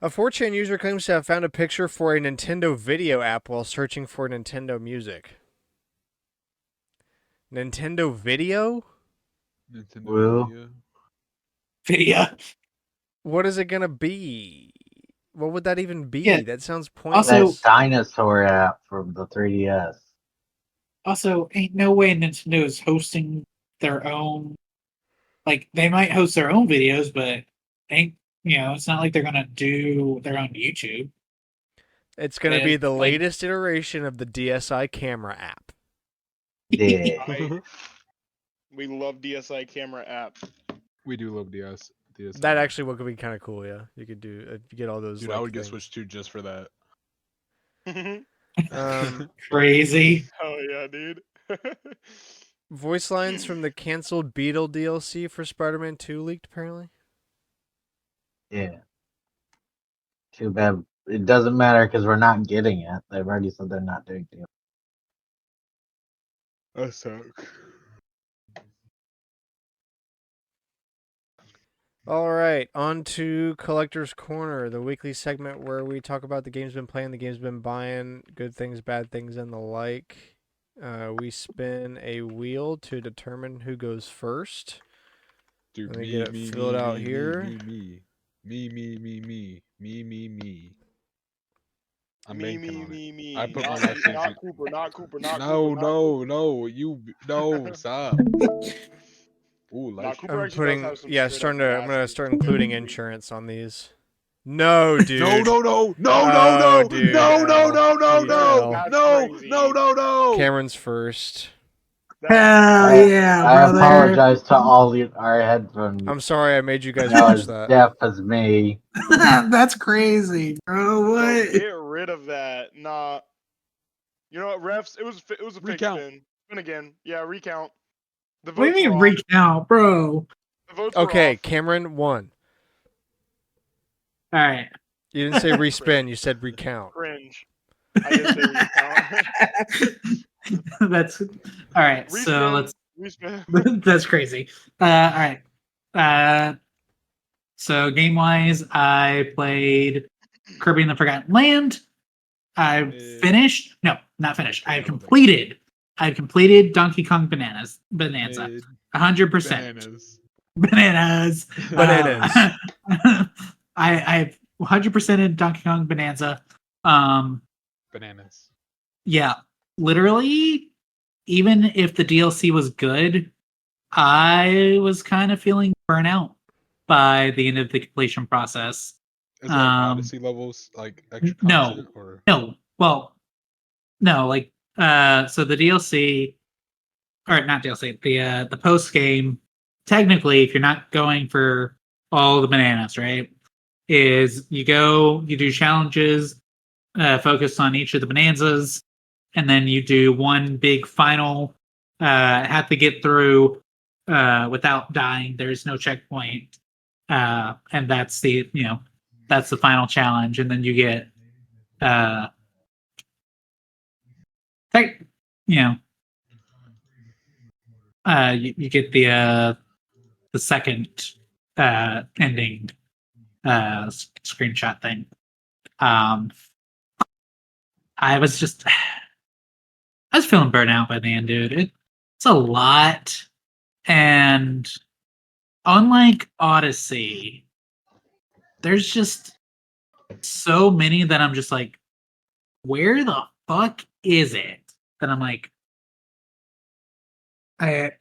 A 4chan user claims to have found a picture for a Nintendo video app while searching for Nintendo music. Nintendo video? Nintendo Well. Video. Video. What is it going to be? What would that even be? Yeah. That sounds pointless. Also- That dinosaur app from the 3DS. Also, ain't no way Nintendo is hosting their own. Like, they might host their own videos, but it's not like they're gonna do their own YouTube. It's going to Yeah, be the like- latest iteration of the DSi camera app. Yeah. Right. We love DSi camera app. We do love DS. That actually would be kind of cool, yeah. You could do get all those. Dude, like, I would get things. Switch 2 just for that. Crazy. Oh yeah, dude. Voice lines from the canceled Beetle DLC for Spider-Man 2 leaked apparently. Yeah. Too bad. It doesn't matter because we're not getting it. They've already said they're not doing it. That sucks. All right, on to Collector's Corner, the weekly segment where we talk about the games been playing, the games been buying, good things, bad things, and the like. We spin a wheel to determine who goes first. Dude, Let me get it filled out here. Me. I'm me, banking on it. me. I put my Not, life into not it. Cooper, not Cooper, not No, Cooper. no, stop. Ooh, Nah, life. Cooper I'm actually does have some yeah, straight up I'm gonna nasty- start including insurance on these. No, dude. No, Oh, dude, no, That's crazy. Cameron's first. Hell yeah, I brother. apologize to all our headphones. I'm sorry I made you guys That watch was that. deaf as me. That's crazy, bro. Yo, What? get rid of that. Nah. You know what, refs? It was a fake Recount. spin. Spin again. Yeah, recount. The What do votes you were mean off. recount, bro? The votes were Okay, off. Cameron won. All right. You didn't say respin, you said recount. Cringe. I did say recount. That's all right. So Respin. let's. Respin. That's crazy. All right. So game wise, I played Kirby and the Forgotten Land. I finished. No, not finished. I completed. I've completed Donkey Kong Bonanza. 100%. Bananas. Bananas. I've 100% in Donkey Kong Bonanza. Bananas. Yeah, literally, even if the DLC was good, I was kind of feeling burnout by the end of the completion process. Is it like Odyssey levels, like extra no. content? Or? No, well, no, like so the DLC, or not DLC, the post game. Technically, if you're not going for all the bananas, right, is you do challenges focused on each of the bonanzas, and then you do one big final. Have to get through without dying. There's no checkpoint. and that's the that's the final challenge, and then you get you know you get the second ending screenshot thing. I was feeling burnt out by the end, dude. It's a lot, and unlike Odyssey, there's just so many that I'm just like, where the fuck is it? That I'm like, kind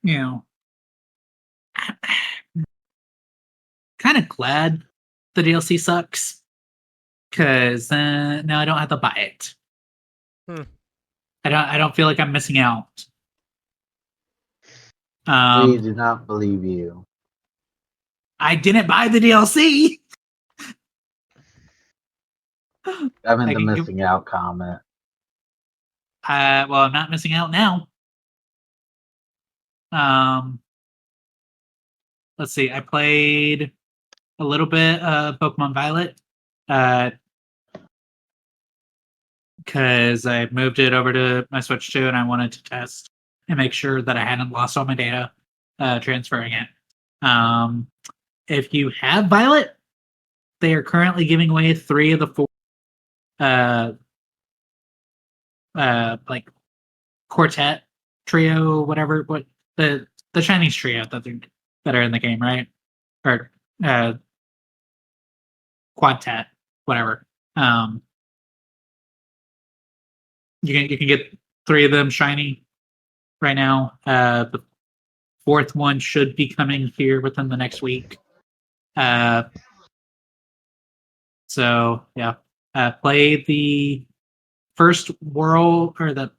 of glad the DLC sucks because now I don't have to buy it. I don't feel like I'm missing out. We do not believe you. I didn't buy the DLC. I'm in the missing out comment. Well, I'm not missing out now. Let's see. I played a little bit of Pokemon Violet because I moved it over to my Switch 2 and I wanted to test and make sure that I hadn't lost all my data transferring it. If you have Violet, they are currently giving away 3 of the 4 like quartet trio, whatever, what the Chinese trio that are in the game, right? Or quadtet, whatever. You can get 3 of them shiny right now. The 4th one should be coming here within the next week. So yeah, play the first world or the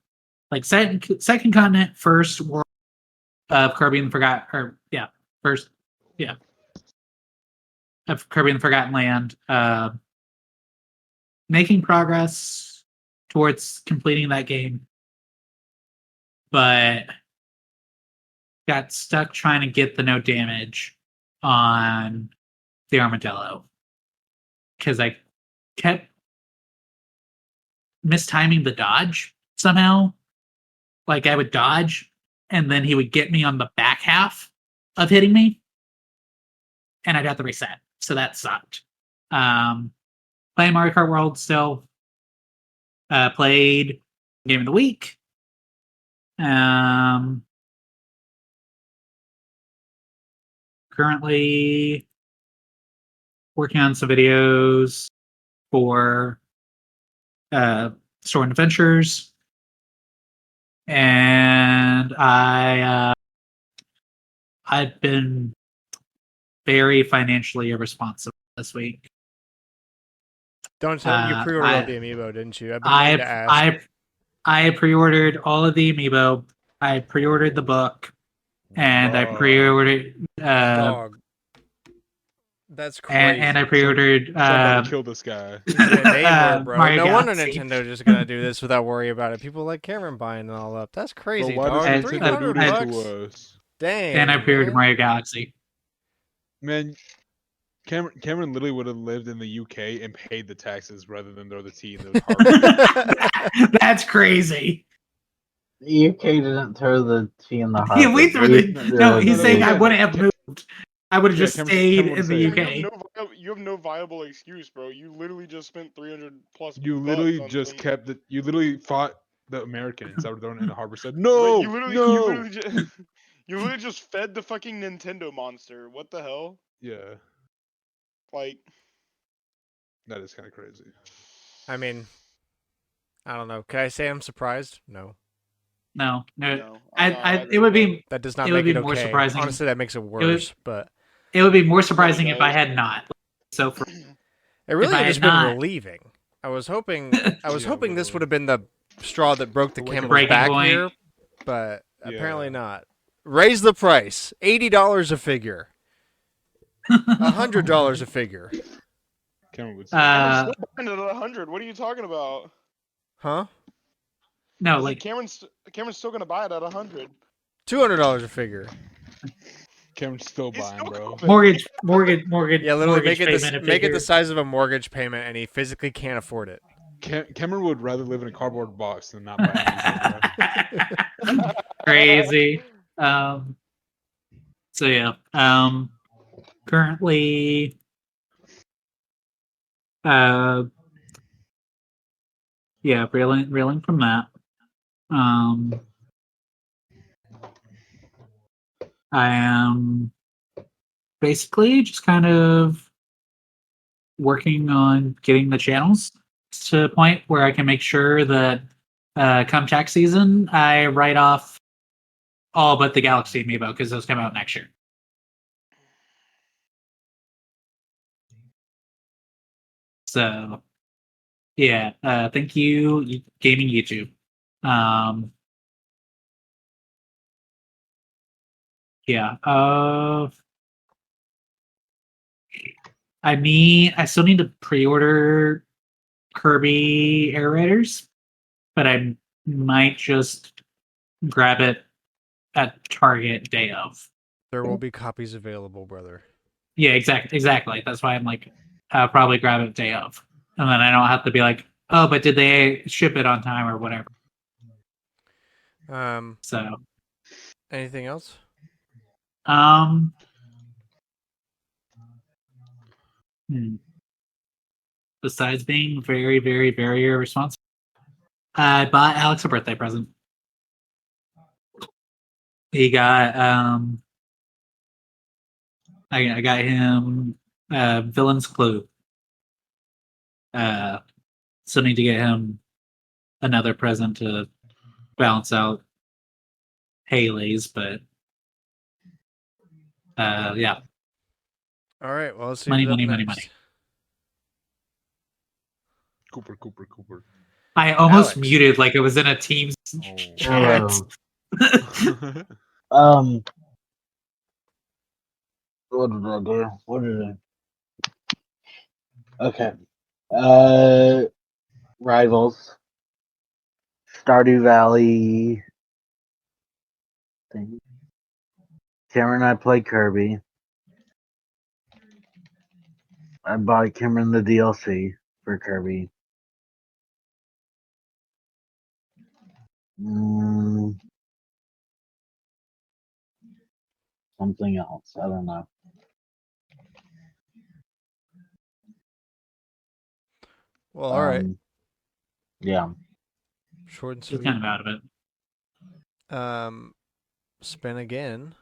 second continent, first world of Kirby and the Forgotten, of Kirby and the Forgotten Land. Making progress towards completing that game, but got stuck trying to get the no damage on the armadillo because I kept mistiming the dodge somehow. Like I would dodge and then he would get me on the back half of hitting me and I'd have to reset. So that sucked. Playing Mario Kart World still. Played Game of the Week. Currently working on some videos for Store and Adventures. And I've been very financially irresponsible this week. Don't tell you pre-ordered the amiibo, didn't you? I've been meaning to ask. I pre-ordered all of the amiibo. I pre-ordered the book, and I pre-ordered dog. That's crazy. And I pre-ordered. Somebody kill this guy. Enabler, bro. Mario No wonder Galaxy. Nintendo just gonna do this without worrying about it. People like Cameron buying it all up. That's crazy, Bro, dog. why does Nintendo do this $300. to us? Dang. And I pre-ordered Mario Galaxy. Man, Cameron literally would have lived in the UK and paid the taxes rather than throw the tea in the harbor. That's crazy. The UK didn't throw the tea in the harbor. Yeah, we threw no, he's saying I wouldn't have moved. I would have just stayed in the UK. You have no viable excuse, bro. You literally just spent 300 plus. You literally just kept it. You literally fought the Americans that were thrown in the harbor. Said no, you literally, no. You literally just fed the fucking Nintendo monster. What the hell? Yeah. Like. That is kind of crazy. I mean, I don't know. Can I say I'm surprised? No. No. It would be. That does not make it okay. More surprising. Honestly, that makes it worse. But it would be more surprising if I had not. So for it really has just been relieving. I was hoping this would have been the straw that broke the camel's back here, but apparently not. Raise the price. $80 a figure. $100 a figure. Cameron would say. Still buying it at 100. What are you talking about? Huh? No, like Cameron's still gonna buy it at 100. $200 a figure. Cameron's still He's buying, still bro. coping. Mortgage. Yeah, literally mortgage payment if make it the figure. size of a mortgage payment, and he physically can't afford it. Cameron would rather live in a cardboard box than not buy anything, bro. Crazy. So yeah. Currently, yeah, reeling from that. I am basically just kind of working on getting the channels to a point where I can make sure that come tax season, I write off all but the Galaxy Amiibo because those come out next year. So, yeah, thank you, Gaming YouTube. Yeah, I still need to pre-order Kirby Air Raiders, but I might just grab it at Target day of. There will be copies available, brother. Yeah, exactly. That's why I'm like, I'll probably grab it day of, and then I don't have to be like, oh, but did they ship it on time or whatever? So, Anything else? Besides being very, very, very irresponsible, I bought Alex a birthday present. He got I got him Villain's Clue. Still need to get him another present to balance out Haley's, but yeah. All right. Well, let's see Money, who's up money. next. Cooper. I almost Alex. muted like it was in a Teams chat. Um, what did I do? Okay. Rivals. Stardew Valley thing. Cameron and I played Kirby. I bought Cameron the DLC for Kirby. Something else. I don't know. Well, all right. Yeah. Short and Just sweet. kind of out of it. Spin again.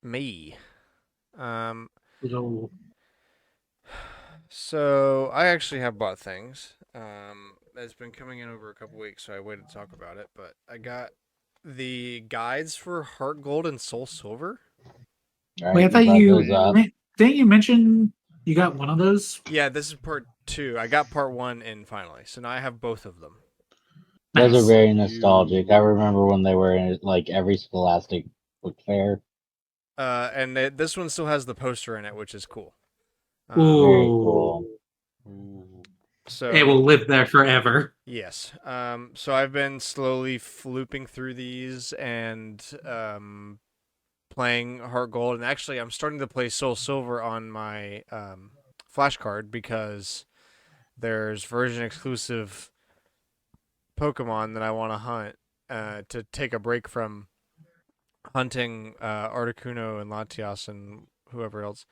Me. So I actually have bought things. It's been coming in over a couple weeks, so I waited to talk about it. But I got the guides for Heart Gold and Soul Silver. Right, Wait, I thought didn't you mention you got one of those? Yeah, this is part 2. I got part 1 in finally, so now I have both of them. Those Nice. are very nostalgic. I remember when they were in like every Scholastic book fair. And this one still has the poster in it, which is cool. Very cool. So it will live there forever. Yes. So I've been slowly flooping through these and playing Heart Gold, and actually I'm starting to play Soul Silver on my flashcard because there's version exclusive Pokemon that I want to hunt to take a break from hunting Articuno and Latias and whoever else.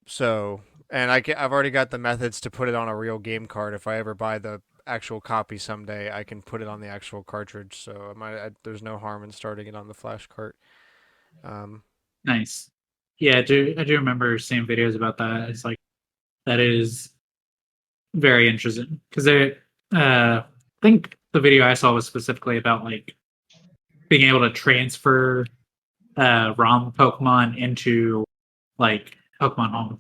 So, and I've already got the methods to put it on a real game card. If I ever buy the actual copy someday, I can put it on the actual cartridge. So there's no harm in starting it on the flash cart. Nice. Yeah, I do remember seeing videos about that. It's like that is very interesting because I think the video I saw was specifically about like being able to transfer ROM Pokemon into like Pokemon Home.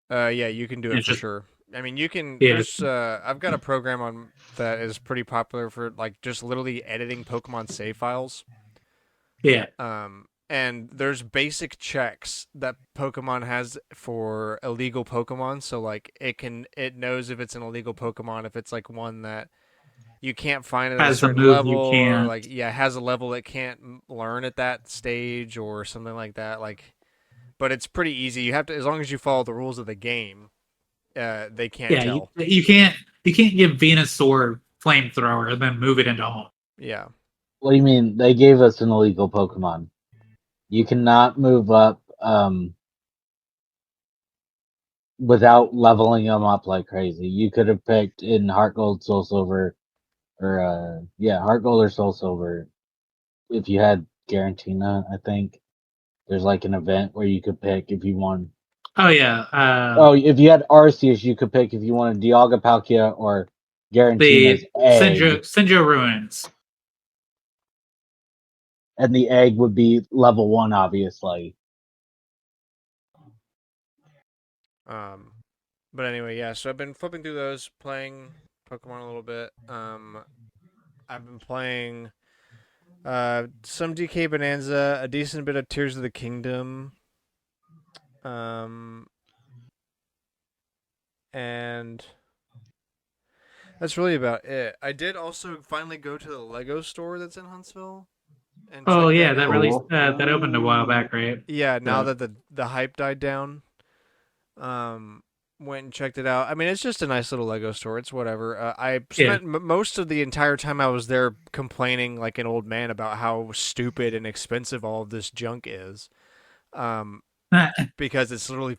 Yeah, you can do it It's for just- sure. I mean, you can. Yeah. There's I've got a program on that is pretty popular for like just literally editing Pokemon save files. Yeah. And there's basic checks that Pokemon has for illegal Pokemon. So like it knows if it's an illegal Pokemon, if it's like one that you can't find it at a Has a certain move level, you or can't. like has a level it can't learn at that stage, or something like that. Like, but it's pretty easy. You have to, as long as you follow the rules of the game, they can't Yeah, tell. you can't give Venusaur flamethrower and then move it into home. Yeah. What do you mean? They gave us an illegal Pokemon. You cannot move up without leveling them up like crazy. You could have picked in Heart Gold, Soul Silver, or Heart Gold or Soul Silver. If you had Garantina, I think there's like an event where you could pick if you won. Oh yeah, If you had Arceus, you could pick if you wanted Dialga, Palkia, or Garantina's the egg, Sinjo Ruins. and the egg would be level 1, obviously. But anyway, yeah. So I've been flipping through those, playing Pokemon a little bit. I've been playing some DK Bonanza, a decent bit of Tears of the Kingdom. And that's really about it. I did also finally go to the Lego store that's in Huntsville and Oh check yeah, that that out. released Cool. that opened a while back, right? Yeah, now The- that the hype died down, went and checked it out. I mean, it's just a nice little Lego store. It's whatever. I Yeah. spent most of the entire time I was there complaining like an old man about how stupid and expensive all of this junk is, because it's literally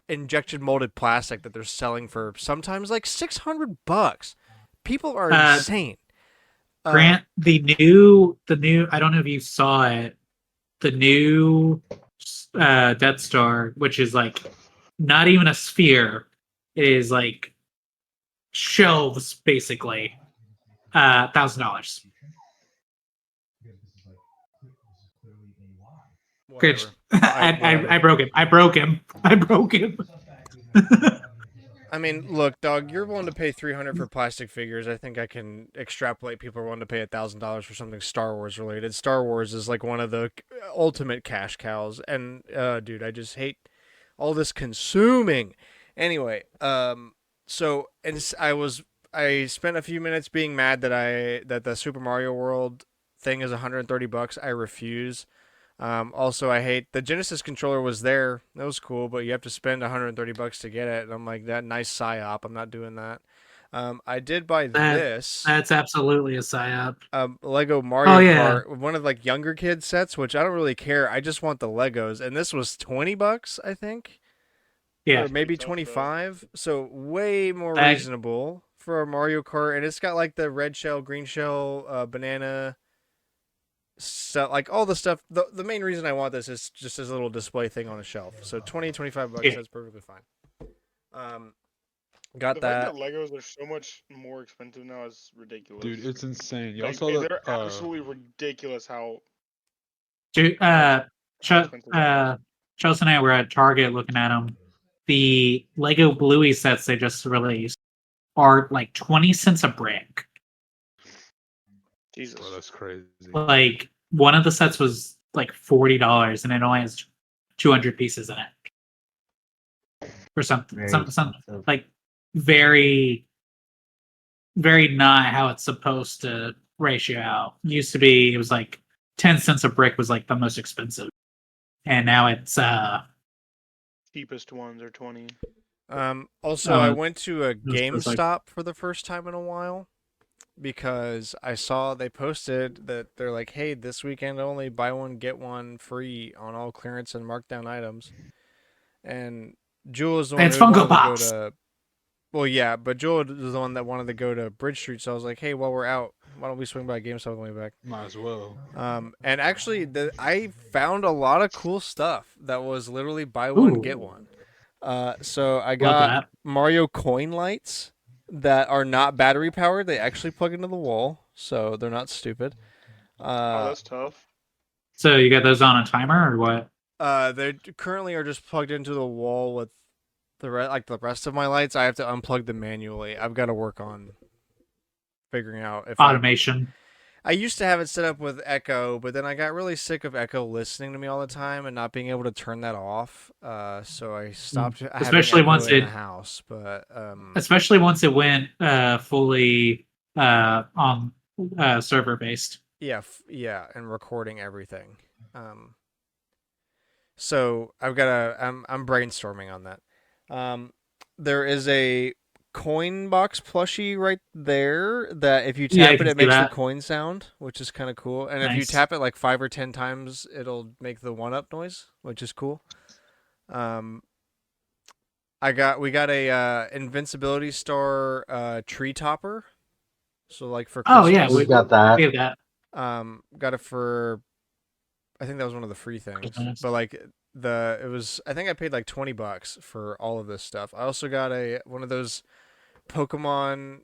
injection molded plastic that they're selling for sometimes like $600. People are insane. Grant, the new I don't know if you saw it, the new Death Star, which is like not even a sphere, it is like shelves basically. $1,000. Gritch. Whatever. I broke him. I broke him. I mean, look, dog, you're willing to pay $300 for plastic figures. I think I can extrapolate people are willing to pay $1,000 for something Star Wars related. Star Wars is like one of the ultimate cash cows, and dude, I just hate all this consuming. Anyway, so I spent a few minutes being mad that the Super Mario World thing is $130. I refuse. Also, I hate the Genesis controller was there. That was cool, but you have to spend $130 to get it. And I'm like, that nice psyop. I'm not doing that. I did buy this. That's absolutely a psyop. Lego Mario Oh, yeah. Kart, one of like younger kid sets, which I don't really care. I just want the Legos, and this was $20, I think. Yeah. Or maybe 25. So way more reasonable for a Mario Kart, and it's got like the red shell, green shell, banana. So like all the stuff, the main reason I want this is just as a little display thing on a shelf. So $25, Yeah. that's perfectly fine. Got The that. fact that Legos are so much more expensive now is ridiculous. Dude, it's insane. Y'all Like, saw that? they're absolutely ridiculous how Dude, expensive they are. Chelsea and I were at Target looking at them. The Lego Bluey sets they just released are like 20 cents a brick. Jesus. Bro, that's crazy. Like one of the sets was like $40 and it only has 200 pieces in it. Or something, Very some expensive. like very, very not how it's supposed to ratio out. Used to be, it was like 10 cents a brick was like the most expensive, and now it's Cheapest ones are 20. Also, I Uh, went to a was like- GameStop for the first time in a while because I saw they posted that they're like, hey, this weekend only, buy one, get one free on all clearance and markdown items. And Jewel is the one It's who Funko wanted to go Pops. to. Well, yeah, but Jewel is the one that wanted to go to Bridge Street, so I was like, hey, while we're out, why don't we swing by GameStop on the way back? Might as well. And actually, I found a lot of cool stuff that was literally buy one, Ooh. get one. So I Love got that. Mario coin lights that are not battery powered. They actually plug into the wall, so they're not stupid. Oh, that's tough. So you got those on a timer or what? They currently are just plugged into the wall with the rest of my lights. I have to unplug them manually. I've got to work on figuring out if Automation. I used to have it set up with Echo, but then I got really sick of Echo listening to me all the time and not being able to turn that off. So I stopped. Especially having Echo once in it- the house, but Especially once it went fully on server based. Yeah, and recording everything. So I've got I'm brainstorming on that. There is a coin box plushie right there that if you Yeah, I tap it, can it see makes the that. coin sound, which is kind of cool. And if you Nice. tap it like 5 or 10 times, it'll make the one up noise, which is cool. Um, we got a invincibility star tree topper. So like for Oh yeah, Christmas, Who's got that? we have that. got it for I think that was one of the free things. Christmas. But like it was I think I paid like $20 for all of this stuff. I also got one of those Pokemon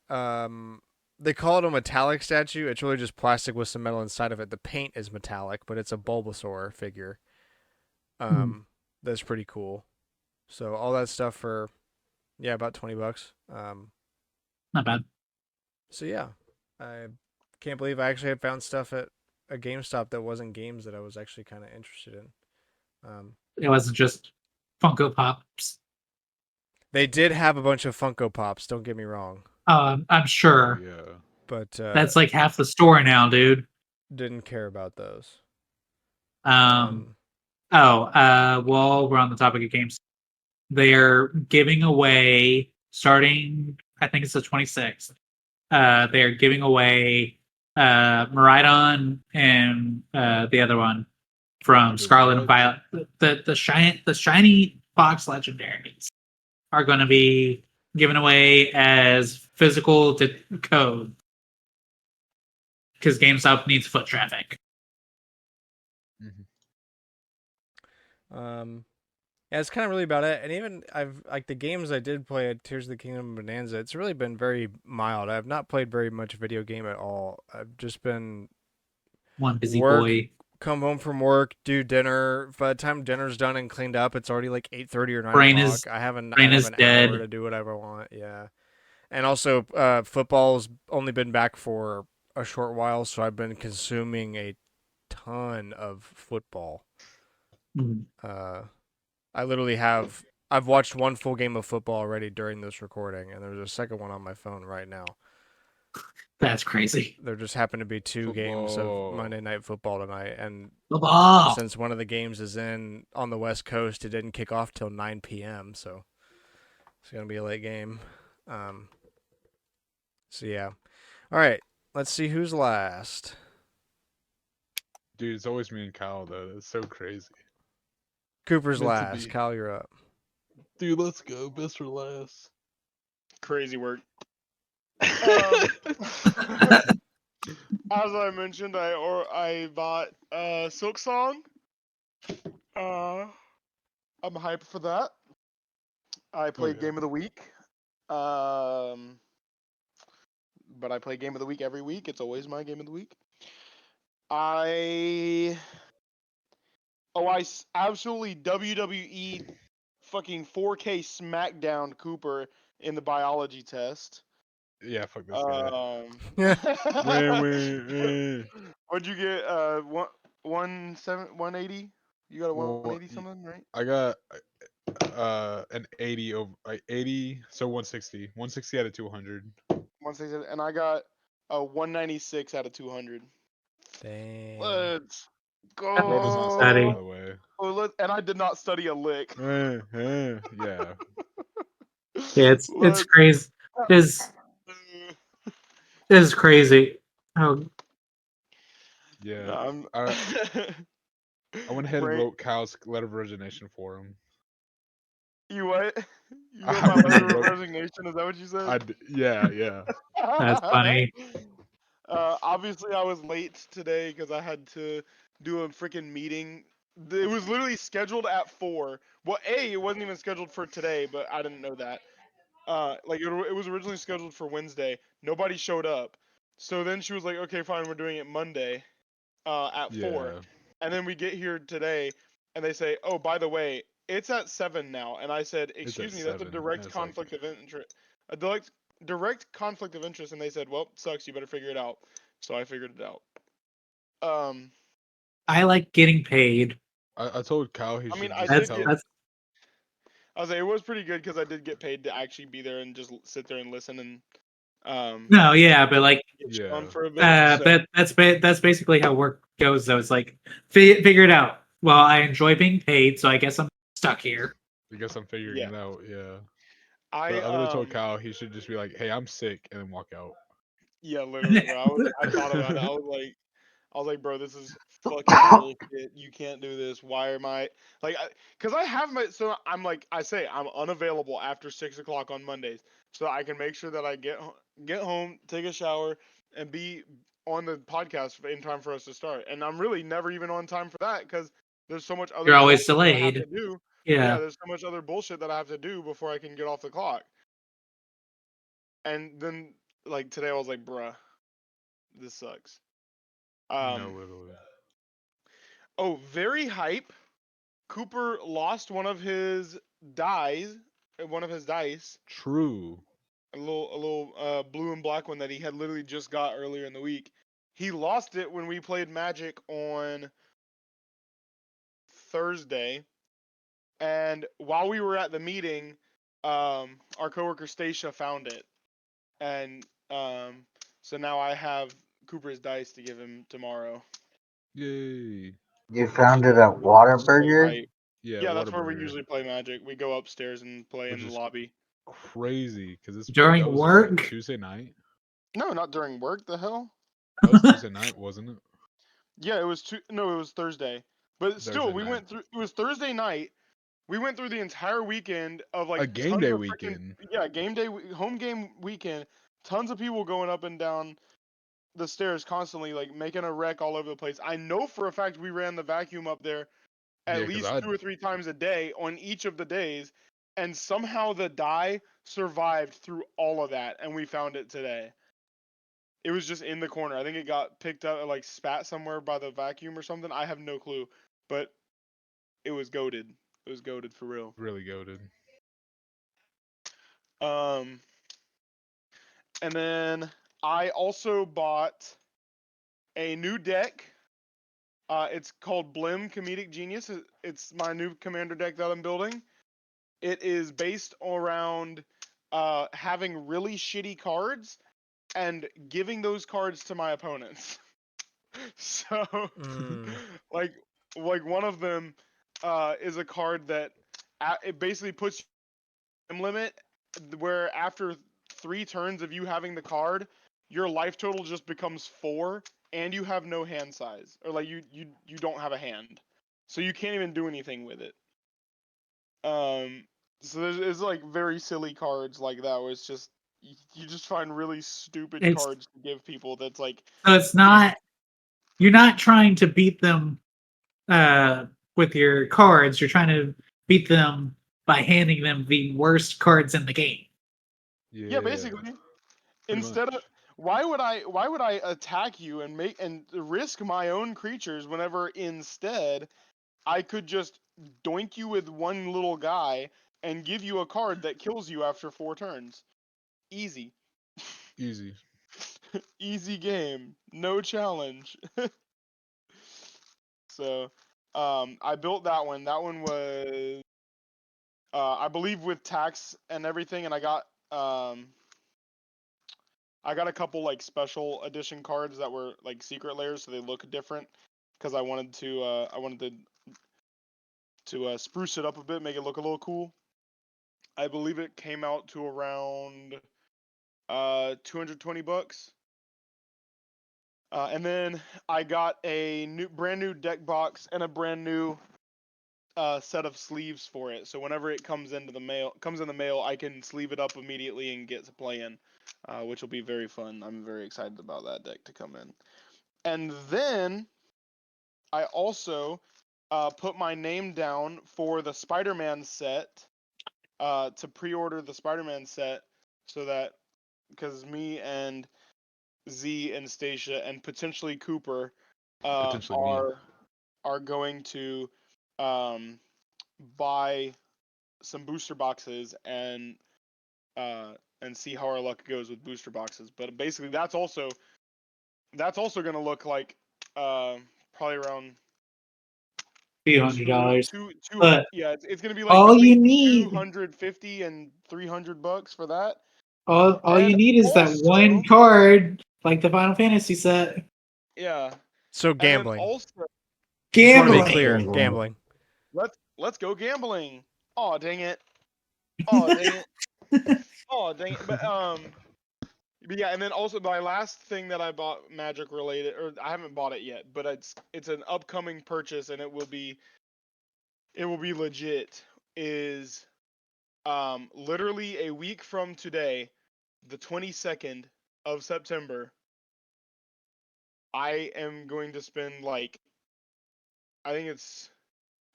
they call it a metallic statue. It's really just plastic with some metal inside of it. The paint is metallic, but it's a Bulbasaur figure. That's pretty cool. So all that stuff for about $20. Not bad. So yeah. I can't believe I actually had found stuff at a GameStop that wasn't games that I was actually kind of interested in. It wasn't just Funko Pops. They did have a bunch of Funko Pops. Don't get me wrong, I'm Oh, sure yeah. but that's like half the story now, dude. didn't care about those. Well, we're on the topic of games. They're giving away starting. I think it's the 26th. They're giving away Maridon and the other one from The Scarlet and what? Violet. The shiny box legendaries are going to be given away as physical code because GameStop needs foot traffic. Yeah, it's kind of really about it. And even I've like the games I did play at Tears of the Kingdom and Bonanza. It's really been very mild. I've not played very much video game at all. I've just been One busy work, boy. come home from work, do dinner. By the time dinner's done and cleaned up, it's already like 8:30 or 9 Brain o'clock. is I have brain an is hour dead. to do whatever I want. Yeah, and also football's only been back for a short while, so I've been consuming a ton of football. Mm, I literally have. I've watched one full game of football already during this recording, and there's a second one on my phone right now. That's crazy. There just happened to be two games of Football. Monday Night Football tonight, and Football. since one of the games is on the West Coast, it didn't kick off till 9 p.m., so it's gonna be a late game. So yeah. All right, let's see who's last. Dude, it's always me and Kyle though. That's so crazy. Cooper's Meant to last. be. Kyle, you're up. Dude, let's go. Best for last. Crazy work. As I mentioned, I bought Silk Song. I'm hyped for that. I played yeah. Game of the Week. But I play Game of the Week every week. It's always my Game of the Week. I absolutely WWE fucking 4K smackdown Cooper in the biology test. Yeah, fuck this guy. What'd you get? 180? You got a 180 something, right? I got an 80 over 80, so 160. 160 out of 200. 160, and I got a 196 out of 200. Dang. Let's go. Bro does not Study. study, by the way. And I did not study a lick. Yeah. Yeah, it's crazy. It is crazy. Oh, Yeah. I went ahead and wrote Kyle's letter of resignation for him. You what? You I wrote my went ahead letter and of wrote- resignation? Is that what you said? Yeah. that's funny. Obviously, I was late today because I had to do a freaking meeting. It was literally scheduled at 4. Well, it wasn't even scheduled for today, but I didn't know that. It was originally scheduled for Wednesday. Nobody showed up. So then she was like, okay, fine, we're doing it Monday at 4. Yeah. And then we get here today, and they say, oh, by the way, it's at 7 now. And I said, excuse me, that's a 7, direct and it's like- conflict of interest. A direct conflict of interest. And they said, well, sucks, you better figure it out. So I figured it out. I like getting paid. I told Kyle he I should mean, just I did tell get- him. I was like, it was pretty good because I did get paid to actually be there and just sit there and listen and No, yeah, but like get Yeah. on for a bit. So that's basically how work goes. Though it's like figure it out. Well, I enjoy being paid, so I guess I'm stuck here. I guess I'm figuring Yeah. it out. Yeah. I But I would have told Kyle he should just be like, "Hey, I'm sick," and then walk out. yeah, literally, bro. I thought about it. I was like, bro, this is fucking bullshit. You can't do this. Why am I like? Because I have my so I'm like I say I'm unavailable after 6 o'clock on Mondays, so I can make sure that I get home, take a shower, and be on the podcast in time for us to start. And I'm really never even on time for that because there's so much other You're always bullshit that I have to delayed. do. Yeah, Yeah. there's so much other bullshit that I have to do before I can get off the clock. And then like today I was like, bruh, this sucks. No, Um. literally. Oh, very hype. Cooper lost one of his dice, True. a little blue and black one that he had literally just got earlier in the week. He lost it when we played Magic on Thursday, and while we were at the meeting, our coworker Stacia found it, and so now I have Cooper's dice to give him tomorrow. Yay. You found it at So Whataburger? hype. Yeah, Yeah, that's where we Whataburger, usually play Magic. We go upstairs and play which in the is lobby. crazy because During that was what, work? Tuesday night. No, not during work. The hell? That was Tuesday night, wasn't it? Yeah, it was no, it was Thursday. But still, Thursday we night. went through. It was Thursday night. We went through the entire weekend of A like game tons day of freaking weekend. game day, home game weekend. Tons of people going up and down the stairs constantly, like making a wreck all over the place. I know for a fact we ran the vacuum up there Yeah, at because least 2 or 3 times a day on each of the days, and somehow the die survived through all of that, and we found it today. It was just in the corner. I think it got picked up, like spat somewhere by the vacuum or something. I have no clue, but it was goaded. It was goaded for real. really goated. Um, and then I also bought a new deck. It's called Blim Comedic Genius. It's my new commander deck that I'm building. It is based around having really shitty cards and giving those cards to my opponents. So, Mm. like, one of them is a card that it basically puts time limit where after 3 turns of you having the card, your life total just becomes 4, and you have no hand size, or like you don't have a hand, so you can't even do anything with it. So there's like very silly cards like that where it's just you just find really stupid It's cards to give people. That's like so it's not you're not trying to beat them with your cards. You're trying to beat them by handing them the worst cards in the game. yeah, basically. Pretty Instead much. of why would I attack you and make and risk my own creatures whenever instead I could just doink you with one little guy and give you a card that kills you after 4 turns. Easy. Easy. Easy game. No challenge. So I built that one. That one was I believe with tax and everything, and I got a couple like special edition cards that were like secret layers, so they look different. Because I wanted to spruce it up a bit, make it look a little cool. I believe it came out to around $220. And then I got a brand new deck box and a brand new set of sleeves for it. So whenever it comes in the mail, I can sleeve it up immediately and get to play in, which will be very fun. I'm very excited about that deck to come in. And then I also put my name down for the Spider-Man set to pre-order the Spider-Man set, so that because me and Z and Stacia and potentially Cooper Potentially me. are going to um, buy some booster boxes and see how our luck goes with booster boxes. But basically, that's also going to look like probably around $200. two. But Yeah, it's going to be like all you between need 250 and $300 for that. All you And need is that also- one card, like the Final Fantasy set. Yeah. So And then gambling. also, Just want to be Gambling. clear. Gambling. Gambling. let's go gambling. Oh dang it. Oh dang it. Oh dang it. But yeah, and then also my last thing that I bought Magic related, or I haven't bought it yet, but it's an upcoming purchase and it will be legit. Is literally a week from today, the 22nd of September. I am going to spend like, I think it's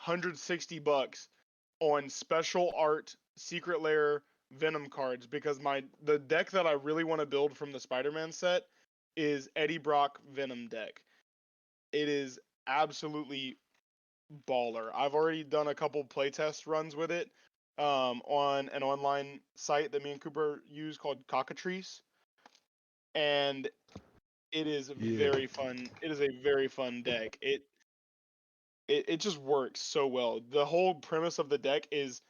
$160 on special art secret lair Venom cards because the deck that I really want to build from the Spider-Man set is Eddie Brock Venom deck. It is absolutely baller. I've already done a couple playtest runs with it on an online site that me and Cooper use called Cockatrice, and it is very fun. It is a very fun deck. It just works so well. The whole premise of the deck is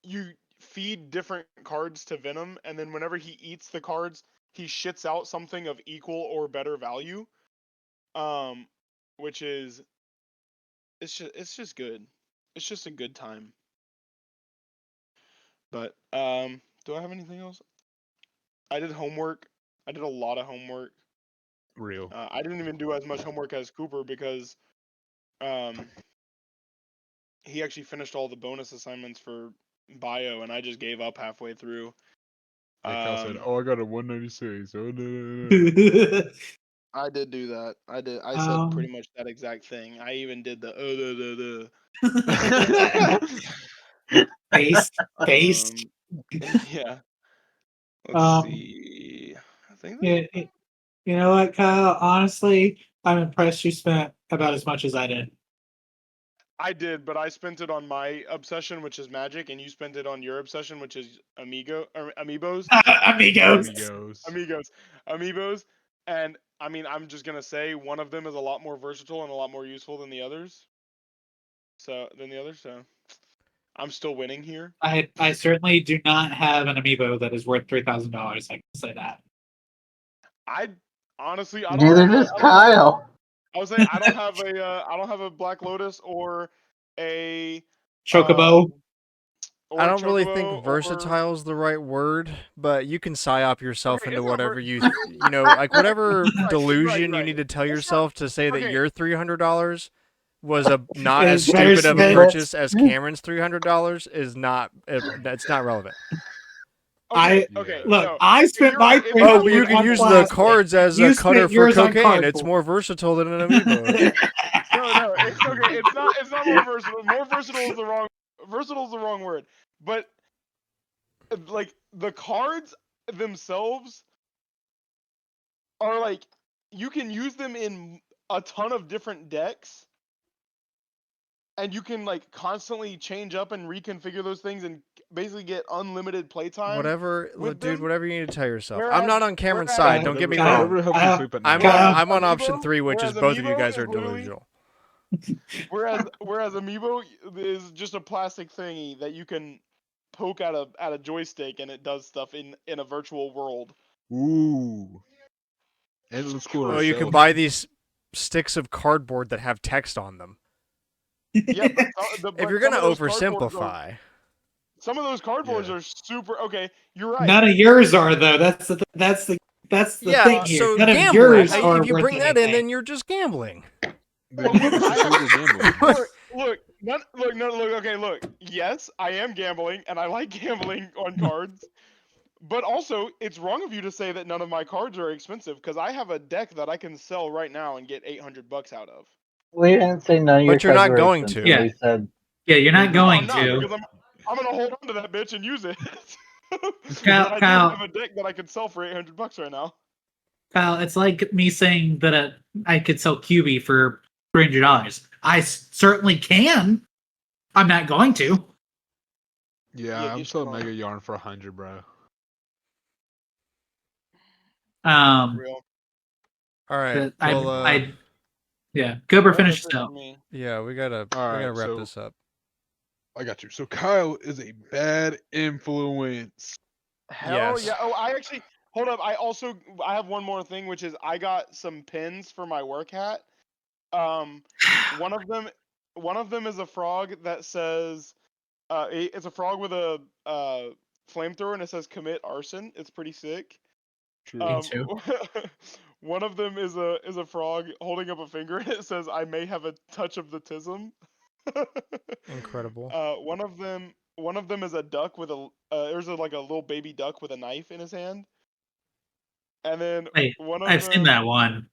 you feed different cards to Venom, and then whenever he eats the cards, he shits out something of equal or better value. Which is it's just good. It's just a good time. But do I have anything else? I did homework. I did a lot of homework. Real. I didn't even do as much homework as Cooper because um he actually finished all the bonus assignments for bio, and I just gave up halfway through. Yeah, Kyle said, "Oh, I got a 196." Oh no. I did do that. I did. I said pretty much that exact thing. I even did the Face. Yeah. Let's Um, see. I think Yeah, you know what, Kyle? Honestly, I'm impressed you spent about as much as I did. I did, but I spent it on my obsession, which is Magic, and you spent it on your obsession, which is Amiibos. Amigos. Amiibos. And I mean, I'm just gonna say one of them is a lot more versatile and a lot more useful than the others. So I'm still winning here. I certainly do not have an amiibo that is worth $3,000. I can say that. I honestly, I don't Neither have does Kyle. I was saying I don't have a Black Lotus or a Chocobo. I don't really think Chocobo versatile is the right word, but you can psyop yourself Okay, into it's not whatever ver- you know, like whatever You're delusion you right. need to tell It's yourself to say that okay. your $300 was a not as Is better stupid of a spent. purchase as Cameron's $300 is not. It's not relevant. Okay, Yeah. okay. Look, No, I spent you're my right, it's $300 Oh, not but you relevant. can on use the plastic. cards as You a cutter spent for yours on cocaine. It's cardboard. more versatile than an amiibo. No, it's okay. It's not more versatile. More versatile is the wrong word. But like the cards themselves are like you can use them in a ton of different decks, and you can like constantly change up and reconfigure those things and basically get unlimited playtime. Whatever, with dude. them. Whatever you need to tell yourself. I'm Whereas- not on Cameron's whereas- side. Don't get me wrong. Whatever helps you sleep at night. I'm on option Amiibo- 3, which is whereas both of you Amiibo guys is are literally- delusional. Whereas Amiibo is just a plastic thingy that you can poke at a joystick and it does stuff in a virtual world. Ooh. And it looks cool. Oh, you can buy these sticks of cardboard that have text on them. Yeah, but If you're gonna oversimplify, some of those cardboards Yeah. are super. Okay, you're right. None of yours are though. That's the yeah. thing here. So None of gambling. yours Hey, are if you worth bring that in, anything. then you're just gambling. Then it's just legal gambling. Look. Yes, I am gambling, and I like gambling on cards. But also, it's wrong of you to say that none of my cards are expensive because I have a deck that I can sell right now and get $800 out of. We didn't say none of your But you're cards not were going expensive. to. Yeah. We said Yeah, you're not No, going I'm not, to. because I'm gonna hold on to that bitch and use it. Kyle- But I Kyle- do have a deck that I could sell for $800 right now. Kyle, it's like me saying that I could sell QB for $300. I certainly can. I'm not going to. Yeah, Yeah, I'm get selling your Mega Yarn for 100, bro. Real. All right. But Well, yeah. Cooper Well, finished that's it it for up. me. yeah, we gotta Alright, wrap so- this up. I got you. So Kyle is a bad influence. Hell Yes. yeah! Oh, I actually hold up. I have one more thing, which is I got some pins for my work hat. Um, one of them is a frog that says it's a frog with a flamethrower and it says commit arson. It's pretty sick. True. Me Um, too. one of them is a frog holding up a finger and it says I may have a touch of the tism. Incredible. One of them is a duck with there's like a little baby duck with a knife in his hand, and then Wait, one of I've seen them, that one.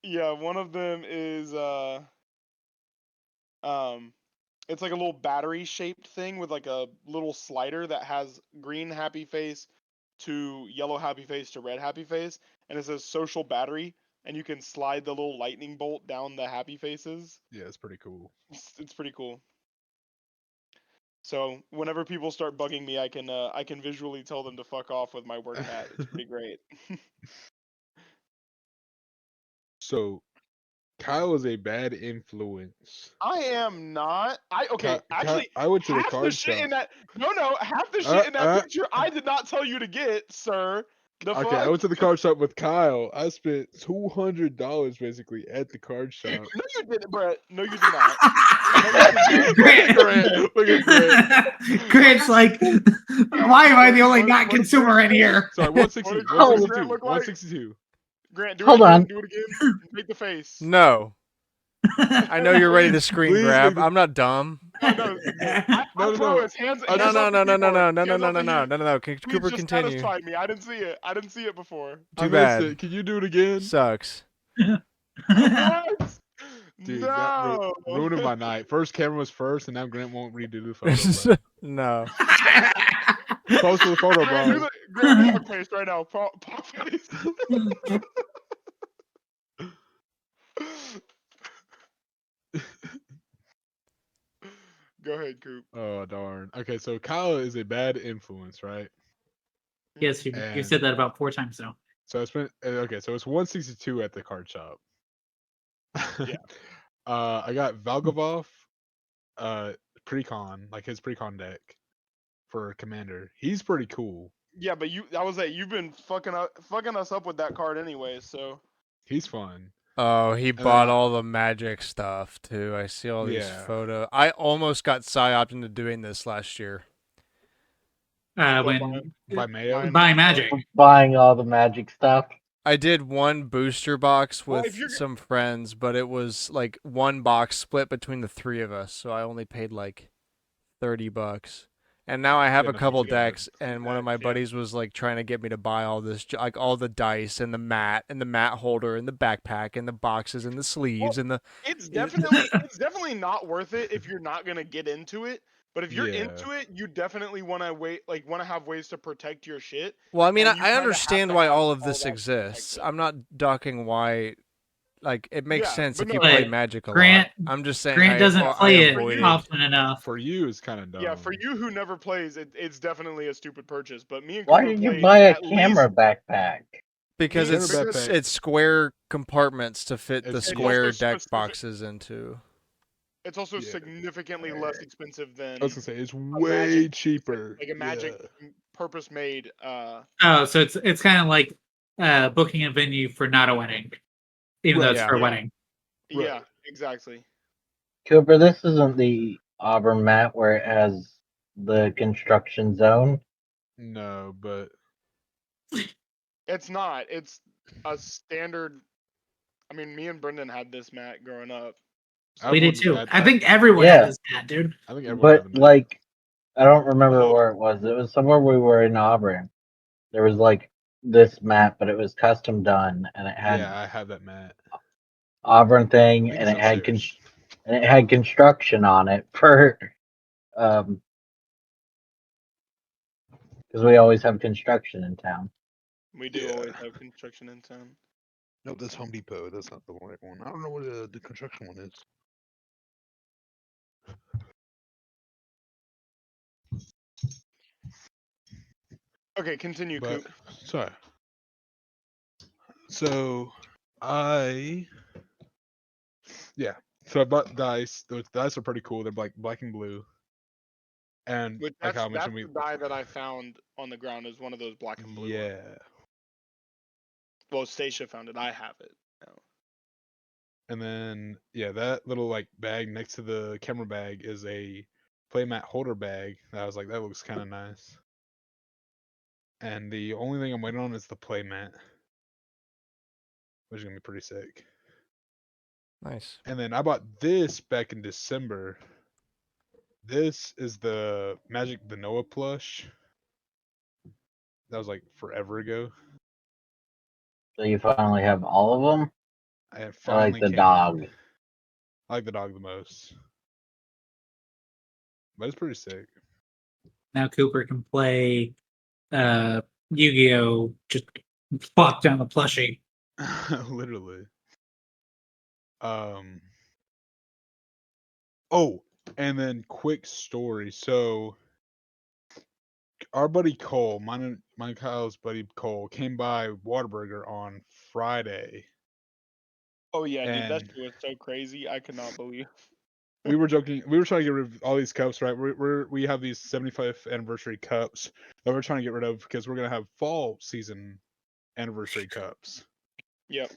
yeah, one of them is um, it's like a little battery shaped thing with like a little slider that has green happy face to yellow happy face to red happy face, and it says social battery, and you can slide the little lightning bolt down the happy faces. Yeah, it's pretty cool. It's pretty cool. So whenever people start bugging me, I can visually tell them to fuck off with my work hat. It's pretty great. So Kyle is a bad influence. I am not. Actually I went to the half the card shit shop. in that half the shit in that uh. picture I did not tell you to get, sir. The Okay, I fuck? went to the card shop with Kyle. I spent $200 basically at the card shop. No, you didn't, Brett. No, you did not. No, you did not. Grant, Look at Grant. Grant's like, why am I the only What- not what does consumer in Grant- here? Sorry, What 160, does Grant 162, look like? 162. Grant, do it Hold again. on. Do it again. Make the face. No. I know you're ready to screen Please grab. make the- I'm not dumb. No, I No, no, promise. no. Hands No, hands No, off no, the no, no, no, keyboard. no, no, Hands no, off no, the no, key- no, no. Please Cooper, just continue. satisfied me. I didn't see it. I didn't see it before. I Too missed bad. it. Can you do it again? Sucks. What? Dude, no. that ruining my night. First camera was first, and now Grant won't redo the photo, bro. No. Post the photo, Grant, do bro. Grant, pog face right now. Pog face. Go ahead, Coop. Oh, darn. Okay, so Kyle is a bad influence, right? Yes, you And- said that about 4 times now. So it's been okay. So it's 162 at the card shop. Yeah. I got Valgavoff, precon, like his precon deck for commander. He's pretty cool. Yeah, but you've been fucking us up with that card anyway. So He's fun. Oh, he then bought I- all the magic stuff too. I see all these Yeah. photos. I almost got psyoped into doing this last year. When By Mayo. buy magic. Buying all the magic stuff. I did one booster box Well, with if you're- some friends, but it was like one box split between the three of us, so I only paid like $30. And now I have Yeah, a no, couple you gotta decks, and one of my decks, yeah. buddies was like trying to get me to buy all this, like all the dice and the mat holder and the backpack and the boxes and the sleeves and the. it's definitely not worth it if you're not gonna get into it. But if you're Yeah. into it, you definitely want to have ways to protect your shit. Well, I mean, And you I kinda have understand to why have all of all this that exists. protected. I'm not docking why. Like, it makes Yeah, sense but if you no, play But Magic a Grant- lot. I'm just saying. Grant doesn't I play it avoided. often enough. For you, it's kind of dumb. Yeah, for you who never plays, it's definitely a stupid purchase. But me and Why Cooper did you play buy a at camera least- backpack? Because Me- it's because- it's square compartments to fit the It's square also deck specific- boxes into. It's also Yeah. significantly less expensive than I was gonna say it's Magic- way cheaper. like a Magic Yeah. purpose made. Oh, so it's kind of like booking a venue for not a wedding, even though Right, it's yeah. for a Yeah. wedding. Right. Yeah, exactly. Cooper, this isn't the Auburn map where it has the construction zone. No, but It's not. It's a standard. I mean, me and Brendan had this mat growing up. We did everyone too. had I that. think everyone Yeah. had this mat, dude. I think everyone had But that. like, I don't remember Oh. where it was. It was somewhere we were in Auburn. There was like this map, but it was custom done, and it had Yeah, I have that mat. Auburn thing, I think and it's it had upstairs. and it had construction on it for because we always have construction in town. We do Yeah. always have construction in town. No, that's Home Depot. That's not the right one. I don't know what the construction one is. Okay, continue, But Coop. sorry. So I yeah. So I bought dice. Those dice are pretty cool. They're like black and blue. And Which like how I that's mentioned, the die that I found on the ground is one of those black and blue ones. yeah. Well, Stacia found it. I have it. now. And then yeah, that little like bag next to the camera bag is a playmat holder bag. That I was like, that looks kind of nice. And the only thing I'm waiting on is the playmat, which is gonna be pretty sick. Nice. And then I bought this back in December. This is the Magic the Noah plush. That was like forever ago. So you finally have all of them? I I like finally the can. dog. I like the dog the most. But it's pretty sick. Now Cooper can play Yu-Gi-Oh! Just plop down the plushie. Literally. Um. Oh, and then quick story. So our buddy Cole, mine and Kyle's buddy Cole, came by Whataburger on Friday, Oh yeah, dude, that and shit was so crazy. I could not believe. we were joking. We were trying to get rid of all these cups, right? We have these 75th anniversary cups that we're trying to get rid of because we're gonna have fall season anniversary cups. Yep.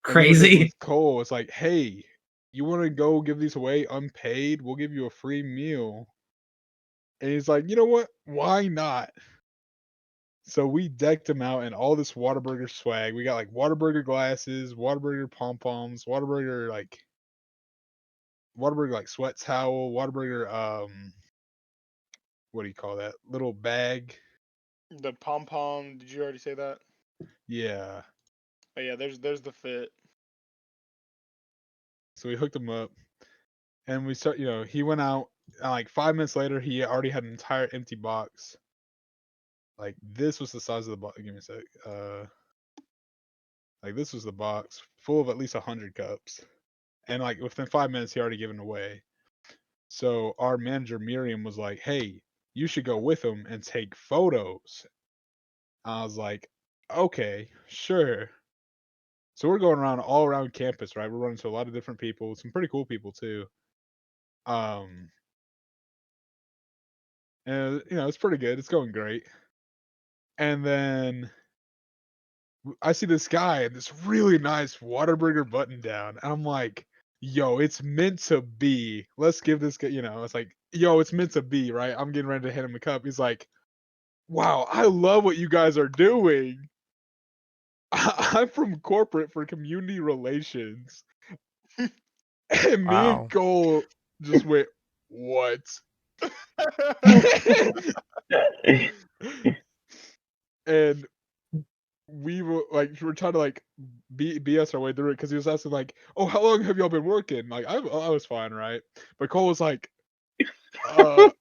And we were joking Crazy. with Cole. It's like, hey, you want to go give these away unpaid? We'll give you a free meal. And he's like, you know what? Why not? So we decked him out in all this Whataburger swag. We got like Whataburger glasses, Whataburger pom poms, Whataburger like sweat towel, Whataburger what do you call that? Little bag. The pom pom. Did you already say that? Yeah. Oh yeah, there's the fit. So we hooked him up, and we start. He went out. And like 5 minutes later, he already had an entire empty box. Like this was the size of the box. Give me a sec. Like this was the box full of at least 100 cups, and like within 5 minutes, he already given away. So our manager Miriam was like, "Hey, you should go with him and take photos." I was like, "Okay, sure." So we're going around all around campus, right? We're running to a lot of different people, some pretty cool people too. Um, and it's pretty good. It's going great. And then I see this guy in this really nice Whataburger button down, and I'm like, "Yo, it's meant to be. Let's give this guy." It's like, "Yo, it's meant to be, right?" I'm getting ready to hand him a cup. He's like, "Wow, I love what you guys are doing. I'm from corporate for community relations." And me and Wow. Cole just went, "What?" And we're trying to like BS our way through it because he was asking like, "Oh, how long have y'all been working?" Like I was fine, right? But Cole was like, I'm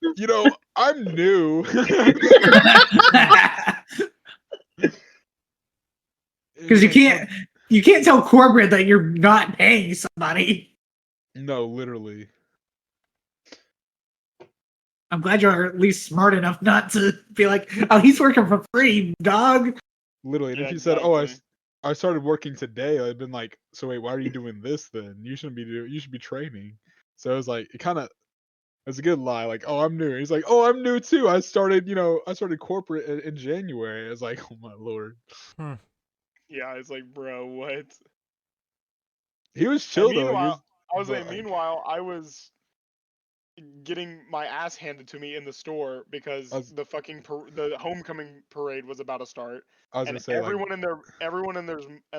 new." Because He's like, "Oh, you can't tell corporate that you're not paying somebody. no, literally." I'm glad you're at least smart enough not to be like, oh, he's working for free, dog. Literally. And Yeah, if you said, "Oh, exactly. I started working today," I'd been like, "So wait, why are you doing this then? You should be training." So it was like it's a good lie. Like, "Oh, I'm new." He's like, "Oh, I'm new too. I started corporate in January." I was like, "Oh my lord." Hmm. Yeah, it's like, bro, what? He was And chill though. Like, meanwhile, I was but like, like, meanwhile, I was getting my ass handed to me in the store because the fucking the homecoming parade was about to start, I was and gonna say like, everyone and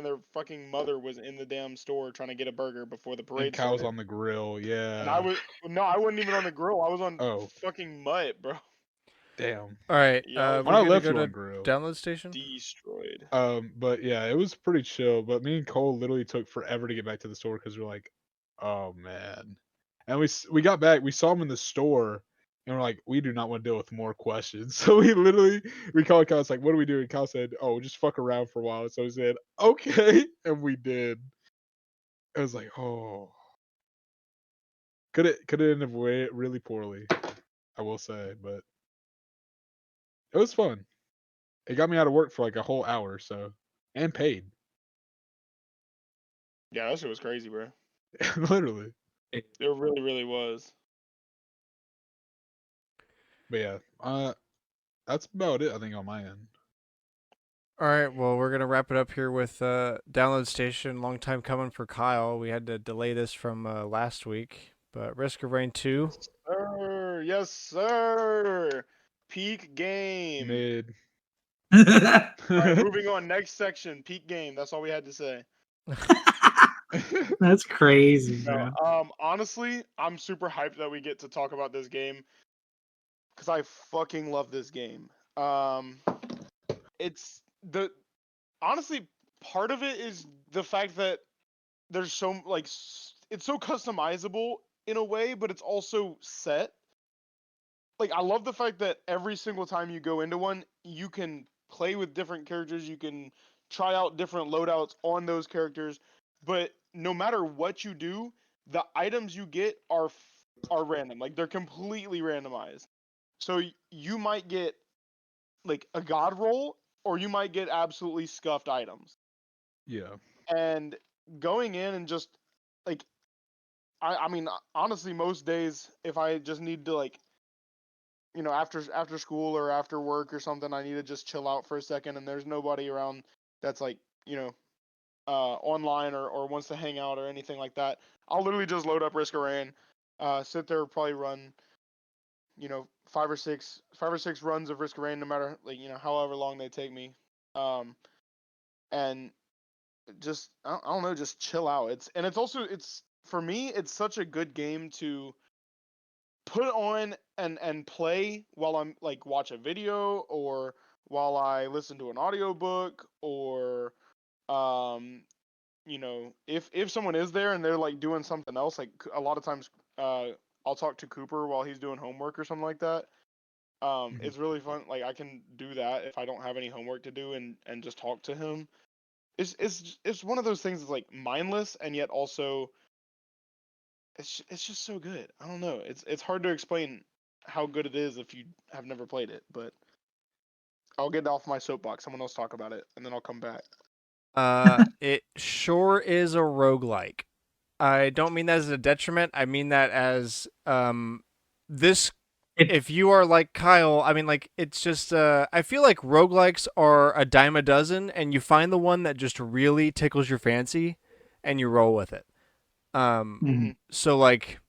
their fucking mother was in the damn store trying to get a burger before the and parade Kyle was started. on the grill. And I Yeah. was no, I wasn't even on the grill. I was on Oh, fucking mutt, bro. damn. All right. Yeah, I was When I We're gonna left go you to on grill. download station. destroyed. But yeah, it was pretty chill. But me and Cole literally took forever to get back to the store because we're like, "Oh man." And we got back. We saw him in the store, and we're like, "We do not want to deal with more questions." So we called Kyle. It's like, "What do we do?" And Kyle said, "Oh, just fuck around for a while." So he said, "Okay," and we did. It was like, oh, could it ended way really poorly, I will say, but it was fun. It got me out of work for like a whole hour, so and paid. Yeah, that shit was crazy, bro. Literally. It really, really was. But yeah, that's about it. I think on my end. All right, well, we're gonna wrap it up here with Download Station. Long time coming for Kyle. We had to delay this from last week, but Risk of Rain 2. Sir, yes, sir. Peak game. Mid. All right, moving on. Next section. Peak game. That's all we had to say. That's crazy, No, bro. honestly, I'm super hyped that we get to talk about this game because I fucking love this game. It's the honestly part of it is the fact that there's so like it's so customizable in a way, but it's also set. Like I love the fact that every single time you go into one, you can play with different characters, you can try out different loadouts on those characters, but no matter what you do, the items you get are random. Like they're completely randomized. So you might get like a god roll or you might get absolutely scuffed items. Yeah. And going in and just like I mean honestly most days if I just need to like after school or after work or something, I need to just chill out for a second, and there's nobody around that's like online or wants to hang out or anything like that. I'll literally just load up Risk of Rain, sit there, probably run, 5 or 6 runs of Risk of Rain, no matter like however long they take me, and just I don't know, just chill out. It's for me, it's such a good game to put on and play while I'm like watch a video or while I listen to an audiobook or if someone is there and they're like doing something else, like a lot of times I'll talk to Cooper while he's doing homework or something like that. Mhm. It's really fun. Like I can do that if I don't have any homework to do and just talk to him. It's one of those things that's like mindless and yet also it's just so good. I don't know. It's hard to explain how good it is if you have never played it, but I'll get off my soapbox. Someone else talk about it, and then I'll come back. It sure is a roguelike. I don't mean that as a detriment. I mean that as this It, if you are like Kyle, I mean like it's just I feel like roguelikes are a dime a dozen and you find the one that just really tickles your fancy and you roll with it. Hmm. So like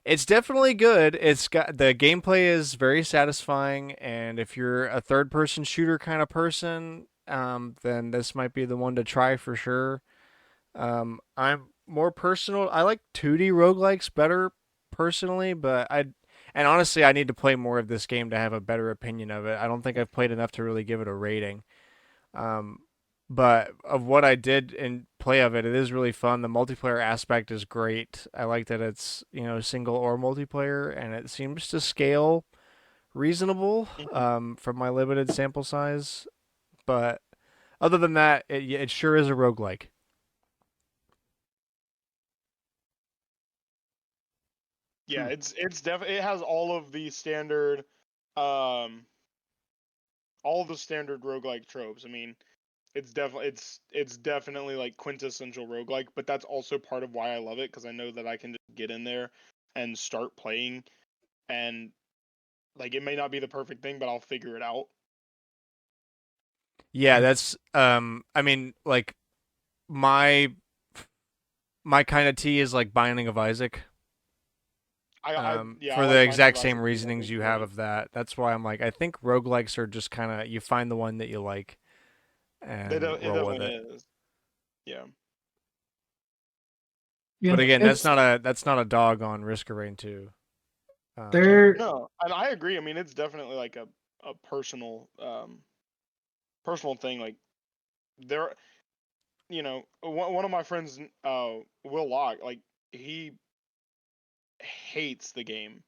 it's definitely good. It's got the gameplay is very satisfying, and if you're a third person shooter kind of person, then this might be the one to try for sure. I'm more personal. I like 2D roguelikes better personally, but and honestly, I need to play more of this game to have a better opinion of it. I don't think I've played enough to really give it a rating. Um, but of what I did and play of it, it is really fun. The multiplayer aspect is great. I like that it's single or multiplayer, and it seems to scale reasonable Hmm. from my limited sample size. But other than that, it sure is a roguelike. Yeah, Hmm. it's definitely it has um all of the standard roguelike tropes. I mean, it's definitely like quintessential roguelike, but that's also part of why I love it because I know that I can just get in there and start playing and like it may not be the perfect thing, but I'll figure it out. Yeah, that's I mean like my my kind of tea is like Binding of Isaac. Yeah, I For the like Binding of exact same Isaac too. That reasonings game's you have great. of that. That's why I'm like I think roguelikes are just kind of you find the one that you like and It roll with definitely it. is. Yeah. yeah, But again, it's that's not a dog on Risk of Rain 2. there. No, and I agree. I mean, it's definitely like a personal thing. Like there, one of my friends, Will Locke, like he hates the game.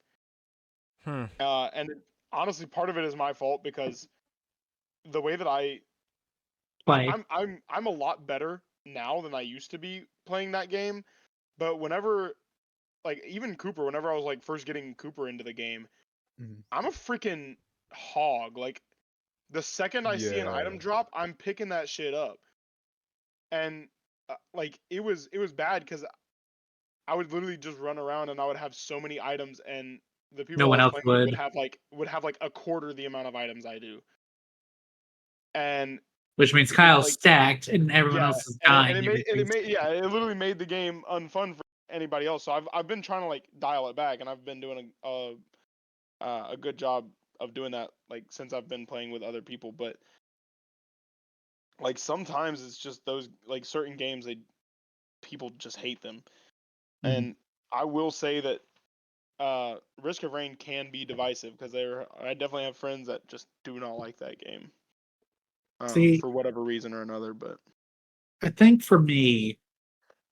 Hmm. Honestly, part of it is my fault because the way that Play. I'm a lot better now than I used to be playing that game. But whenever, like even Cooper, whenever I was like first getting Cooper into the game, Mhm. I'm a freaking hog. Like the second I see an item Yeah. drop, I'm picking that shit up. And like it was bad because I would literally just run around and I would have so many items and the people No I one was else playing with would, would have like a quarter the amount of items I do, and which means it's Kyle's like stacked and everyone yeah, else is dying every 3 seconds. yeah, it literally made the game unfun for anybody else. So I've been trying to like dial it back, and I've been doing a good job of doing that like since I've been playing with other people. But like sometimes it's just those like certain games people just hate them, Mhm. and I will say that Risk of Rain can be divisive because I definitely have friends that just do not like that game See, for whatever reason or another. But I think for me,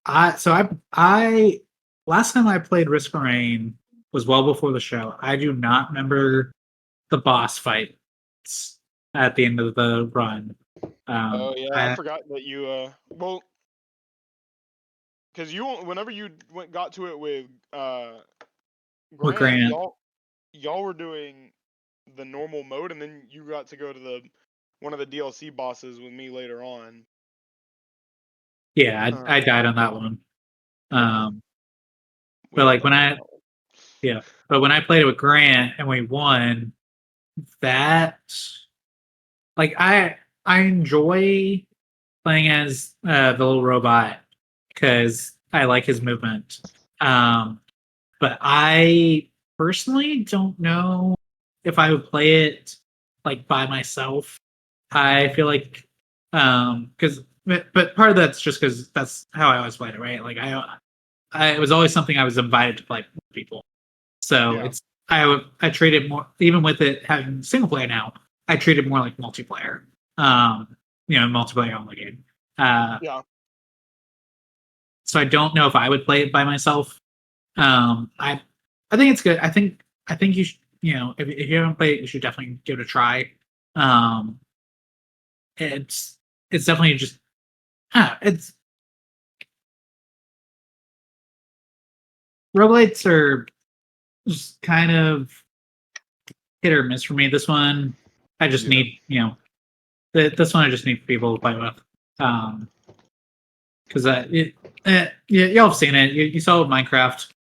I last time I played Risk of Rain was well before the show. I do not remember the boss fights at the end of the run. oh yeah, I I, forgot that you well because you whenever you got to it with with Grant, Grant, y'all were doing the normal mode, and then you got to go to the one of the DLC bosses with me later on. yeah, I Um, died on that one. yeah, Um, we but all like died on that one. yeah, but when I played it with Grant and we won, that like I enjoy playing as the little robot because I like his movement. But I personally don't know if I would play it like by myself. I feel like because but part of that's just because that's how I always played it, right? Like I it was always something I was invited to play with people. So Yeah, I treat it more even with it having single player now. I treat it more like multiplayer. Um, multiplayer only game. Uh, yeah, so I don't know if I would play it by myself. I think it's good. I think you should, if you haven't played it, you should definitely give it a try. Um, it's it's definitely just it's roguelites are just kind of hit or miss for me. This one I just Yeah. need this one I just need people to play with. Because y'all have seen it. You saw it with Minecraft.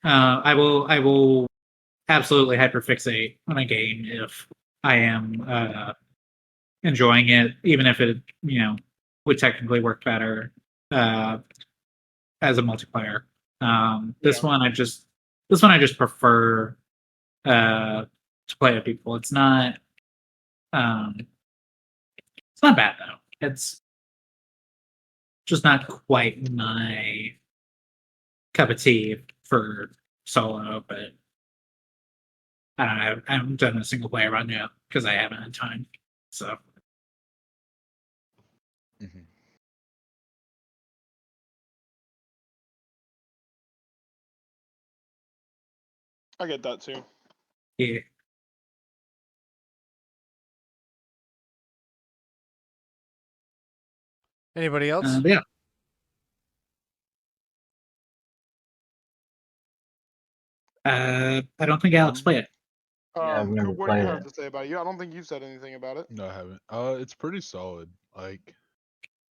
I will absolutely hyperfixate on a game if I am enjoying it, even if it would technically work better uh, as a multiplayer. yeah, This one I just prefer to play with people. Um, it's not bad though. It's just not quite my cup of tea for solo, but I don't know. I haven't done a single player run yet because I haven't had time. So Hmm. I get that too. yeah. Anybody else? But yeah. I don't think Alex played it. Yeah, I've never Coop, what do you played have it. to say about it? I don't think you've said anything about it. No, I haven't. It's pretty solid. Like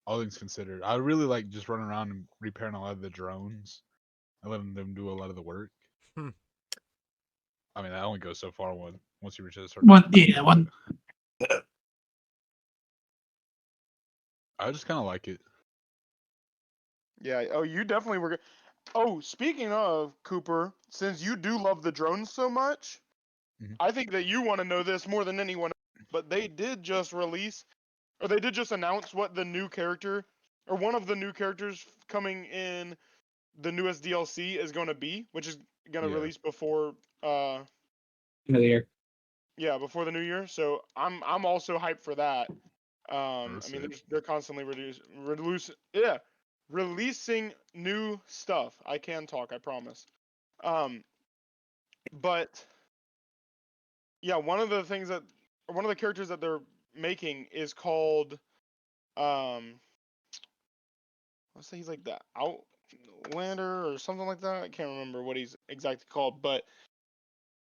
all things considered, I really like just running around and repairing a lot of the drones and letting them do a lot of the work. Hmm. I mean, that only goes so far once you reach a certain. One. I just kind of like it. Yeah. Oh, you definitely were. Oh, speaking of Cooper, since you do love the drones so much, Mhm. I think that you want to know this more than anyone else. But they did just release, or they did just announce what the new character, or one of the new characters coming in the newest DLC is going to be, which is going to Yeah. release before, End of the year. yeah, before the new year. So I'm also hyped for that. I mean, Sick. they're constantly releasing new stuff. I can talk, I promise. Um, but yeah, one of the characters that they're making is called, let's say he's like the Outlander or something like that. I can't remember what he's exactly called, but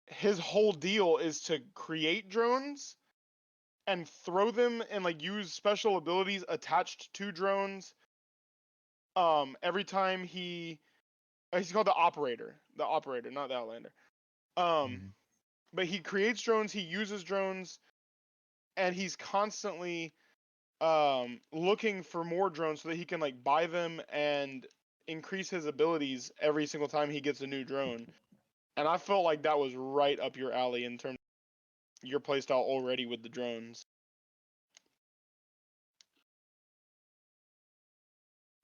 his whole deal is to create drones and throw them and like use special abilities attached to drones. Every time he's called the operator, not the Outlander. Mhm. But he creates drones, he uses drones, and he's constantly looking for more drones so that he can like buy them and increase his abilities every single time he gets a new drone. And I felt like that was right up your alley in terms of your playstyle already with the drones.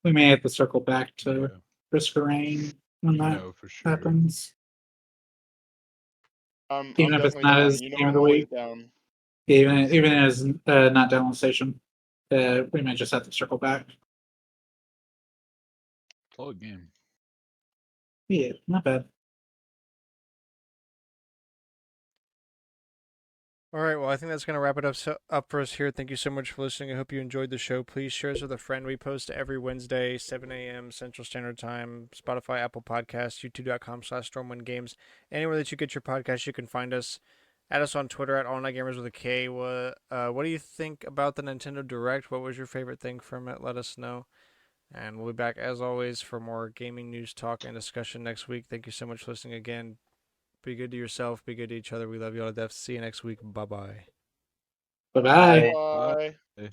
We may have to circle back to Yeah. Risk of Rain when that No, for sure. happens. I'm Even if it's definitely not down. as You know game of I'm the always week, down. even if it's not down on the station, we may just have to circle back. Solid game. Yeah, not bad. All right, well, I think that's going to wrap it up for us here. Thank you so much for listening. I hope you enjoyed the show. Please share us with a friend. We post every Wednesday, 7 a.m. Central Standard Time, Spotify, Apple Podcasts, youtube.com/StormwindGames. Anywhere that you get your podcast, you can find us. Add us on Twitter at AllNightGamers with a K. What do you think about the Nintendo Direct? What was your favorite thing from it? Let us know. And we'll be back, as always, for more gaming news, talk, and discussion next week. Thank you so much for listening again. Be good to yourself. Be good to each other. We love you all to death. See you next week. Bye-bye. Bye bye. Bye. Bye. Hey.